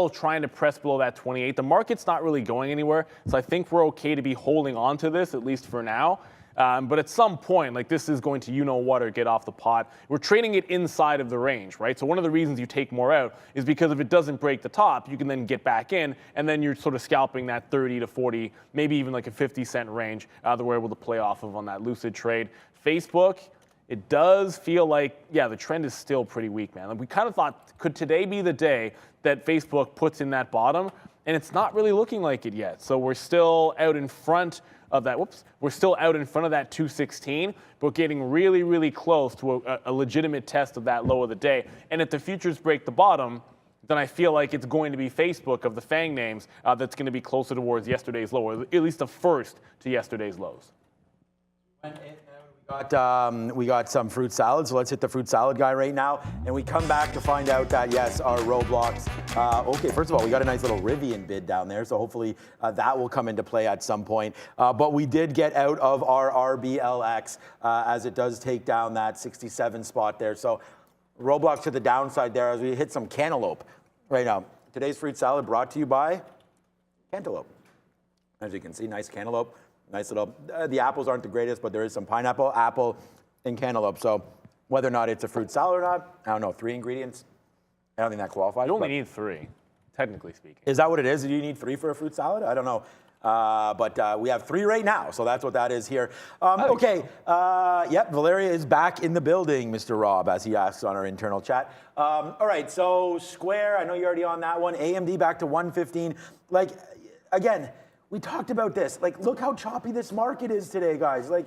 trying to press below that 28. The market's not really going anywhere, so I think we're okay to be holding on to this, at least for now. But at some point, like this is going to what or get off the pot. We're trading it inside of the range, right? So one of the reasons you take more out is because if it doesn't break the top, you can then get back in, and then you're sort of scalping that 30 to 40, maybe even like a 50-cent range that we're able to play off of on that Lucid trade. Facebook, it does feel like, the trend is still pretty weak, man. Like we kind of thought, could today be the day that Facebook puts in that bottom? And it's not really looking like it yet. So we're still out in front of that. We're still out in front of that 216, but getting really, really close to a legitimate test of that low of the day. And if the futures break the bottom, then I feel like it's going to be Facebook of the FANG names that's going to be closer towards yesterday's low, or at least the first to yesterday's lows. We got some fruit salad, so let's hit the fruit salad guy right now. And we come back to find out that, yes, our Roblox. Okay, first of all, we got a nice little Rivian bid down there, so hopefully that will come into play at some point. But we did get out of our RBLX as it does take down that 67 spot there. So Roblox to the downside there as we hit some cantaloupe right now. Today's fruit salad brought to you by Cantaloupe. As you can see, nice cantaloupe. Nice little, the apples aren't the greatest, but there is some pineapple, apple, and cantaloupe. So whether or not it's a fruit salad or not, I don't know, 3 ingredients. I don't think that qualifies. You only need 3, technically speaking. Is that what it is? Do you need 3 for a fruit salad? I don't know. But we have 3 right now, so that's what that is here. Okay, yep, Valeria is back in the building, Mr. Rob, as he asks on our internal chat. All right, so Square, I know you're already on that one. AMD back to 115. Like, again, we talked about this. Like, look how choppy this market is today, guys. Like,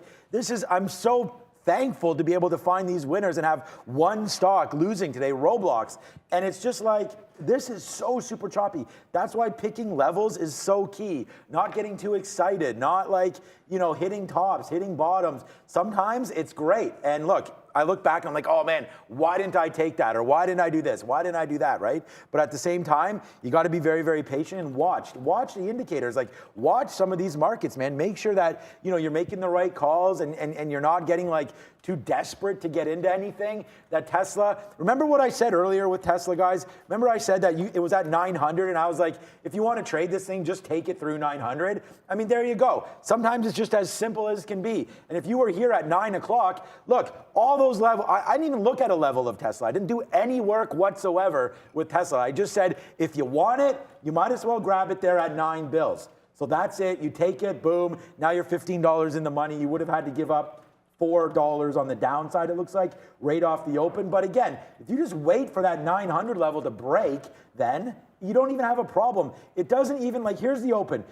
I'm so thankful to be able to find these winners and have one stock losing today, Roblox. And it's just like, this is so super choppy. That's why picking levels is so key. Not getting too excited, not like, hitting tops, hitting bottoms. Sometimes it's great. And look, I look back and I'm like, oh man, why didn't I take that? Or why didn't I do this? Why didn't I do that, right? But at the same time, you got to be very, very patient and watch the indicators. Like, watch some of these markets, man. Make sure that, you know, you're making the right calls and you're not getting like too desperate to get into anything. That Tesla, remember what I said earlier with Tesla, guys? Remember I said that it was at 900 and I was like, if you want to trade this thing, just take it through 900. I mean, there you go. Sometimes it's just as simple as can be. And if you were here at 9 o'clock, look, all those levels, I didn't even look at a level of Tesla. I didn't do any work whatsoever with Tesla. I just said, if you want it, you might as well grab it there at 9 bills. So that's it. You take it, boom. Now you're $15 in the money. You would have had to give up $4 on the downside, it looks like, right off the open. But again, if you just wait for that 900 level to break, then you don't even have a problem. It doesn't even, like, here's the open.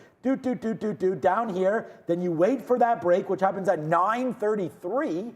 Down here. Then you wait for that break, which happens at 933.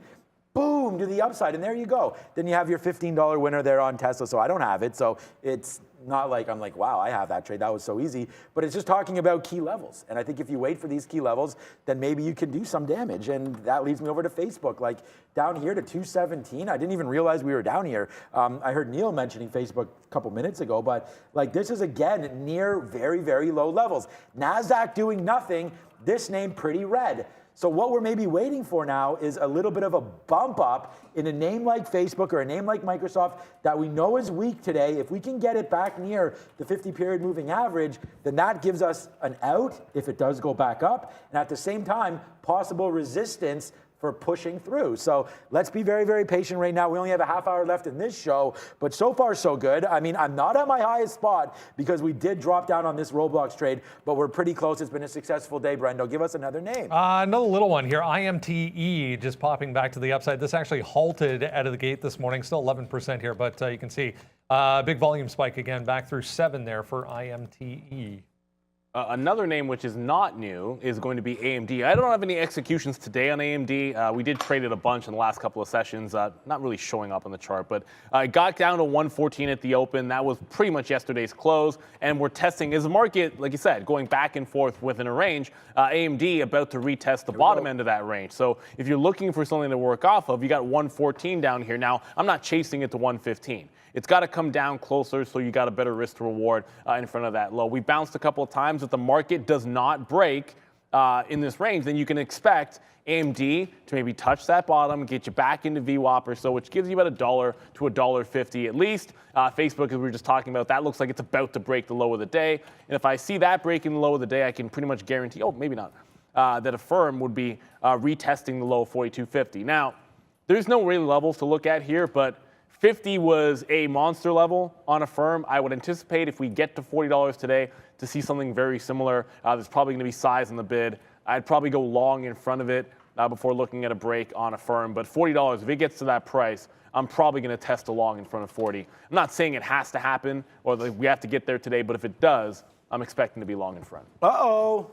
Boom, to the upside, and there you go. Then you have your $15 winner there on Tesla. So I don't have it, so it's not like I'm like, wow, I have that trade. That was so easy. But it's just talking about key levels. And I think if you wait for these key levels, then maybe you can do some damage. And that leads me over to Facebook. Like, down here to 217. I didn't even realize we were down here. I heard Neil mentioning Facebook a couple minutes ago, but like, this is again near very, very low levels. NASDAQ doing nothing. This name pretty red. So what we're maybe waiting for now is a little bit of a bump up in a name like Facebook or a name like Microsoft that we know is weak today. If we can get it back near the 50-period moving average, then that gives us an out if it does go back up. And at the same time, possible resistance for pushing through. So let's be very, very patient right now. We only have a half hour left in this show, but so far so good. I mean, I'm not at my highest spot because we did drop down on this Roblox trade, but we're pretty close. It's been a successful day. Brendo, give us another name. Another little one here, IMTE, just popping back to the upside. This actually halted out of the gate this morning, still 11% here, but you can see big volume spike again, back through 7 there for IMTE. Another name which is not new is going to be AMD. I don't have any executions today on AMD. We did trade it a bunch in the last couple of sessions, not really showing up on the chart, but it got down to 114 at the open. That was pretty much yesterday's close, and we're testing, is the market, like you said, going back and forth within a range. AMD about to retest the bottom end of that range. So if you're looking for something to work off of, you got 114 down here. Now, I'm not chasing it to 115. It's got to come down closer, so you got a better risk to reward in front of that low. We bounced a couple of times. If the market does not break in this range, then you can expect AMD to maybe touch that bottom, get you back into VWAP or so, which gives you about $1 to $1.50 at least. Facebook, as we were just talking about, that looks like it's about to break the low of the day. And if I see that breaking the low of the day, I can pretty much guarantee, oh, maybe not, that a firm would be retesting the low of 42.50. Now, there's no real levels to look at here, but 50 was a monster level on a firm. I would anticipate if we get to $40 today to see something very similar. There's probably going to be size in the bid. I'd probably go long in front of it before looking at a break on a firm. But $40, if it gets to that price, I'm probably going to test a long in front of 40. I'm not saying it has to happen or that we have to get there today, but if it does, I'm expecting to be long in front. Uh-oh.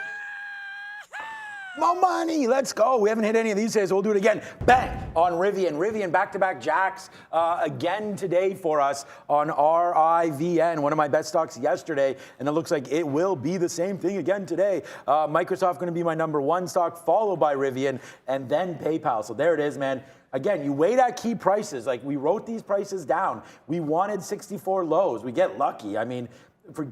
More money, let's go. We haven't hit any of these days, so we'll do it again. Bang, on Rivian. Rivian back-to-back jacks again today for us on RIVN, one of my bet stocks yesterday, and it looks like it will be the same thing again today. Microsoft going to be my number 1 stock, followed by Rivian, and then PayPal. So there it is, man. Again, you wait at key prices. Like, we wrote these prices down. We wanted 64 lows. We get lucky. I mean,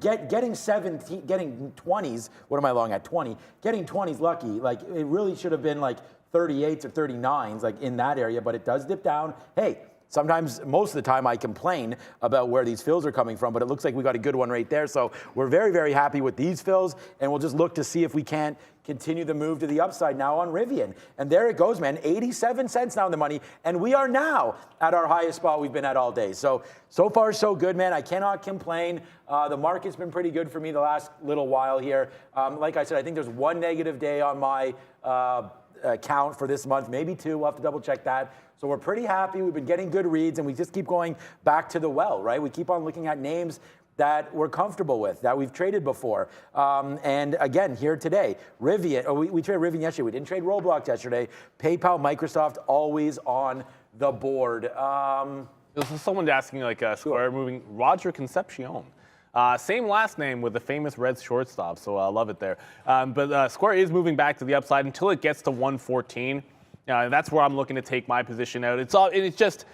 getting 20s, what am I long at, 20? Getting 20s lucky, like, it really should have been like 38s or 39s, like in that area, but it does dip down. Hey, sometimes, most of the time, I complain about where these fills are coming from, but it looks like we got a good one right there. So we're very, very happy with these fills, and we'll just look to see if we can't continue the move to the upside now on Rivian. And there it goes, man, 87 cents now in the money, and we are now at our highest spot we've been at all day. So far, so good, man. I cannot complain. The market's been pretty good for me the last little while here. Like I said, I think there's one negative day on my count for this month, maybe 2. We'll have to double check that. So we're pretty happy. We've been getting good reads, and we just keep going back to the well, right? We keep on looking at names that we're comfortable with, that we've traded before. And again, here today, Rivian, we traded Rivian yesterday. We didn't trade Roblox yesterday. PayPal, Microsoft, always on the board. This is someone asking, like, Square moving, Roger Concepcion. Same last name with the famous Reds shortstop, so I love it there. But Square is moving back to the upside until it gets to 114. That's where I'm looking to take my position out. It's just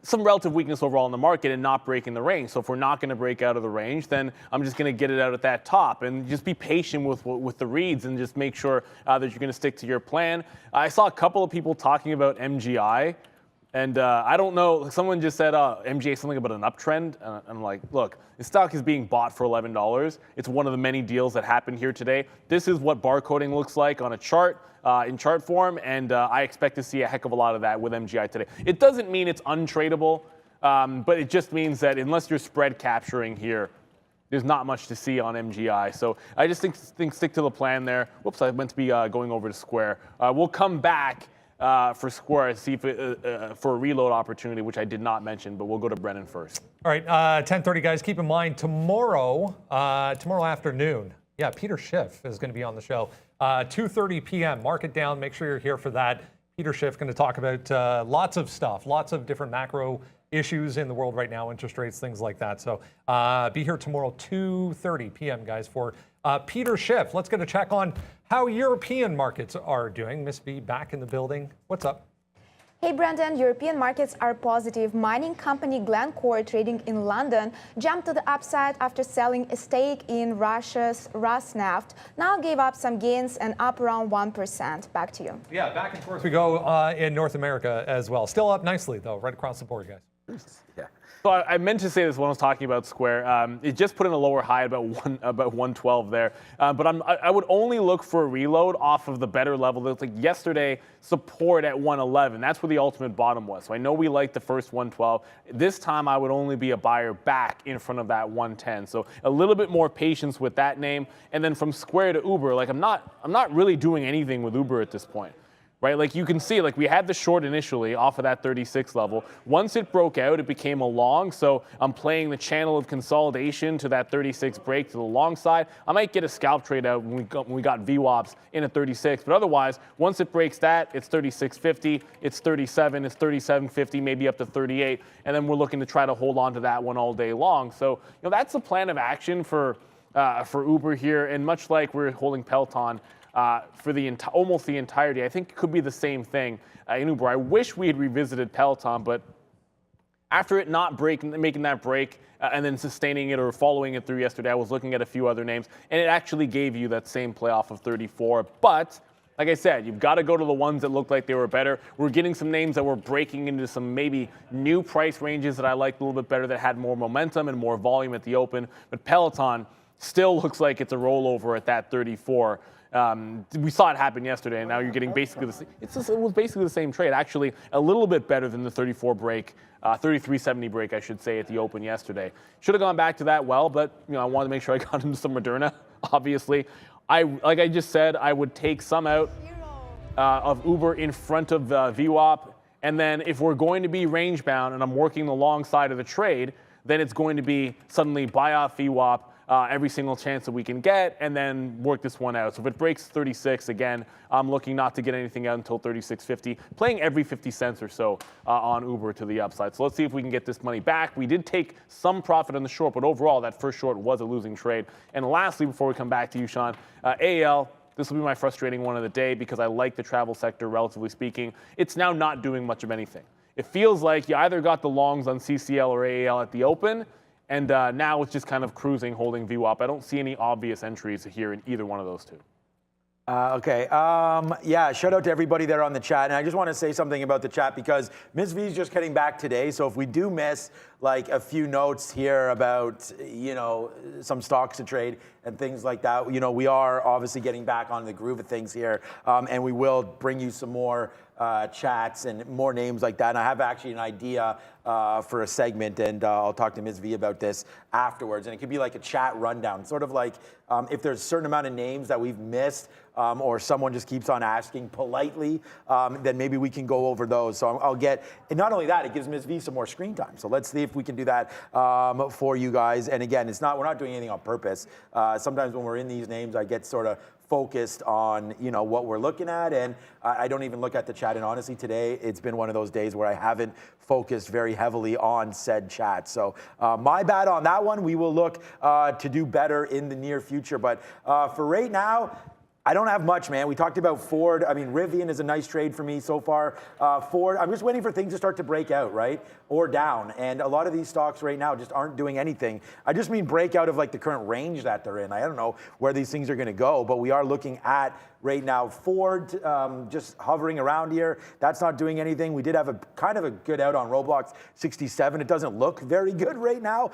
some relative weakness overall in the market and not breaking the range. So if we're not going to break out of the range, then I'm just going to get it out at that top and just be patient with the reads and just make sure that you're going to stick to your plan. I saw a couple of people talking about MGI. And I don't know, someone just said MGA something about an uptrend. I'm like, look, the stock is being bought for $11. It's one of the many deals that happened here today. This is what barcoding looks like on a chart, in chart form, and I expect to see a heck of a lot of that with MGI today. It doesn't mean it's untradeable, but it just means that unless you're spread capturing here, there's not much to see on MGI. So I just think stick to the plan there. Whoops, I meant to be going over to Square. We'll come back for Square, see if for a reload opportunity, which I did not mention, but we'll go to Brennan first. All right, 10:30, guys. Keep in mind tomorrow afternoon. Yeah, Peter Schiff is going to be on the show. 2:30 p.m. Mark it down. Make sure you're here for that. Peter Schiff going to talk about lots of stuff, lots of different macro issues in the world right now, interest rates, things like that. So be here tomorrow, 2:30 p.m., guys, for Peter Schiff. Let's get a check on how European markets are doing. Miss V back in the building. What's up? Hey, Brandon, European markets are positive. Mining company Glencore, trading in London, jumped to the upside after selling a stake in Russia's Rosneft. Now gave up some gains and up around 1%. Back to you. Yeah, back and forth we go in North America as well. Still up nicely, though, right across the board, guys. Yeah. So I meant to say this when I was talking about Square. It just put in a lower high about 112 there. But I would only look for a reload off of the better level. Like yesterday, support at 111. That's where the ultimate bottom was. So I know we liked the first 112. This time I would only be a buyer back in front of that 110. So a little bit more patience with that name. And then from Square to Uber, like I'm not really doing anything with Uber at this point. Right, like you can see, like we had the short initially off of that 36 level. Once it broke out, it became a long. So I'm playing the channel of consolidation to that 36 break to the long side. I might get a scalp trade out when we got VWAPs in at 36, but otherwise, once it breaks that, it's 36.50, it's 37, it's 37.50, maybe up to 38, and then we're looking to try to hold on to that one all day long. So that's the plan of action for Uber here, and much like we're holding Peloton. For almost the entirety. I think it could be the same thing in Uber. I wish we had revisited Peloton, but after it not making that break and then sustaining it or following it through yesterday, I was looking at a few other names, and it actually gave you that same playoff of 34. But like I said, you've got to go to the ones that looked like they were better. We're getting some names that were breaking into some maybe new price ranges that I liked a little bit better, that had more momentum and more volume at the open. But Peloton still looks like it's a rollover at that 34. We saw it happen yesterday, and now you're getting basically the same. It was basically the same trade, actually a little bit better than the 34 break, 33.70 break, I should say, at the open yesterday. Should have gone back to that well, but I wanted to make sure I got into some Moderna. Obviously, like I just said, I would take some out of Uber in front of VWAP, and then if we're going to be range bound and I'm working the long side of the trade, then it's going to be suddenly buy off VWAP. Every single chance that we can get, and then work this one out. So if it breaks 36, again, I'm looking not to get anything out until 36.50, playing every 50 cents or so on Uber to the upside. So let's see if we can get this money back. We did take some profit on the short, but overall, that first short was a losing trade. And lastly, before we come back to you, Sean, AL, this will be my frustrating one of the day because I like the travel sector, relatively speaking. It's now not doing much of anything. It feels like you either got the longs on CCL or AAL at the open, and now it's just kind of cruising, holding VWAP. I don't see any obvious entries here in either one of those two. Okay. Yeah, shout out to everybody there on the chat. And I just want to say something about the chat because Ms. V is just getting back today. So if we do miss like a few notes here about, some stocks to trade and things like that, we are obviously getting back on the groove of things here. And we will bring you some more chats and more names like that. And I have actually an idea for a segment, and I'll talk to Ms. V about this afterwards. And it could be like a chat rundown, sort of like if there's a certain amount of names that we've missed or someone just keeps on asking politely, then maybe we can go over those. So I'll get, and not only that, it gives Ms. V some more screen time. So let's see if we can do that for you guys. And again, we're not doing anything on purpose. Sometimes when we're in these names, I get sort of focused on what we're looking at, and I don't even look at the chat. And honestly, today it's been one of those days where I haven't focused very heavily on said chat. So my bad on that one. We will look to do better in the near future. But for right now, I don't have much, man. We talked about Ford. I mean, Rivian is a nice trade for me so far. Ford, I'm just waiting for things to start to break out, right? Or down. And a lot of these stocks right now just aren't doing anything. I just mean break out of like the current range that they're in. I don't know where these things are going to go, but we are looking at right now Ford just hovering around here. That's not doing anything. We did have a kind of a good out on Roblox 67. It doesn't look very good right now.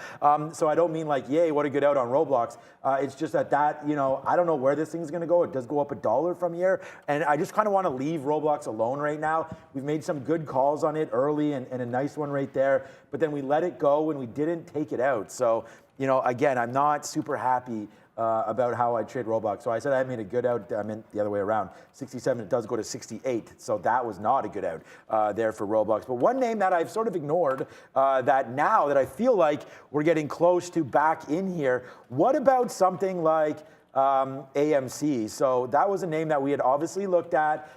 So I don't mean like, yay, what a good out on Roblox. It's just that, you know, I don't know where this thing's going to go. It does go up $1 from here. And I just kind of want to leave Roblox alone right now. We've made some good calls on it early and a nice one right there. But then we let it go and we didn't take it out. So, you know, again, I'm not super happy about how I trade Roblox. So I said I made a good out. I meant the other way around. 67, it does go to 68. So that was not a good out there for Roblox. But one name that I've sort of ignored that now that I feel like we're getting close to back in here, what about something like AMC? So that was a name that we had obviously looked at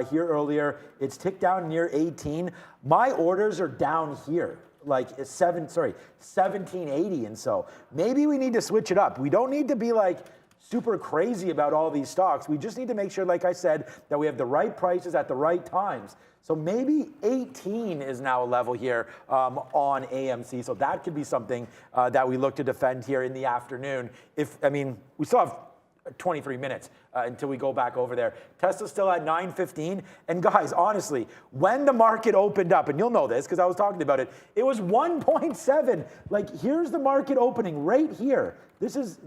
here earlier. It's ticked down near 18. My orders are down here. Like 1780, and so maybe we need to switch it up. We don't need to be like super crazy about all these stocks. We just need to make sure, like I said, that we have the right prices at the right times. So maybe 18 is now a level here on AMC. So that could be something that we look to defend here in the afternoon. I mean, we still have 23 minutes until we go back over there. Tesla's still at 915. And guys, honestly, when the market opened up, and you'll know this because I was talking about it, it was 1.7. Like, here's the market opening right here. This is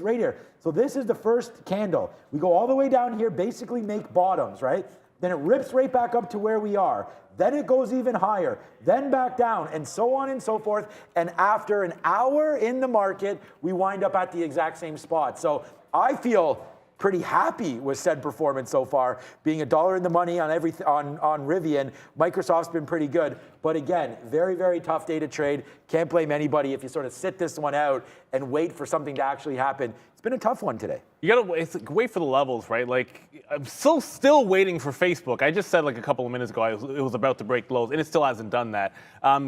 right here. So this is the first candle. We go all the way down here, basically make bottoms, right? Then it rips right back up to where we are. Then it goes even higher, then back down, and so on and so forth. And after an hour in the market, we wind up at the exact same spot. So I feel pretty happy with said performance so far, being $1 in the money on on Rivian. Microsoft's been pretty good, but again, very, very tough day to trade. Can't blame anybody if you sort of sit this one out and wait for something to actually happen. It's been a tough one today. You gotta wait for the levels, right? Like, I'm still waiting for Facebook. I just said like a couple of minutes ago it was about to break lows, and it still hasn't done that.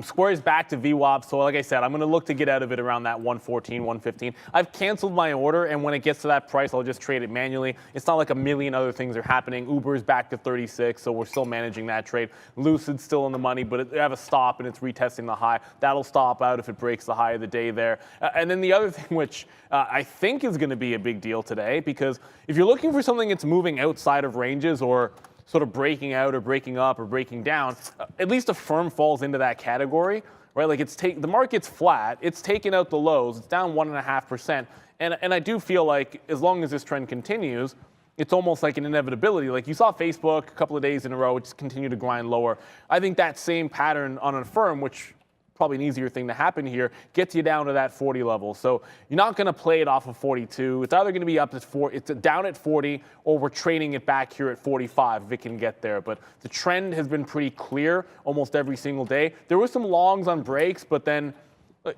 Square is back to VWAP, so like I said, I'm gonna look to get out of it around that 114, 115. I've canceled my order, and when it gets to that price, I'll just trade it manually. It's not like a million other things are happening. Uber is back to 36, so we're still managing that trade. Lucid's still in the money, but they have a stop, and it's retesting the high. That'll stop out if it breaks the high of the day there. And then the other thing, which I think is going to be a big deal today, because if you're looking for something that's moving outside of ranges or sort of breaking out or breaking up or breaking down, at least a firm falls into that category, right? Like the market's flat, it's taken out the lows, it's down 1.5%, and I do feel like as long as this trend continues, it's almost like an inevitability. Like you saw Facebook a couple of days in a row, just continue to grind lower. I think that same pattern on a firm, which probably an easier thing to happen here, gets you down to that 40 level. So you're not going to play it off of 42. It's either going to be up at it's down at 40, or we're trading it back here at 45 if it can get there. But the trend has been pretty clear almost every single day. There were some longs on breaks, but then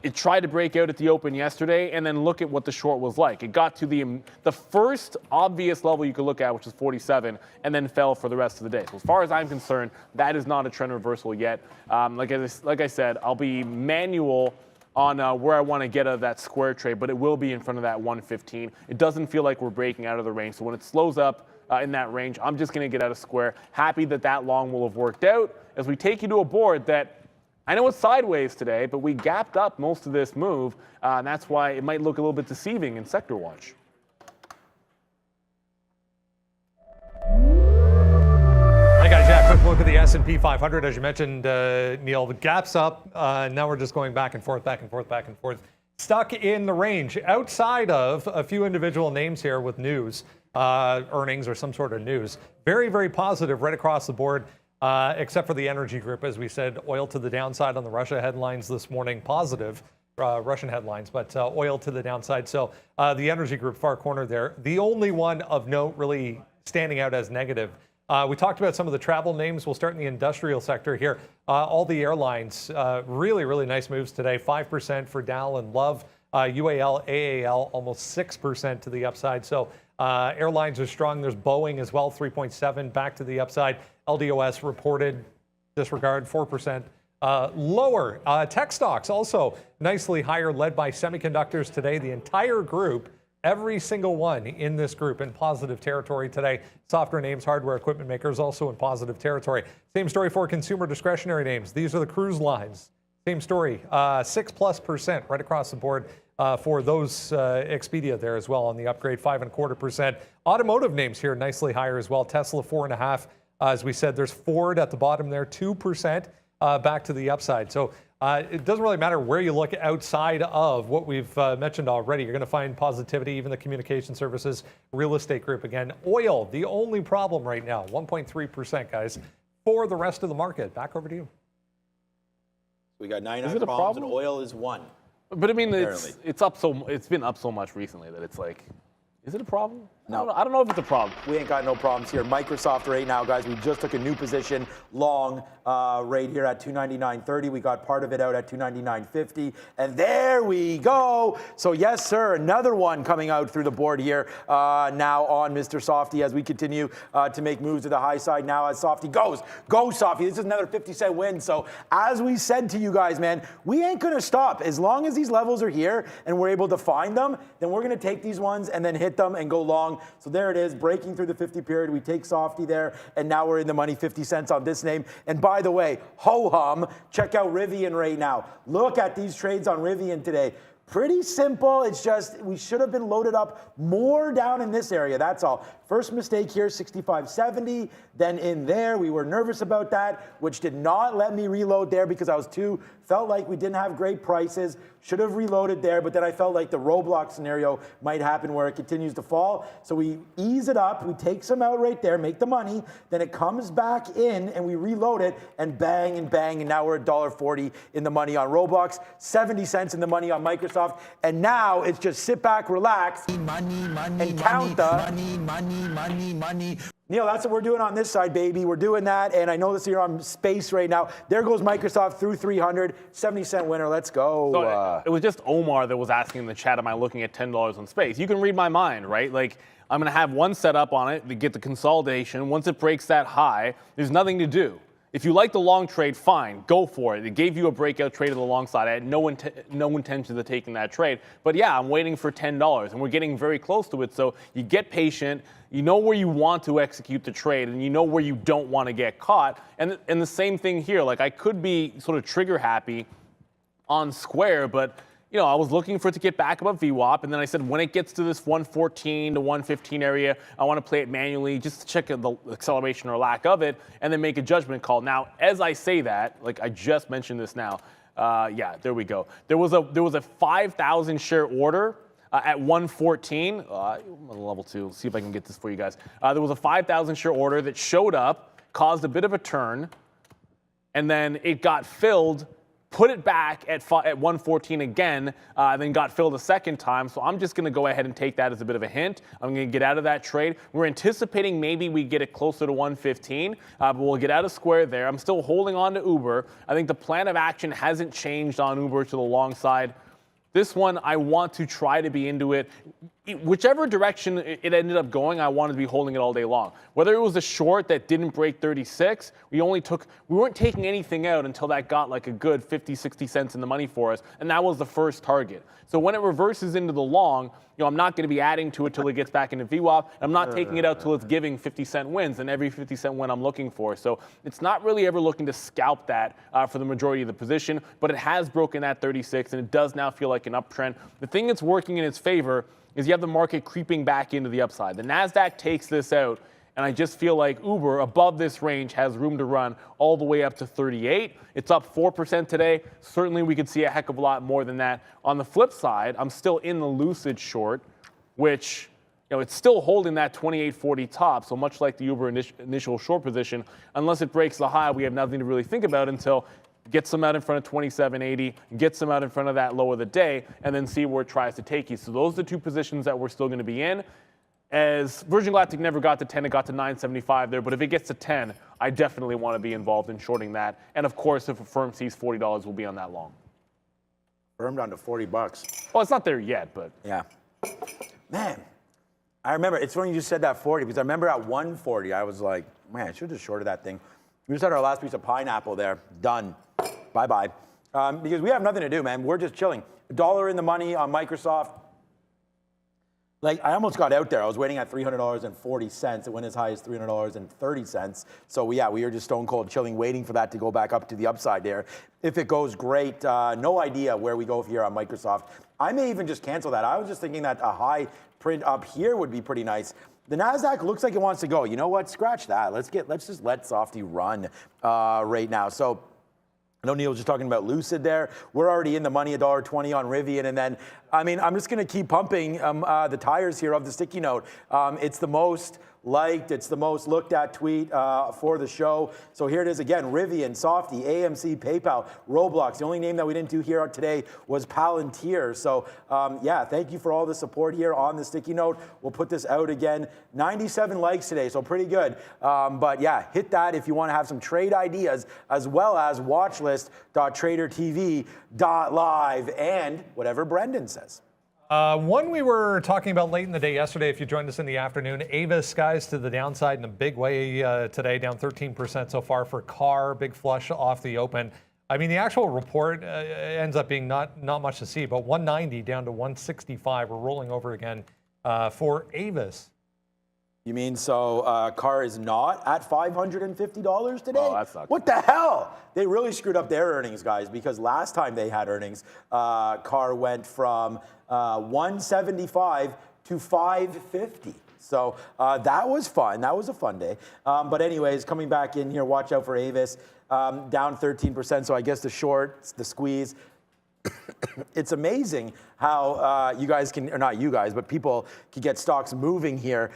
it tried to break out at the open yesterday, and then look at what the short was like. It got to the first obvious level you could look at, which is 47, and then fell for the rest of the day. So as far as I'm concerned, that is not a trend reversal yet. Like I said, I'll be manual on where I want to get out of that square trade, but it will be in front of that 115. It doesn't feel like we're breaking out of the range. So when it slows up in that range, I'm just going to get out of square. Happy that long will have worked out as we take you to a board that I know it's sideways today, but we gapped up most of this move, and that's why it might look a little bit deceiving in Sector Watch. Hi guys, yeah, quick look at the S&P 500. As you mentioned, Neil, the gap's up. Now we're just going back and forth, back and forth, back and forth. Stuck in the range outside of a few individual names here with news, earnings or some sort of news. Very, very positive right across the board. Except for the energy group, as we said, oil to the downside on the Russia headlines this morning, positive Russian headlines, but oil to the downside. So the energy group, far corner there, the only one of note really standing out as negative. We talked about some of the travel names. We'll start in the industrial sector here. All the airlines, really, really nice moves today. 5% for Dow and Love. UAL, AAL, almost 6% to the upside. So airlines are strong. There's Boeing as well, 3.7 back to the upside. LDOS reported disregard 4% lower. Tech stocks also nicely higher, led by semiconductors today. The entire group Every single one in this group in positive territory today. Software names, hardware equipment makers also in positive territory. Same story for consumer discretionary names. These are the cruise lines. Same story, 6+% right across the board for those. Expedia there as well on the upgrade, 5.25%. Automotive names here nicely higher as well. Tesla 4.5%. As we said, there's Ford at the bottom there, 2% back to the upside. So it doesn't really matter where you look outside of what we've mentioned already. You're going to find positivity, even the communication services, real estate group again. Oil, the only problem right now, 1.3%, guys, for the rest of the market. Back over to you. We got 99 it a problems, and problem? oil is one. But I mean, Apparently. it's been up so much recently that it's like, is it a problem? No. I don't know if it's a problem. We ain't got no problems here. Microsoft right now, guys, we just took a new position long right here at 299.30. We got part of it out at 299.50. And there we go. So yes, sir, another one coming out through the board here now on Mr. Softy as we continue to make moves to the high side now as Softy goes. Go, Softy. This is another 50-cent win. So as we said to you guys, man, we ain't going to stop. As long as these levels are here and we're able to find them, then we're going to take these ones and then hit them and go long. So there it is, breaking through the 50 period. We take Softy there, and now we're in the money, 50 cents on this name. And by the way, ho-hum, check out Rivian right now. Look at these trades on Rivian today. Pretty simple. It's just we should have been loaded up more down in this area. That's all. First mistake here, 65.70. Then in there, we were nervous about that, which did not let me reload there because I was felt like we didn't have great prices. Should have reloaded there, but then I felt like the Roblox scenario might happen where it continues to fall. So we ease it up. We take some out right there, make the money. Then it comes back in and we reload it and bang and bang. And now we're at $1.40 in the money on Roblox, 70 cents in the money on Microsoft. And now it's just sit back, relax, and count the money. Neil, that's what we're doing on this side, baby. We're doing that, and I know this here on space right now. There goes Microsoft through 300, 70-cent winner. Let's go. So it was just Omar that was asking in the chat, am I looking at $10 on space? You can read my mind, right? Like, I'm going to have one set up on it to get the consolidation. Once it breaks that high, there's nothing to do. If you like the long trade, fine, go for it. It gave you a breakout trade to the long side. I had no intention of taking that trade. But yeah, I'm waiting for $10, and we're getting very close to it. So you get patient. You know where you want to execute the trade, and you know where you don't want to get caught. And the same thing here. Like, I could be sort of trigger happy on Square, but you know, I was looking for it to get back above VWAP, and then I said when it gets to this 114 to 115 area, I want to play it manually just to check the acceleration or lack of it, and then make a judgment call. Now, as I say that, like I just mentioned this now, yeah, there we go. There was a 5,000 share order at 114. I'm on level 2. Let's see if I can get this for you guys. There was a 5,000 share order that showed up, caused a bit of a turn, and then it got filled. Put it back at 114 again, then got filled a second time. So I'm just going to go ahead and take that as a bit of a hint. I'm going to get out of that trade. We're anticipating maybe we get it closer to 115, but we'll get out of Square there. I'm still holding on to Uber. I think the plan of action hasn't changed on Uber to the long side. This one, I want to try to be into it. Whichever direction it ended up going, I wanted to be holding it all day long. Whether it was a short that didn't break 36, we weren't taking anything out until that got like a good 50, 60 cents in the money for us, and that was the first target. So when it reverses into the long, you know, I'm not going to be adding to it till it gets back into VWAP. I'm not taking it out till it's giving 50-cent wins, and every 50-cent win I'm looking for. So it's not really ever looking to scalp that for the majority of the position, but it has broken that 36, and it does now feel like an uptrend. The thing that's working in its favor is you have the market creeping back into the upside. The NASDAQ takes this out, and I just feel like Uber above this range has room to run all the way up to 38. It's up 4% today. Certainly we could see a heck of a lot more than that. On the flip side, I'm still in the Lucid short, which, you know, it's still holding that 28.40 top. So much like the Uber initial short position, unless it breaks the high, we have nothing to really think about until get some out in front of 27.80, get some out in front of that low of the day, and then see where it tries to take you. So those are the two positions that we're still going to be in. As Virgin Galactic never got to 10, it got to 9.75 there. But if it gets to 10, I definitely want to be involved in shorting that. And of course, if a firm sees $40, we'll be on that long. Firm down to $40. Well, it's not there yet, but Yeah. Man, I remember, it's funny you just said that 40, because I remember at 140, I was like, man, I should have shorted that thing. We just had our last piece of pineapple there. Done. Bye-bye. Because we have nothing to do, man. We're just chilling. $1 in the money on Microsoft. Like, I almost got out there. I was waiting at $300.40. It went as high as $300.30. So, yeah, we were just stone cold chilling, waiting for that to go back up to the upside there. If it goes great, no idea where we go here on Microsoft. I may even just cancel that. I was just thinking that a high print up here would be pretty nice. The NASDAQ looks like it wants to go. You know what? Scratch that. Let's just let Softy run right now. So, I know Neil was just talking about Lucid there. We're already in the money, $1.20 on Rivian. And then, I mean, I'm just going to keep pumping the tires here of the sticky note. It's the most liked, it's the most looked at tweet for the show. So here it is again, Rivian, Softy, AMC, PayPal, Roblox. The only name that we didn't do here today was Palantir. So yeah, thank you for all the support here on the sticky note. We'll put this out again. 97 likes today, so pretty good. But yeah, hit that if you want to have some trade ideas, as well as watchlist.tradertv.live and whatever Brendan says. One we were talking about late in the day yesterday, if you joined us in the afternoon, Avis guys to the downside in a big way today, down 13% so far for CAR, big flush off the open. I mean, the actual report ends up being not much to see, but 190 down to 165. We're rolling over again for Avis. You mean so CAR is not at $550 today? Oh, that sucks. What the hell? They really screwed up their earnings, guys, because last time they had earnings, CAR went from 175 to 550. So that was fun. That was a fun day. But anyways, coming back in here, watch out for Avis. Down 13%. So I guess the short, the squeeze. It's amazing how you guys can, or not you guys, but people can get stocks moving here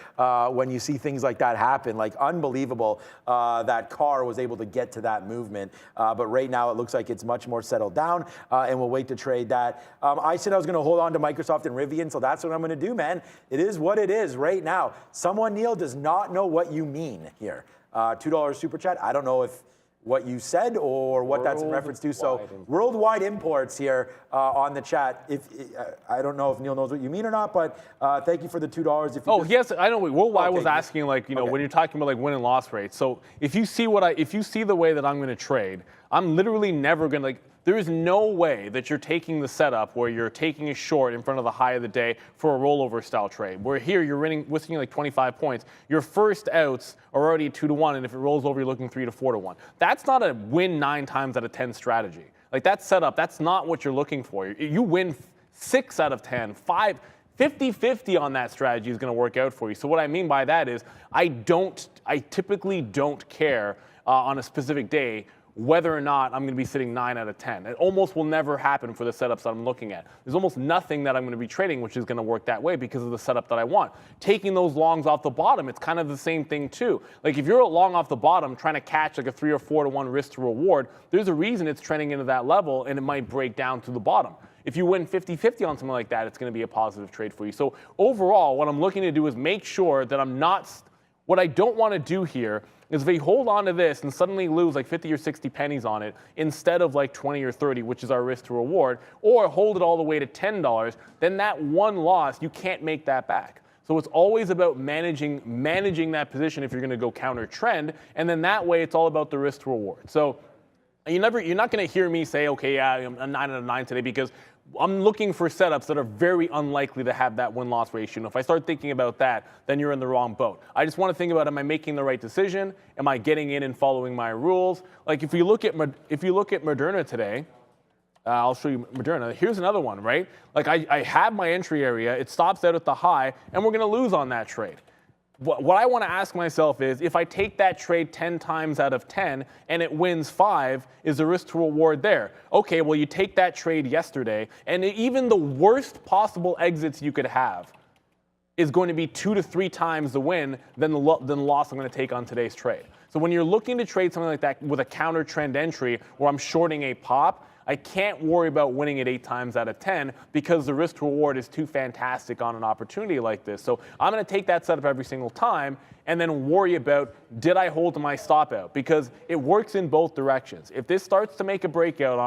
when you see things like that happen. Like unbelievable that CAR was able to get to that movement. But right now it looks like it's much more settled down and we'll wait to trade that. I said I was going to hold on to Microsoft and Rivian, so that's what I'm going to do, man. It is what it is right now. Someone, Neil, does not know what you mean here. $2 super chat. I don't know if what you said or what that's in reference to. So worldwide imports here on the chat. If I don't know if Neil knows what you mean or not, but thank you for the $2. If you yes, I know. Worldwide was Okay. asking, like, you know, when you're talking about like win and loss rates. So if you see the way that I'm going to trade, I'm literally never going to, like, there is no way that you're taking the setup where you're taking a short in front of the high of the day for a rollover style trade. Where here you're risking like 25 points. Your first outs are already 2-1, and if it rolls over, you're looking 3 to 4-1. That's not a win 9 times out of 10 strategy. Like that setup, that's not what you're looking for. You win 6 out of 10, 50-50 on that strategy is going to work out for you. So what I mean by that is I typically don't care on a specific day whether or not I'm going to be sitting 9 out of 10. It almost will never happen for the setups that I'm looking at. There's almost nothing that I'm going to be trading which is going to work that way because of the setup that I want. Taking those longs off the bottom, it's kind of the same thing too. Like if you're a long off the bottom trying to catch like a 3 or 4-1 risk to reward, there's a reason it's trending into that level and it might break down to the bottom. If you win 50-50 on something like that, it's going to be a positive trade for you. So overall, what I'm looking to do is make sure that I'm not, what I don't want to do here is if you hold on to this and suddenly lose like 50 or 60 pennies on it instead of like 20 or 30, which is our risk to reward, or hold it all the way to $10, then that one loss, you can't make that back. So it's always about managing that position if you're going to go counter trend, and then that way it's all about the risk to reward. So you're not going to hear me say, okay, yeah, I'm a 9 out of 9 today, because I'm looking for setups that are very unlikely to have that win-loss ratio. And if I start thinking about that, then you're in the wrong boat. I just want to think about, am I making the right decision? Am I getting in and following my rules? Like if you look at Moderna today, I'll show you Moderna. Here's another one, right? Like I have my entry area. It stops out at the high, and we're going to lose on that trade. What I want to ask myself is, if I take that trade 10 times out of 10 and it wins 5, is the risk to reward there? Okay, well, you take that trade yesterday, and even the worst possible exits you could have is going to be 2 to 3 times the win than the loss I'm going to take on today's trade. So when you're looking to trade something like that with a counter trend entry where I'm shorting a pop, I can't worry about winning it 8 times out of 10 because the risk to reward is too fantastic on an opportunity like this. So I'm going to take that setup every single time and then worry about, did I hold to my stop out? Because it works in both directions. If this starts to make a breakout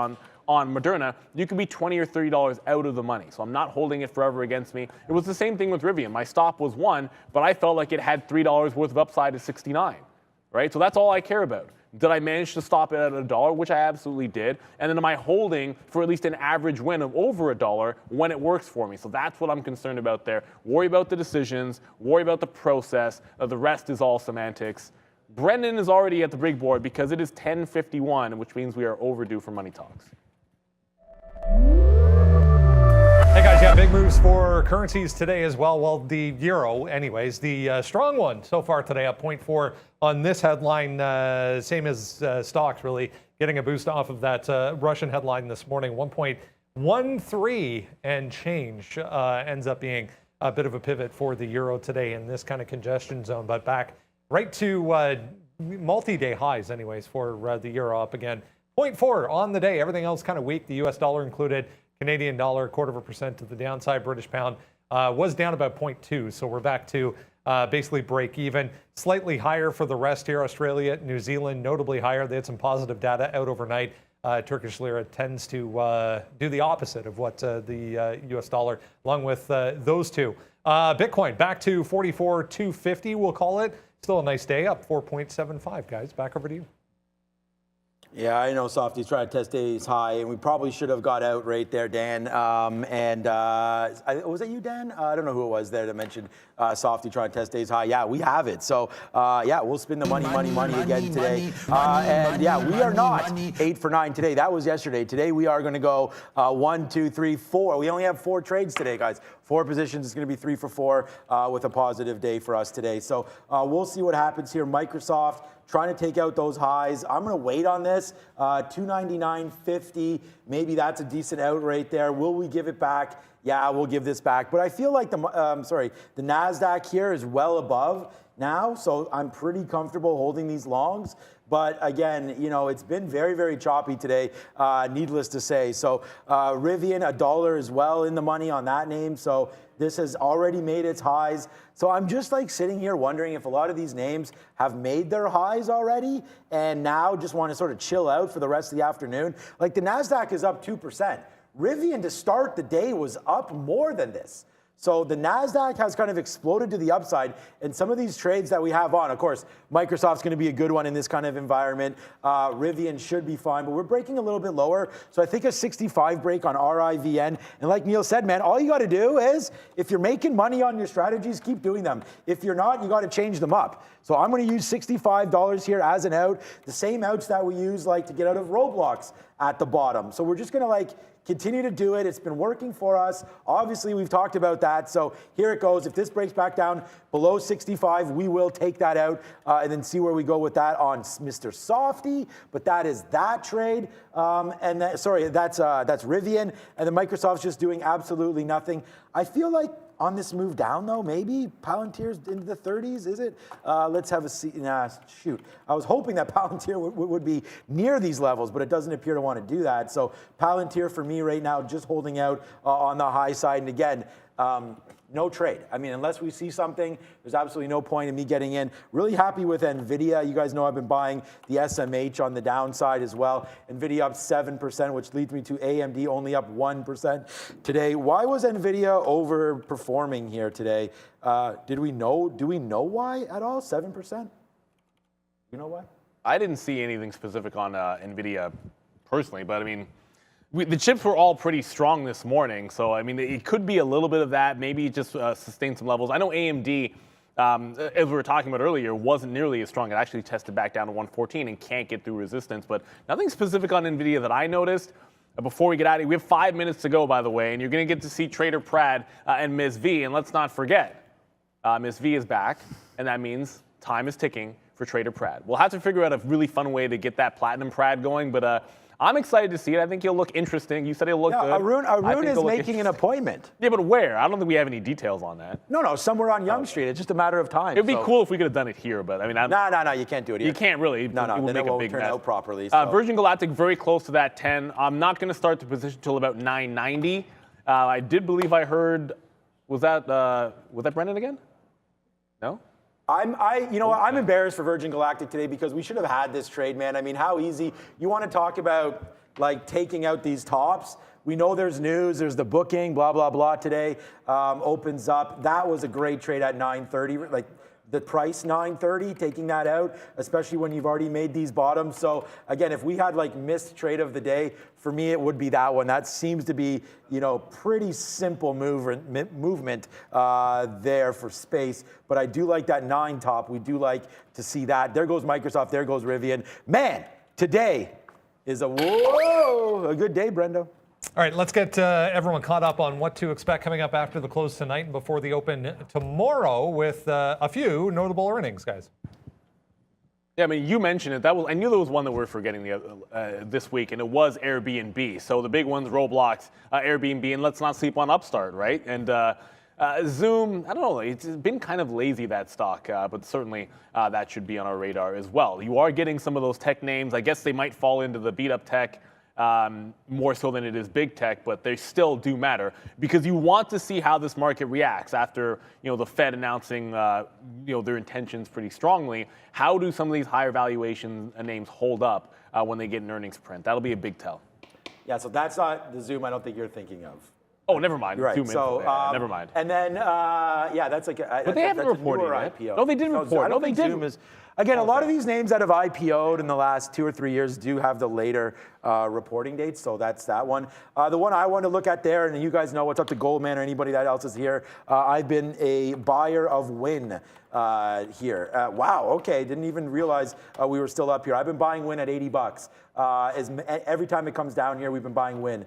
on Moderna, you could be $20 or $30 out of the money. So I'm not holding it forever against me. It was the same thing with Rivian. My stop was 1, but I felt like it had $3 worth of upside to 69. Right? So that's all I care about. Did I manage to stop it at $1, which I absolutely did? And then am I holding for at least an average win of over $1 when it works for me? So that's what I'm concerned about there. Worry about the decisions, worry about the process. The rest is all semantics. Brendan is already at the big board because it is 10:51, which means we are overdue for money talks. Hey guys, yeah, big moves for currencies today as well. Well, the euro, anyways, the strong one so far today, up 0.4 on this headline, same as stocks, really getting a boost off of that Russian headline this morning. 1.13 and change ends up being a bit of a pivot for the euro today in this kind of congestion zone, but back right to multi-day highs, anyways, for the euro, up again 0.4 on the day. Everything else kind of weak. The U.S. dollar included. Canadian dollar, 0.25% to the downside. British pound was down about 0.2, so we're back to basically break even. Slightly higher for the rest here. Australia, New Zealand, notably higher. They had some positive data out overnight. Turkish lira tends to do the opposite of what the U.S. dollar, along with those two. Bitcoin back to 44,250, we'll call it. Still a nice day, up 4.75, guys. Back over to you. Yeah, I know Softy's trying to test days high, and we probably should have got out right there, Dan. Was that you, Dan? I don't know who it was there that mentioned Softy trying to test days high. Yeah, we have it. So, yeah, we'll spin the money again today. And yeah, we are not 8 for 9 today. That was yesterday. Today we are going to go 1, 2, 3, 4. We only have 4 trades today, guys. 4 positions. It's going to be 3 for 4 with a positive day for us today. So we'll see what happens here. Microsoft trying to take out those highs. I'm going to wait on this. 299.50. Maybe that's a decent out right there. Will we give it back? Yeah, we'll give this back. But I feel like the NASDAQ here is well above now, so I'm pretty comfortable holding these longs. But again, you know, it's been very, very choppy today, needless to say. So Rivian, $1 as well in the money on that name. So this has already made its highs. So I'm just like sitting here wondering if a lot of these names have made their highs already and now just want to sort of chill out for the rest of the afternoon. Like the NASDAQ is up 2%. Rivian to start the day was up more than this. So the NASDAQ has kind of exploded to the upside, and some of these trades that we have on, of course, Microsoft's going to be a good one in this kind of environment. Rivian should be fine, but we're breaking a little bit lower. So I think a 65 break on RIVN. And like Neil said, man, all you got to do is, if you're making money on your strategies, keep doing them. If you're not, you got to change them up. So I'm going to use $65 here as an out, the same outs that we use like to get out of Roblox at the bottom. So we're just going to like continue to do it. It's been working for us. Obviously, we've talked about that. So here it goes. If this breaks back down below 65, we will take that out and then see where we go with that on Mr. Softy. But that is that trade. That's Rivian. And then Microsoft's just doing absolutely nothing. I feel like on this move down, though, maybe Palantir's into the 30s, is it? Let's have a see. Nah, shoot. I was hoping that Palantir would be near these levels, but it doesn't appear to want to do that. So Palantir for me right now, just holding out on the high side. And again, no trade. I mean, unless we see something, there's absolutely no point in me getting in. Really happy with NVIDIA. You guys know I've been buying the SMH on the downside as well. NVIDIA up 7%, which leads me to AMD only up 1% today. Why was NVIDIA overperforming here today? Do we know why at all? 7%? You know why? I didn't see anything specific on NVIDIA personally, but I mean, the chips were all pretty strong this morning, so I mean, it could be a little bit of that. Maybe just sustain some levels. I know AMD, as we were talking about earlier, wasn't nearly as strong. It actually tested back down to 114 and can't get through resistance, but nothing specific on NVIDIA that I noticed. Before we get out of here, we have 5 minutes to go, by the way, and you're going to get to see Trader Prad and Ms. V, and let's not forget, Ms. V is back, and that means time is ticking for Trader Prad. We'll have to figure out a really fun way to get that Platinum Prad going, but I'm excited to see it. I think he'll look interesting. You said he'll look good. Arun is making an appointment. Yeah, but where? I don't think we have any details on that. No, somewhere on Yonge Street. It's just a matter of time. It'd be cool if we could have done it here, but I mean, no, you can't do it here. You can't really. No, it would then make it a won't big turn mess. out properly. So. Virgin Galactic very close to that 10. I'm not going to start the position till about 990. I did believe I heard. Was that Brendan again? No. I'm embarrassed for Virgin Galactic today because we should have had this trade, man. I mean, how easy. You want to talk about like taking out these tops? We know there's news. There's the booking, blah, blah, blah today. Opens up. That was a great trade at 9:30. Like the price 930, taking that out, especially when you've already made these bottoms. So again, if we had like missed trade of the day, for me, it would be that one. That seems to be, pretty simple movement there for space. But I do like that 9 top. We do like to see that. There goes Microsoft. There goes Rivian. Man, today is a good day, Brendo. All right, let's get everyone caught up on what to expect coming up after the close tonight and before the open tomorrow with a few notable earnings, guys. Yeah, I mean, you mentioned it. I knew there was one that we're forgetting this week, and it was Airbnb. So the big ones, Roblox, Airbnb, and let's not sleep on Upstart, right? And Zoom, I don't know, it's been kind of lazy, that stock, but certainly that should be on our radar as well. You are getting some of those tech names. I guess they might fall into the beat-up tech more so than it is big tech, but they still do matter because you want to see how this market reacts after the Fed announcing their intentions pretty strongly. How do some of these higher valuation names hold up when they get an earnings print? That'll be a big tell. Yeah, so that's not the Zoom I don't think you're thinking of. Oh, never mind. Right. Zoom never mind. And then, that's like but they haven't reported yet. IPO. No, they didn't report. No, they didn't. Again, a lot of these names that have IPO'd in the last 2 or 3 years do have the later reporting dates, so that's that one. The one I want to look at there, and you guys know what's up to Goldman or anybody that else is here, I've been a buyer of Win here. Wow, okay, didn't even realize we were still up here. I've been buying Win at $80. Every time it comes down here, we've been buying Win.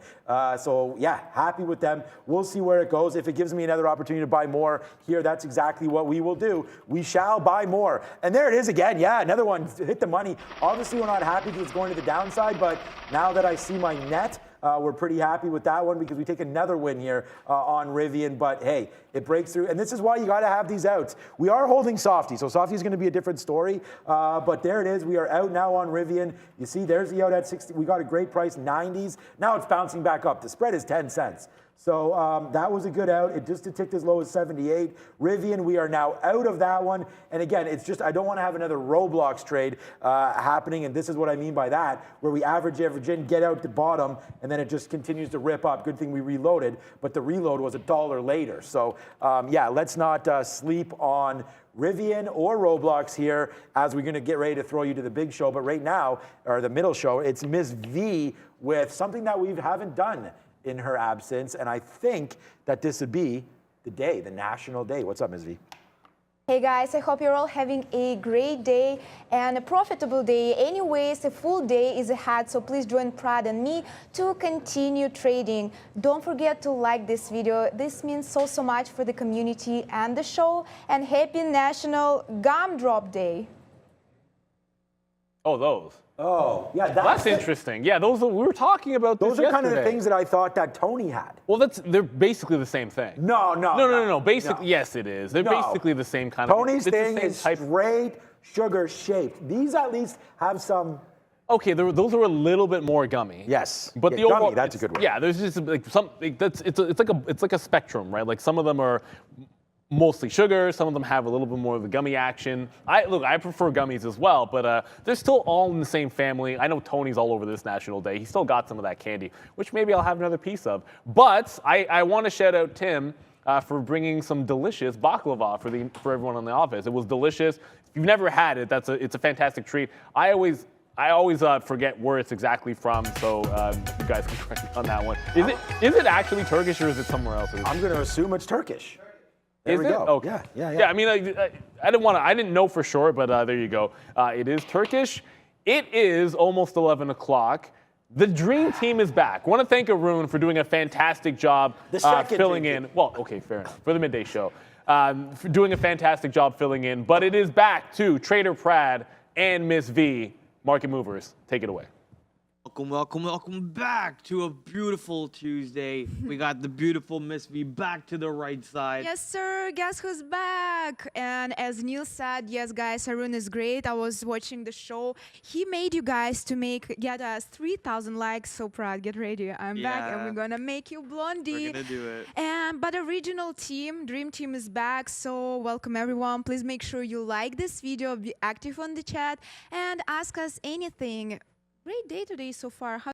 So yeah, happy with them. We'll see where it goes. If it gives me another opportunity to buy more here, that's exactly what we will do. We shall buy more. And there it is again. Yeah, another one hit the money. Obviously, we're not happy because it's going to the downside, but now that I see my net, we're pretty happy with that one because we take another win here on Rivian. But hey, it breaks through. And this is why you got to have these outs. We are holding Softy. So Softy is going to be a different story. But there it is. We are out now on Rivian. You see, there's the out at 60. We got a great price, 90s. Now it's bouncing back up. The spread is 10 cents. So that was a good out. It just ticked as low as 78. Rivian, we are now out of that one. And again, it's just I don't want to have another Roblox trade happening. And this is what I mean by that, where we average in, get out the bottom, and then it just continues to rip up. Good thing we reloaded, but the reload was $1 later. So yeah, let's not sleep on Rivian or Roblox here as we're going to get ready to throw you to the big show. But right now, or the middle show, it's Ms. V with something that we haven't done in her absence, and I think that this would be the day, the national day. What's up, Ms. V? Hey guys, I hope you're all having a great day and a profitable day. Anyways, a full day is ahead, so please join Prad and me to continue trading. Don't forget to like this video. This means so much for the community and the show. And happy National Gumdrop Day. Oh, those. Oh, yeah. That's interesting. Yeah, we were talking about those this are kind of the yesterday. things that I thought that Tony had. Well, they're basically the same thing. No. Basically, yes, it is. They're basically the same kind of. Tony's thing is straight sugar shaped. These at least have some. Okay, those are a little bit more gummy. Yes, but yeah, the overall, gummy, that's a good word. Yeah, there's just like some. It's like a spectrum, right? Like some of them are mostly sugar. Some of them have a little bit more of the gummy action. I prefer gummies as well, but they're still all in the same family. I know Tony's all over this National Day. He still got some of that candy, which maybe I'll have another piece of. But I want to shout out Tim for bringing some delicious baklava for everyone in the office. It was delicious. If you've never had it, it's a fantastic treat. I always forget where it's exactly from, so you guys can correct me on that one. Is it actually Turkish or is it somewhere else? I'm going to assume it's Turkish. There we go. Okay. Yeah. I mean, I didn't know for sure, but there you go. It is Turkish. It is almost 11 o'clock. The Dream Team is back. I want to thank Arun for doing a fantastic job filling in. Well, okay, fair enough. For the midday show. For doing a fantastic job filling in. But it is back to Trader Prad and Miss V, Market Movers. Take it away. Welcome back to a beautiful Tuesday. We got the beautiful Miss V back to the right side. Yes, sir. Guess who's back? And as Neil said, yes, guys, Arun is great. I was watching the show. He made you guys to get us 3,000 likes. So proud. Get ready. I'm back, and we're gonna make you blondie. We're gonna do it. But original team, Dream Team is back. So welcome everyone. Please make sure you like this video, be active on the chat, and ask us anything. Great day today so far.